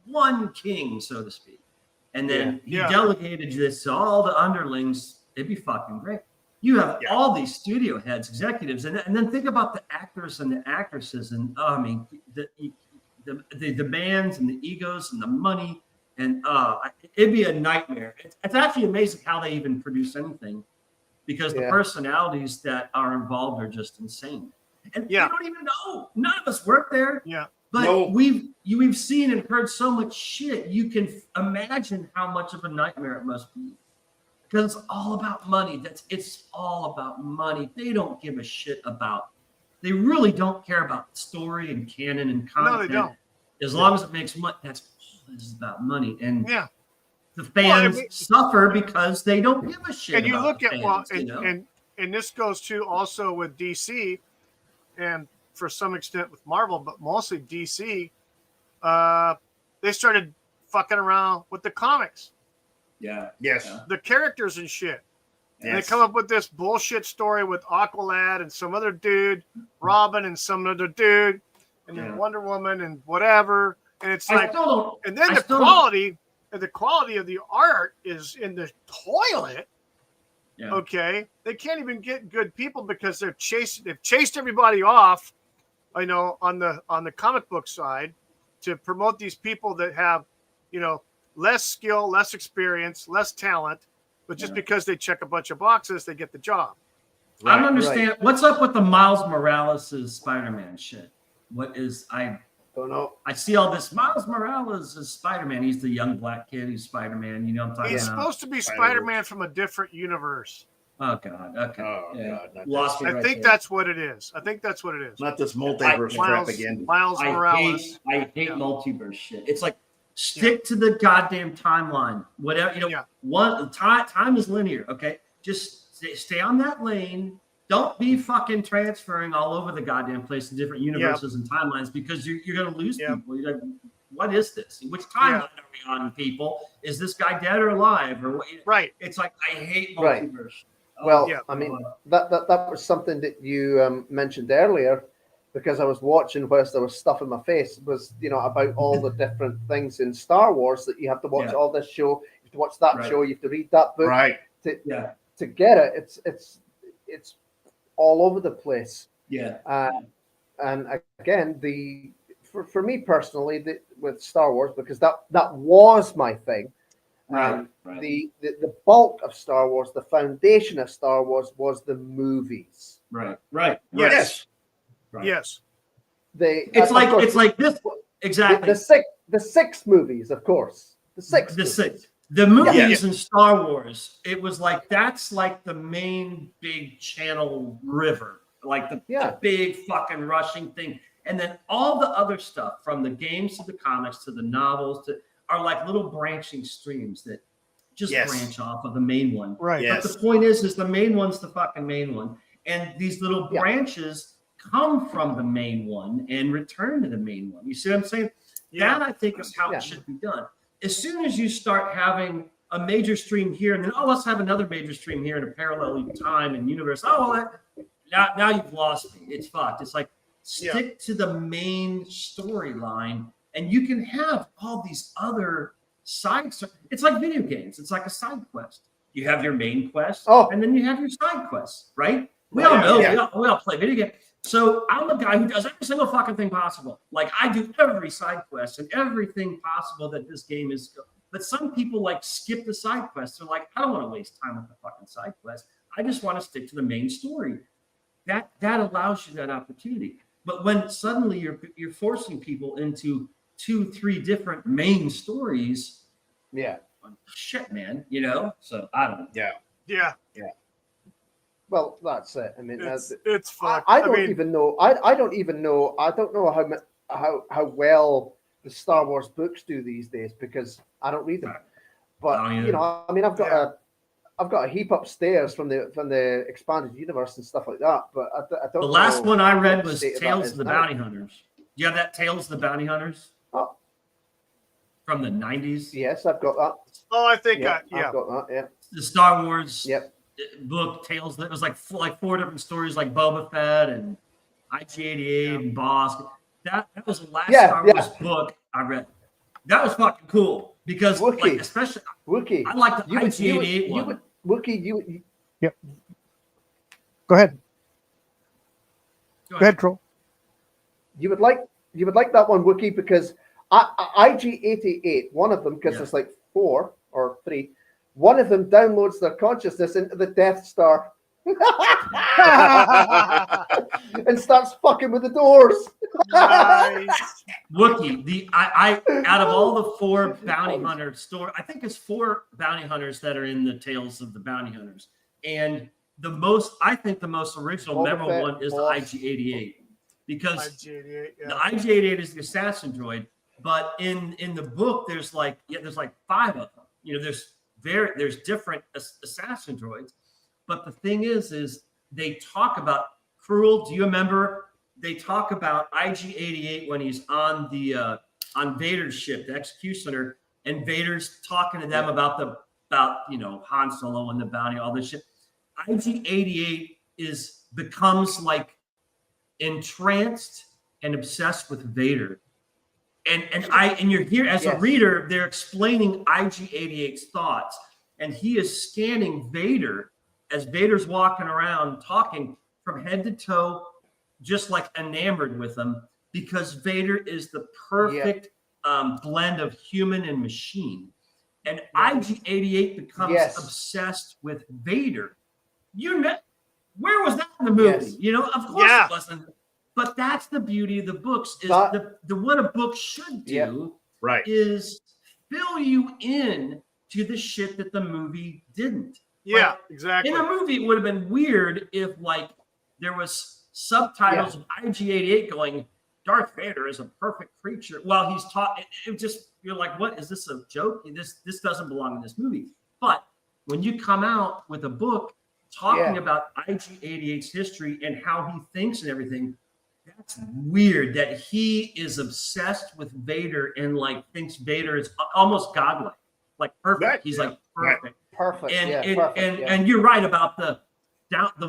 one king, so to speak, and then he delegated this to all the underlings, it'd be fucking great. You have all these studio heads, executives, and then think about the actors and the actresses, and the demands and the egos and the money, and it'd be a nightmare. It's actually amazing how they even produce anything, because the personalities that are involved are just insane, and you don't even know. None of us work there. Yeah. But we've seen and heard so much shit. You can imagine how much of a nightmare it must be, because it's all about money. It's all about money. They don't give a shit about. They really don't care about story and canon and content. No, they don't. As long as it makes money, that's this is about money, and Yeah. the fans suffer because they don't give a shit. And you about look the at fans, and this goes to also with DC, and for some extent with Marvel, but mostly DC. They started fucking around with the comics. Yeah. Yes. Yeah. The characters and shit. And they Yes. come up with this bullshit story with Aqualad and some other dude, Robin and some other dude, and then Wonder Woman and whatever. And it's like, and then the quality of the art is in the toilet. Yeah. Okay, they can't even get good people because they've chased everybody off. I know on the comic book side to promote these people that have, less skill, less experience, less talent, but just because they check a bunch of boxes, they get the job. I don't understand what's up with the Miles Morales' Spider-Man shit. What is I don't know. I see all this. Miles Morales is Spider-Man. He's the young black kid who's Spider-Man. You know what I'm talking He's about? supposed to be Spider-Man from a different universe. Oh God. Okay. Oh God. Lost I think that's what it is. Not this multiverse crap again. Miles Morales. I hate multiverse shit. It's like stick to the goddamn timeline. Whatever time is linear. Okay, just stay on that lane. Don't be fucking transferring all over the goddamn place in different universes and timelines because you're going to lose people. You're like, what is this? Which timeline are we on, people? Is this guy dead or alive? Or what? Right. It's like I hate multiverse. Well, I mean, that was something that you mentioned earlier because I was watching whilst there was stuff in my face was, about all the different things in Star Wars that you have to watch all this show, you have to watch that show, you have to read that book. Right. To get it. It's all over the place. Yeah. And again, for me personally, with Star Wars, because that was my thing. The bulk of Star Wars, the foundation of Star Wars was the movies. Right. Yes. Right. Yes. It's like this exactly. The six movies, of course. The movies in Star Wars, it was like that's like the main big channel river, like the big fucking rushing thing. And then all the other stuff from the games to the comics to the novels are like little branching streams that just branch off of the main one. Right. But the point is the main one's the fucking main one. And these little branches come from the main one and return to the main one. You see what I'm saying? Yeah. That I think is how it should be done. As soon as you start having a major stream here and then, let's have another major stream here in a parallel time and universe. Now you've lost me. It's fucked. It's like stick to the main storyline and you can have all these other side. It's like video games. It's like a side quest. You have your main quest and then you have your side quests, right? We all know. We all play video games. So I'm a guy who does every single fucking thing possible. Like I do every side quest and everything possible that this game is. But some people like skip the side quests. They're like, I don't want to waste time with the fucking side quest. I just want to stick to the main story. That allows you that opportunity. But when suddenly you're forcing people into 2-3 different main stories, shit, man, So I don't know. Yeah. Well, that's it. I mean, it's fun. I don't even know. I don't even know. I don't know how well the Star Wars books do these days because I don't read them. But I mean, I've got a heap upstairs from the expanded universe and stuff like that. But I don't. The last one I read was Tales of the Bounty Hunters. Do you have that Tales of the Bounty Hunters? Oh. From the 90s? Yes, I've got that. Oh, I think I've got that. Yeah. The Star Wars. Yep. Book Tales that was like 4 different stories like Boba Fett and IG-88 and Boss. That was the last Star Wars book I read. That was fucking cool because Wookie, especially Wookie, I like the IG-88 one. Wookie, Yep. Go ahead. Go ahead, Troll. You would like that one, Wookie, because IG-88, one of them, because there's like 4 or 3. One of them downloads their consciousness into the Death Star and starts fucking with the doors. Nice. Wookie, I out of all the 4 bounty hunter story, I think it's 4 bounty hunters that are in the Tales of the Bounty Hunters, and the most original, memorable one is the IG-88 because the IG-88 is the assassin droid. But in the book, there's like 5 of them. You know, there's different assassin droids. But the thing is they talk about Cruel. Do you remember? They talk about IG-88 when he's on the on Vader's ship, the Executioner, and Vader's talking to them about Han Solo and the bounty, all this shit. IG-88 becomes like entranced and obsessed with Vader. And you're here as a reader, they're explaining IG-88's thoughts, and he is scanning Vader as Vader's walking around talking from head to toe, just like enamored with him, because Vader is the perfect blend of human and machine. And IG-88 becomes obsessed with Vader. Where was that in the movie? Yes. You know, of course it wasn't. But that's the beauty of the books. Is the what a book should do is fill you in to the shit that the movie didn't. Yeah, like, exactly. In a movie, it would have been weird if like there was subtitles of IG-88 going, Darth Vader is a perfect creature while he's talking. It just, you're like, what is this, a joke? This doesn't belong in this movie. But when you come out with a book talking about IG-88's history and how he thinks and everything, that's weird that he is obsessed with Vader and like thinks Vader is almost godlike, like perfect. He's like perfect. Perfect. And you're right about the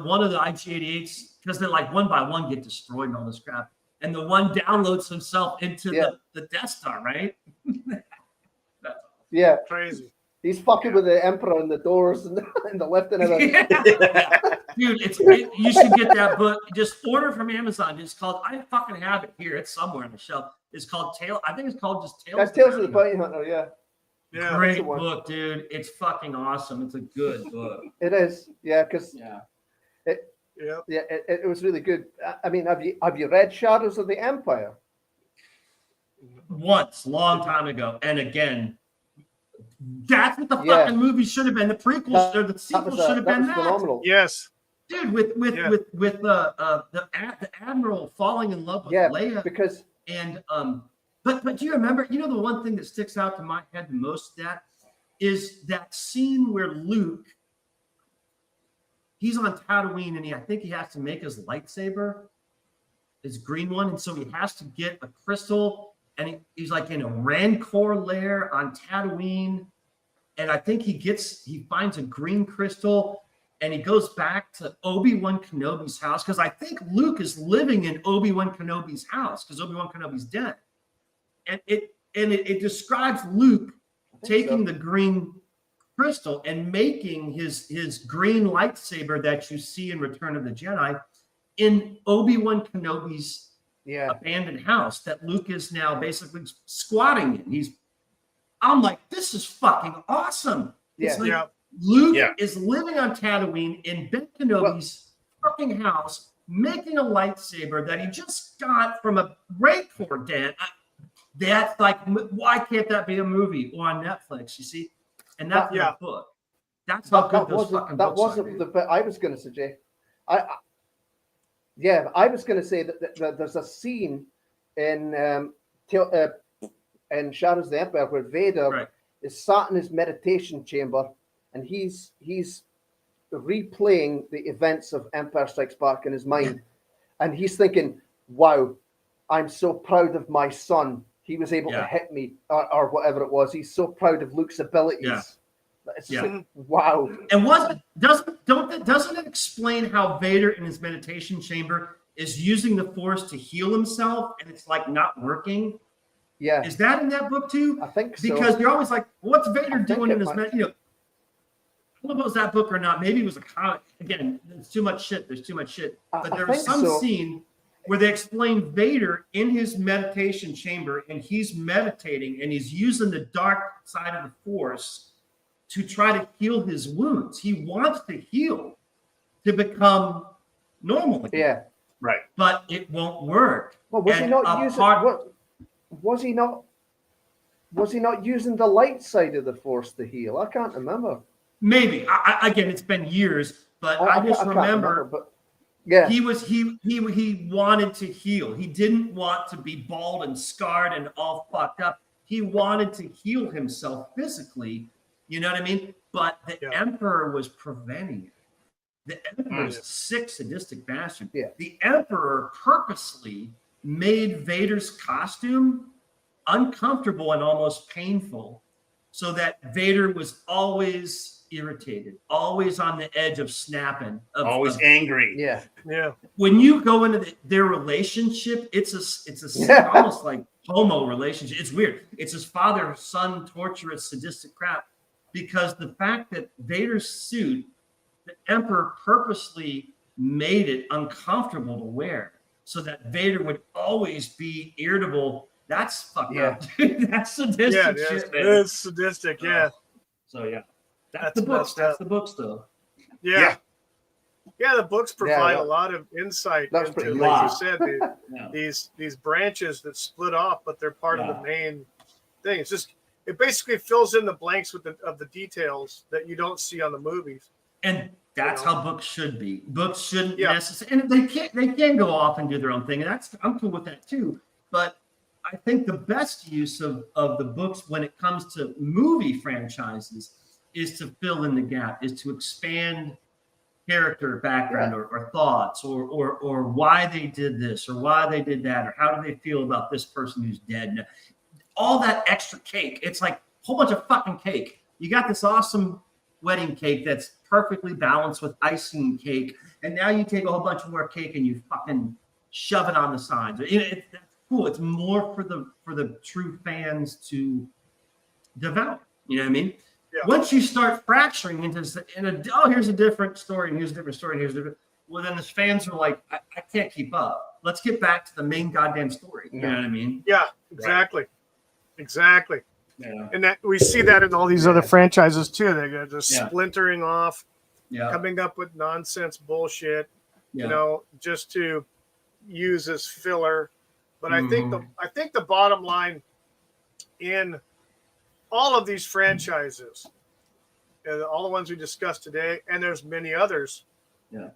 one of the IG-88s, because they're like one by one get destroyed and all this crap. And the one downloads himself into the Death Star, right? Yeah. Crazy. He's fucking with the Emperor and the doors and the lift and everything. Dude, you should get that book. Just order from Amazon. It's called, I fucking have it here. It's somewhere on the shelf. It's called I think it's called just Tales. That's Tales of the Bounty Hunter, Yeah. Great book, dude. It's fucking awesome. It's a good book. It is, because it was really good. I mean, have you read Shadows of the Empire? Once, long time ago, and again. That's what the fucking movie should have been. The prequels or the sequels should have been that. Phenomenal. Yes, dude. With the Admiral falling in love with Leia, because but do you remember? You know, the one thing that sticks out to my head the most is that scene where Luke, he's on Tatooine and I think he has to make his lightsaber, his green one, and so he has to get a crystal. And he's like in a Rancor lair on Tatooine. And I think he finds a green crystal and he goes back to Obi-Wan Kenobi's house. Because I think Luke is living in Obi-Wan Kenobi's house because Obi-Wan Kenobi's dead. And it describes Luke taking the green crystal and making his green lightsaber that you see in Return of the Jedi in Obi-Wan Kenobi's abandoned house that Luke is now basically squatting in. I'm like, this is fucking awesome. It's like Luke is living on Tatooine in Ben Kenobi's fucking house, making a lightsaber that he just got from a Rancor den. That's like, why can't that be a movie or on Netflix? You see, and that's the book. That's how good those fucking books are. That wasn't the bit I was going to suggest. I was going to say that there's a scene in Shadows of the Empire where Vader is sat in his meditation chamber and he's replaying the events of Empire Strikes Back in his mind. And he's thinking, wow, I'm so proud of my son. He was able to hit me or whatever it was. He's so proud of Luke's abilities. Yeah. It's just like, wow. And doesn't it explain how Vader in his meditation chamber is using the Force to heal himself and it's like not working? Yeah. Is that in that book too? I think so. Because you're always like, what's Vader doing in his I don't know if it was that book or not. Maybe it was a comic. Again, there's too much shit. But there was some scene where they explain Vader in his meditation chamber and he's meditating and he's using the dark side of the Force to try to heal his wounds. He wants to heal to become normal again. Yeah. Right. But it won't work. Well, was he not using the light side of the Force to heal? I can't remember. Maybe. Again, it's been years, but I just remember Yeah. He wanted to heal. He didn't want to be bald and scarred and all fucked up. He wanted to heal himself physically. You know what I mean? But the Emperor was preventing it. The Emperor is a sick, sadistic bastard. Yeah. The Emperor purposely made Vader's costume uncomfortable and almost painful so that Vader was always irritated, always on the edge of snapping. Always angry. Yeah. Yeah. When you go into their relationship, it's almost like homo relationship. It's weird. It's his father-son torturous, sadistic crap because the fact that Vader's suit, the Emperor purposely made it uncomfortable to wear so that Vader would always be irritable. That's fucked up. That's sadistic shit, man. It's sadistic, yeah. So yeah. That's the books. That's the books though. Yeah. Yeah, the books provide a lot of insight into, like you said, these branches that split off, but they're part of the main thing. It's just it basically fills in the blanks with the details that you don't see on the movies. And that's how books should be. Books shouldn't necessarily, and they can go off and do their own thing, and I'm cool with that too. But I think the best use of the books when it comes to movie franchises is to fill in the gap, is to expand character background or thoughts or why they did this or why they did that or how do they feel about this person who's dead. All that extra cake. It's like a whole bunch of fucking cake. You got this awesome wedding cake that's perfectly balanced with icing cake, and now you take a whole bunch more cake and you fucking shove it on the sides. That's cool. It's more for the true fans to develop. You know what I mean? Yeah. Once you start fracturing into here's a different story, and here's a different story, and here's a different. Well, then the fans are like, I can't keep up. Let's get back to the main goddamn story. You know what I mean? Yeah, exactly. Right. Exactly. Yeah. And that we see that in all these other franchises too. They're just splintering off, coming up with nonsense bullshit, just to use as filler. But I think the bottom line in all of these franchises, and all the ones we discussed today, and there's many others. Yeah.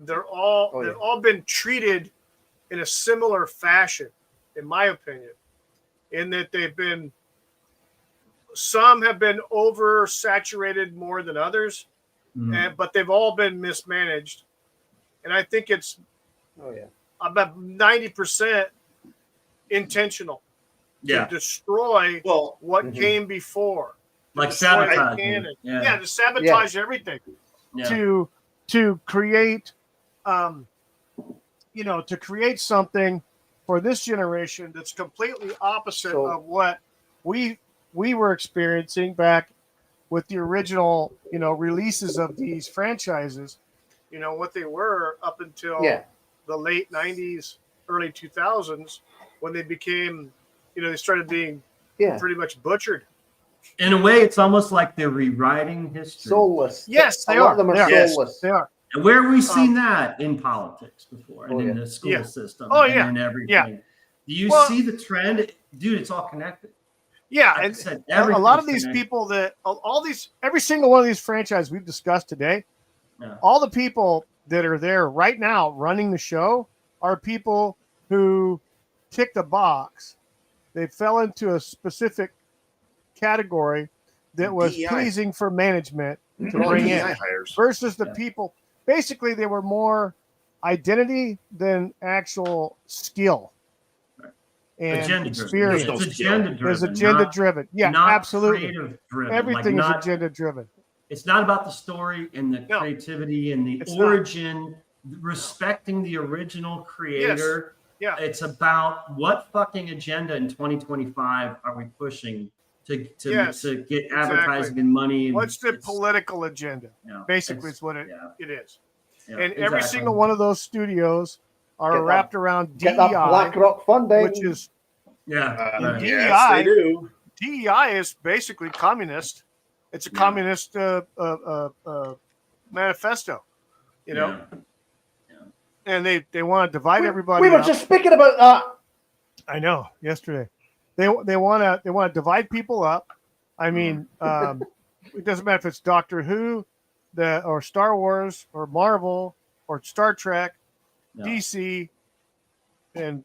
They've all been treated in a similar fashion, in my opinion, in that some have been oversaturated more than others, but they've all been mismanaged. And I think it's about 90% intentional to destroy what came before. Like sabotage. To sabotage everything. Yeah. To create to create something for this generation that's completely opposite of what we were experiencing back with the original, releases of these franchises, what they were up until the late 90s, early 2000s, when they became, they started being pretty much butchered. In a way, it's almost like they're rewriting history. Soulless. Yes, they are. A lot of them are soulless. They are. And where have we seen that in politics before and in the school system and in everything? Yeah. Do you see the trend? Dude, it's all connected. Yeah, like and a lot of these people every single one of these franchises we've discussed today, all the people that are there right now running the show are people who tick the box. They fell into a specific category that was pleasing for management to bring in versus the people. Basically, they were more identity than actual skill and agenda experience. It's agenda driven. Yeah, absolutely. Everything is agenda driven. It's not about the story and the creativity and the origin, respecting the original creator. Yeah. It's about what fucking agenda in 2025 are we pushing to get advertising and money. And what's the political agenda? Basically, it's what it is. Yeah, and every single one of those studios are wrapped around DEI. Get that BlackRock funding. Which is DEI. Yes, they do. DEI is basically communist. It's a communist manifesto, and they want to divide everybody. We were just speaking about that. I know. Yesterday, they want to divide people up. I mean, it doesn't matter if it's Doctor Who, or Star Wars, or Marvel, or Star Trek, No. DC, and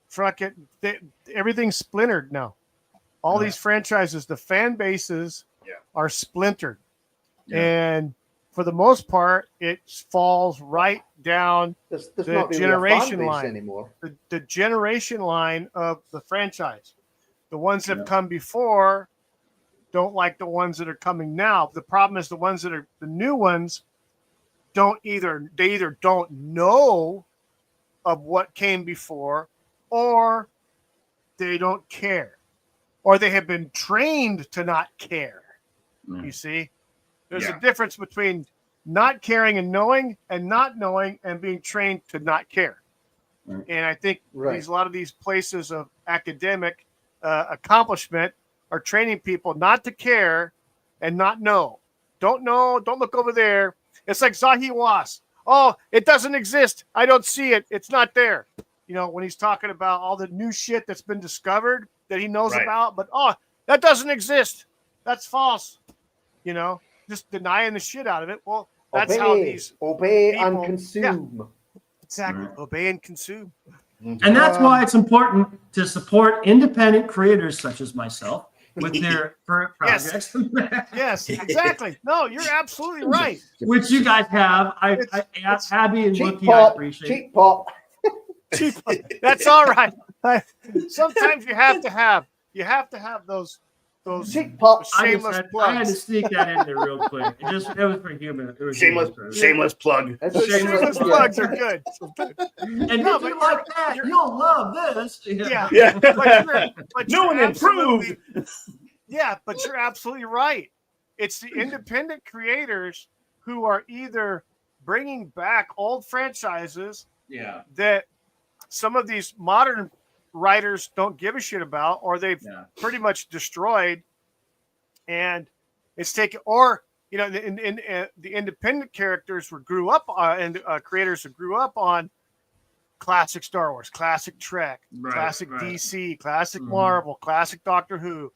everything's splintered now. All these franchises, the fan bases are splintered. Yeah. And for the most part, it falls right down There's the not really generation a fan base line anymore. the generation line of the franchise. The ones that have come before don't like the ones that are coming now. The problem is the ones that are the new ones they either don't know of what came before, or they don't care, or they have been trained to not care. You see, there's a difference between not caring and knowing, and not knowing and being trained to not care. And I think a lot of these places of academic accomplishment are training people not to care and not know. Don't know. Don't look over there. It's like Zahi Was. Oh, it doesn't exist. I don't see it. It's not there. You know, when he's talking about all the new shit that's been discovered that he knows about, but that doesn't exist. That's false. You know, just denying the shit out of it. Well, that's how these obey people, and consume. Exactly. Obey and consume. And that's why it's important to support independent creators such as myself with their current projects. Yes, exactly. No, you're absolutely right. Which you guys have. Abby and Cheap Wookie, pop, I appreciate. cheap pop. Cheap pop. That's all right. Sometimes you have to have those cheap pop. shameless I plugs. had to sneak that in there real quick. It was for human. It was Shameless plug. That's Shameless plugs are good. And if you like that, you'll love this. Yeah. But New and improved. Yeah, but you're absolutely right. It's the independent creators who are either bringing back old franchises that some of these modern writers don't give a shit about, or they've pretty much destroyed, and it's taken, or the independent characters grew up and creators who grew up on classic Star Wars, classic Trek, classic DC, classic Marvel, classic Doctor Who,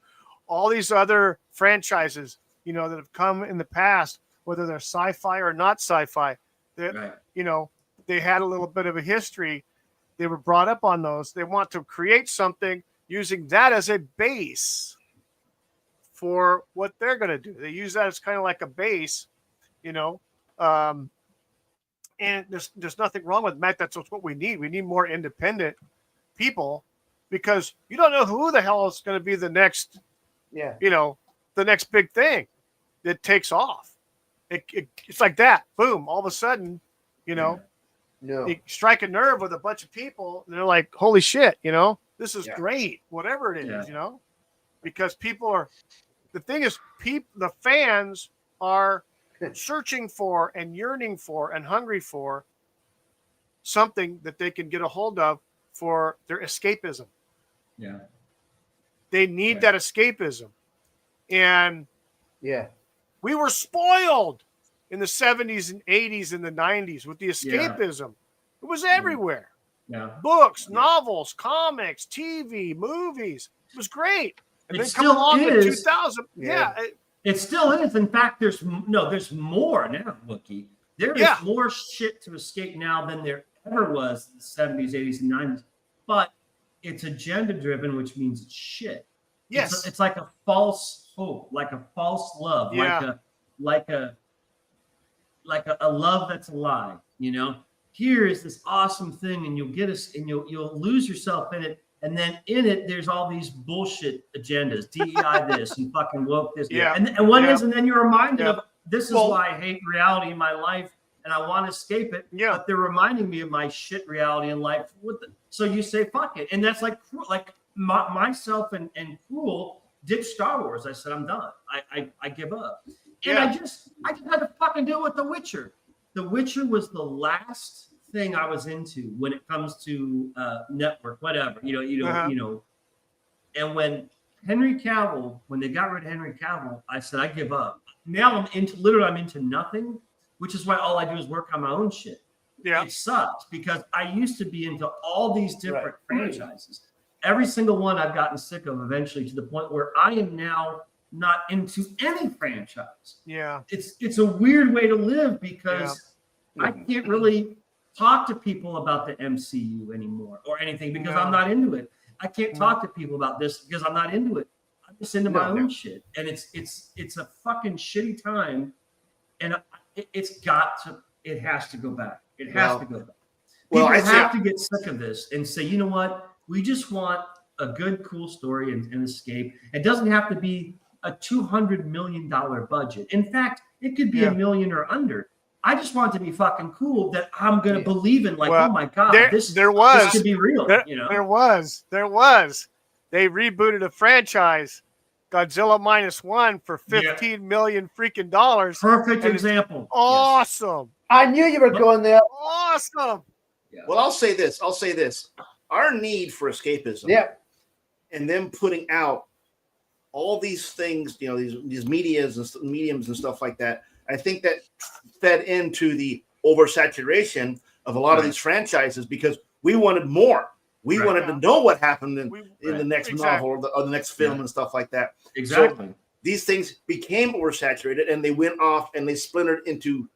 all these other franchises, that have come in the past, whether they're sci-fi or not sci-fi, that they had a little bit of a history. They were brought up on those. They want to create something using that as a base for what they're going to do. They use that as kind of like a base, and there's nothing wrong with that. That's what we need. We need more independent people, because you don't know who the hell is going to be the next, the next big thing that takes off. It's like that. Boom. All of a sudden, you strike a nerve with a bunch of people, and they're like, holy shit, this is great, whatever it is, because people are, the thing is, the fans are searching for and yearning for and hungry for something that they can get a hold of for their escapism. Yeah. They need that escapism. And we were spoiled in the 70s and 80s and the 90s with the escapism. It was everywhere. Yeah. Books, novels, comics, TV, movies. It was great. And It then come still along with is. 2000. It still is. In fact, there's more now, Wookie. There is more shit to escape now than there ever was in the 70s, 80s, and 90s. But it's agenda driven, which means it's shit. Yes. It's like a false hope, like a false love, like a love that's a lie. Here is this awesome thing, and you'll get us, and you'll lose yourself in it. And then in it, there's all these bullshit agendas, DEI this and fucking woke this. And one is, and then you're reminded of, this is why I hate reality in my life and I want to escape it. But they're reminding me of my shit reality in life. So you say, fuck it. And that's like myself and Cruel did Star Wars. I said, I'm done. I give up. And I just had to fucking do it with The Witcher. The Witcher was the last thing I was into when it comes to network, whatever, and when they got rid of Henry Cavill, I said, I give up. Now I'm into nothing, which is why all I do is work on my own shit. It sucks because I used to be into all these different franchises. Every single one I've gotten sick of eventually, to the point where I am now not into any franchise. It's a weird way to live, because I can't really talk to people about the MCU anymore or anything because No. I'm not into it. I can't talk to people about this because I'm not into it. I'm just into my own shit, and it's a fucking shitty time, and it has to go back. It has to go back. People have to get sick of this and say, you know what? We just want a good, cool story and escape. It doesn't have to be a $200 million budget. In fact, it could be $1 million or under. I just want it to be fucking cool that I'm going to believe in. Like, oh my God, this could be real. There was. They rebooted a franchise, Godzilla -1, for $15 million freaking dollars. Perfect example. Awesome. I knew you were going there. Awesome. Yeah. Well, I'll say this. Our need for escapism. Yeah. And them putting out all these things, these mediums and stuff like that. I think that fed into the oversaturation of a lot of these franchises because we wanted more. We wanted to know what happened in the next novel or the next film and stuff like that. Exactly. So these things became oversaturated and they went off and they splintered into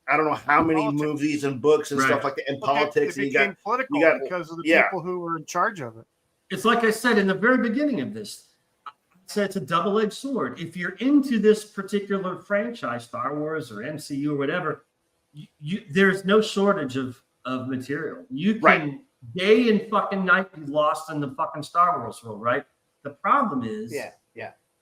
I don't know how many movies and books and stuff like that, and politics. It became political because of the people who were in charge of it. It's like I said in the very beginning of this. I said it's a double-edged sword. If you're into this particular franchise, Star Wars or MCU or whatever, there's no shortage of material. You can day and fucking night be lost in the fucking Star Wars world, right? The problem is,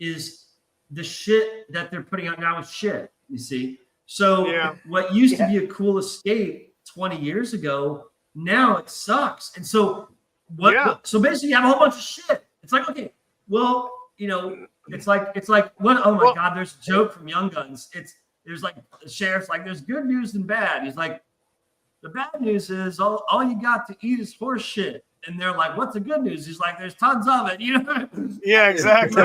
is the shit that they're putting out now is shit. You see. So what used to be a cool escape 20 years ago, now it sucks. And so so basically you have a whole bunch of shit. It's like, okay, well, it's like what? Oh my God, there's a joke from Young Guns. There's like the sheriff's like, there's good news and bad. He's like, the bad news is all you got to eat is horse shit. And they're like, what's the good news? He's like, there's tons of it. Yeah, exactly.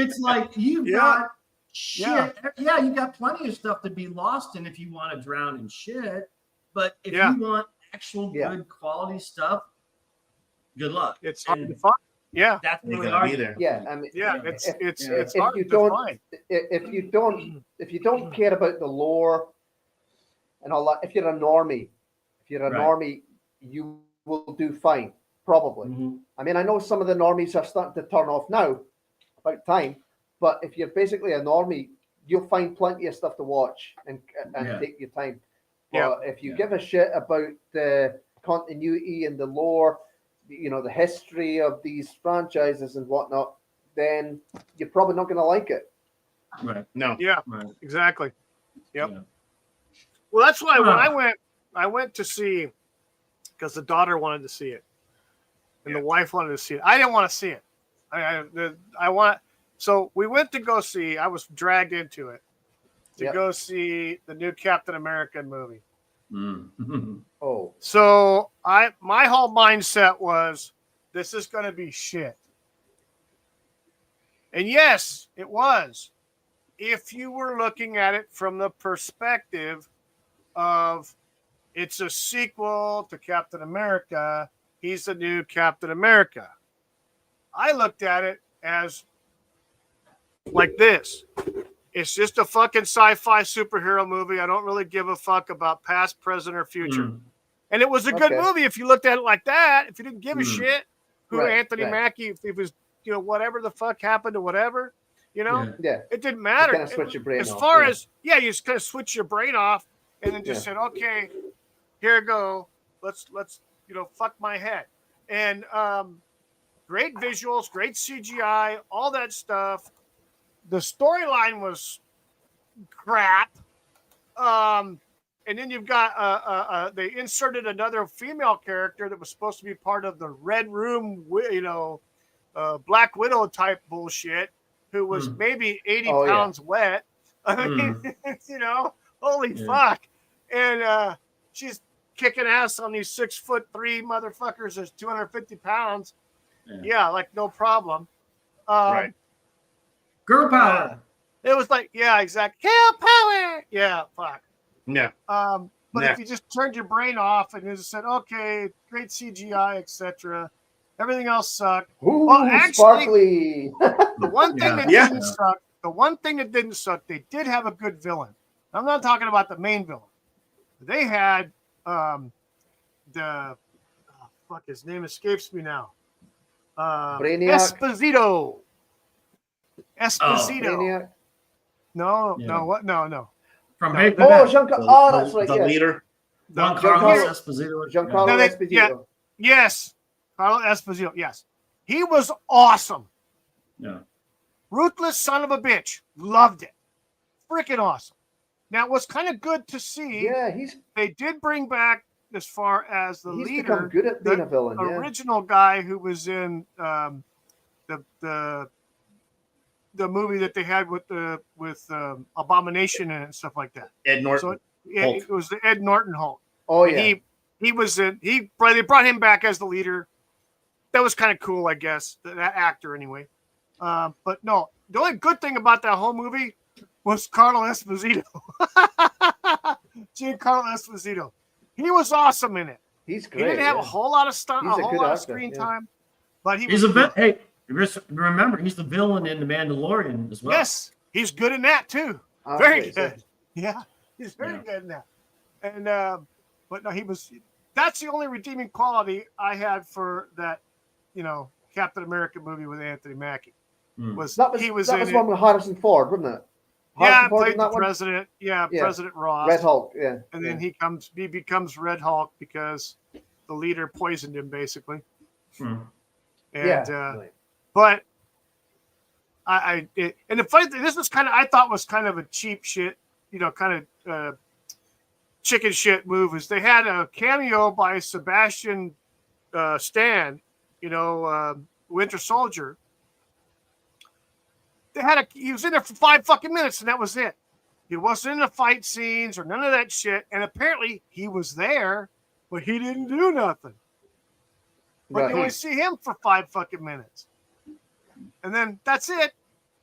It's like you've got shit. Yeah, you got plenty of stuff to be lost in if you want to drown in shit. But if you want actual good quality stuff, good luck. It's hard to find. Yeah, that's really hard. Be there. Yeah, I mean, it's hard to find. If you don't care about the lore and all that, if you're a normie, you will do fine, probably. Mm-hmm. I mean, I know some of the normies are starting to turn off now, about time. But if you're basically a normie, you'll find plenty of stuff to watch and take your time. But if you give a shit about the continuity and the lore, the history of these franchises and whatnot, then you're probably not going to like it. Right. No. Yeah. Right. Exactly. Yep. Yeah. Well, that's why when I went to see, because the daughter wanted to see it, and the wife wanted to see it. I didn't want to see it. So we went to go see. I was dragged into it to go see the new Captain America movie. Mm-hmm. Oh, so my whole mindset was, this is going to be shit. And yes, it was. If you were looking at it from the perspective of it's a sequel to Captain America, he's the new Captain America. I looked at it as like this. It's just a fucking sci-fi superhero movie. I don't really give a fuck about past, present, or future. And it was a good movie if you looked at it like that. If you didn't give a shit who Anthony Mackie, if it was, whatever the fuck happened to whatever, it didn't matter. You kind of switch your brain as off, far as, you just kind of switch your brain off and then just said, okay, here we go. Let's fuck my head. And great visuals, great CGI, all that stuff. The storyline was crap. And then you've got they inserted another female character that was supposed to be part of the Red Room, Black Widow type bullshit, who was maybe 80 pounds wet. I mean, holy fuck. And she's kicking ass on these 6'3" motherfuckers that's 250 pounds. Yeah, like no problem. Right. Girl power. It was like, exactly. Girl power. Yeah, fuck. Yeah. But if you just turned your brain off and just said, okay, great CGI, etc., everything else sucked. Ooh, well, actually, sparkly. the one thing that didn't suck, they did have a good villain. I'm not talking about the main villain. They had fuck, his name escapes me now. Brainiac. Esposito. Brainiac. No, Yeah. no, what? No. From No, Big no, Bang. That's right. The Yeah. leader. Giancarlo Esposito. Giancarlo No, they- Esposito. Yes, Carlo Esposito. Yes, he was awesome. Yeah. Ruthless son of a bitch. Loved it. Freaking awesome. Now, it was kind of good to see. Yeah, They did bring back, as far as the he's leader, become good at being a villain. Yeah. original guy who was in the movie that they had with Abomination and stuff like that. Ed Norton. So it was the Ed Norton Hulk. Oh And yeah. he was in. They brought him back as the leader. That was kind of cool, I guess. That actor, anyway. But no, the only good thing about that whole movie was Carlo Esposito. Giancarlo Esposito. He was awesome in it. He's He great. didn't have a whole lot of stuff, a He's a whole good lot of actor, screen yeah. time, but he He's was a bit. Hey, remember, he's the villain in The Mandalorian as well. Yes, he's good in that too. Ah, Very okay, good. so- Yeah, he's very Yeah. good in that. And but no, he was. That's the only redeeming quality I had for that, Captain America movie with Anthony Mackie. Was That was he was that in was it. one with Harrison Ford, wasn't it? Yeah, Harrison Ford played in the that one? president. Yeah, Yeah. President Ross. Red Hulk. Yeah. And then yeah. he becomes Red Hulk because the leader poisoned him, basically. Hmm. And yeah. Right. but and the funny thing, this was I thought was kind of a cheap shit, kind of chicken shit move. Is they had a cameo by Sebastian Stan, Winter Soldier. He was in there for 5 fucking minutes, and that was it. He wasn't in the fight scenes or none of that shit. And apparently he was there, but he didn't do nothing. But you only see him for 5 fucking minutes. And then that's it.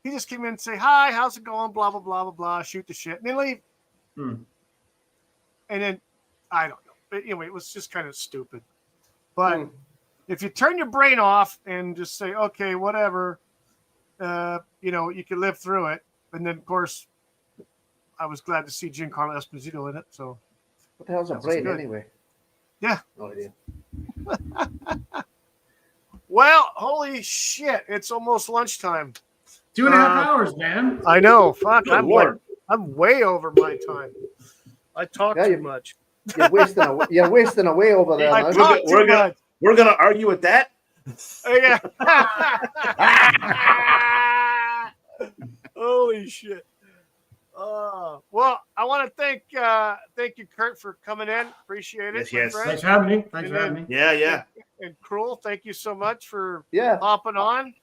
He just came in and say, hi, how's it going? Blah, blah, blah, blah, blah. Shoot the shit. And then leave. Hmm. And then, I don't know. But anyway, it was just kind of stupid. But if you turn your brain off and just say, okay, whatever, you can live through it. And then, of course, I was glad to see Giancarlo Esposito in it. So, What the hell's a That was brain good. anyway? Yeah. No idea. well, holy shit. It's almost lunchtime. 2.5 hours, man. I know. Fuck. Good Lord. I'm way over my time. I talk Yeah, too you- much. You're wasting away over there. I now. talk We're too gonna- much. We're gonna argue with that. Yeah. Holy shit. Well, I want to thank you, Kurt, for coming in. Appreciate it. Yes, my yes. friend. Thanks for having me. Thanks for having me. Yeah. And Cruel, thank you so much for Yeah. hopping on.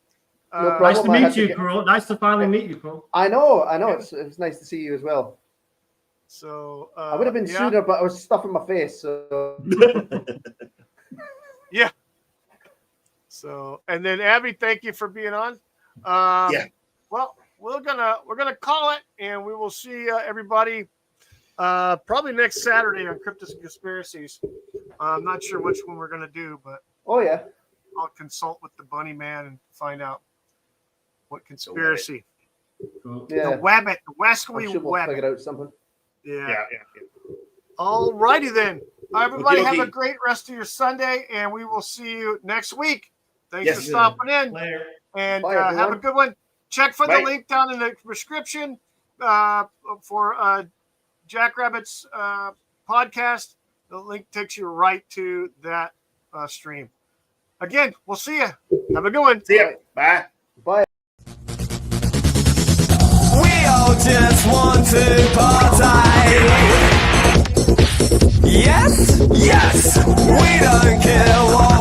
No problem. Nice to I had meet to you, get- Cruel. Nice to finally meet you, Cruel. I know. It's nice to see you as well. So I would have been yeah. sooner, but I was stuffing my face. So So, and then Abby, thank you for being on. Yeah. Well, we're gonna call it, and we will see everybody probably next Saturday on Cryptids and Conspiracies. I'm not sure which one we're gonna do, but oh yeah. I'll consult with the Bunny Man and find out what conspiracy. Cool. Yeah. The Wabbit, the I'm Wascally sure we'll Wabbit. figure out something. Yeah. All righty then. Everybody have a great rest of your Sunday, and we will see you next week. Thanks for Yes. stopping in. Later. And Bye, have a everyone. good one. Check for the Bye. link down in the description for Jackrabbit's podcast. The link takes you right to that stream. Again, we'll see you. Have a good one. See ya. Bye. Bye. We all just want to party. Yes, yes, we don't care what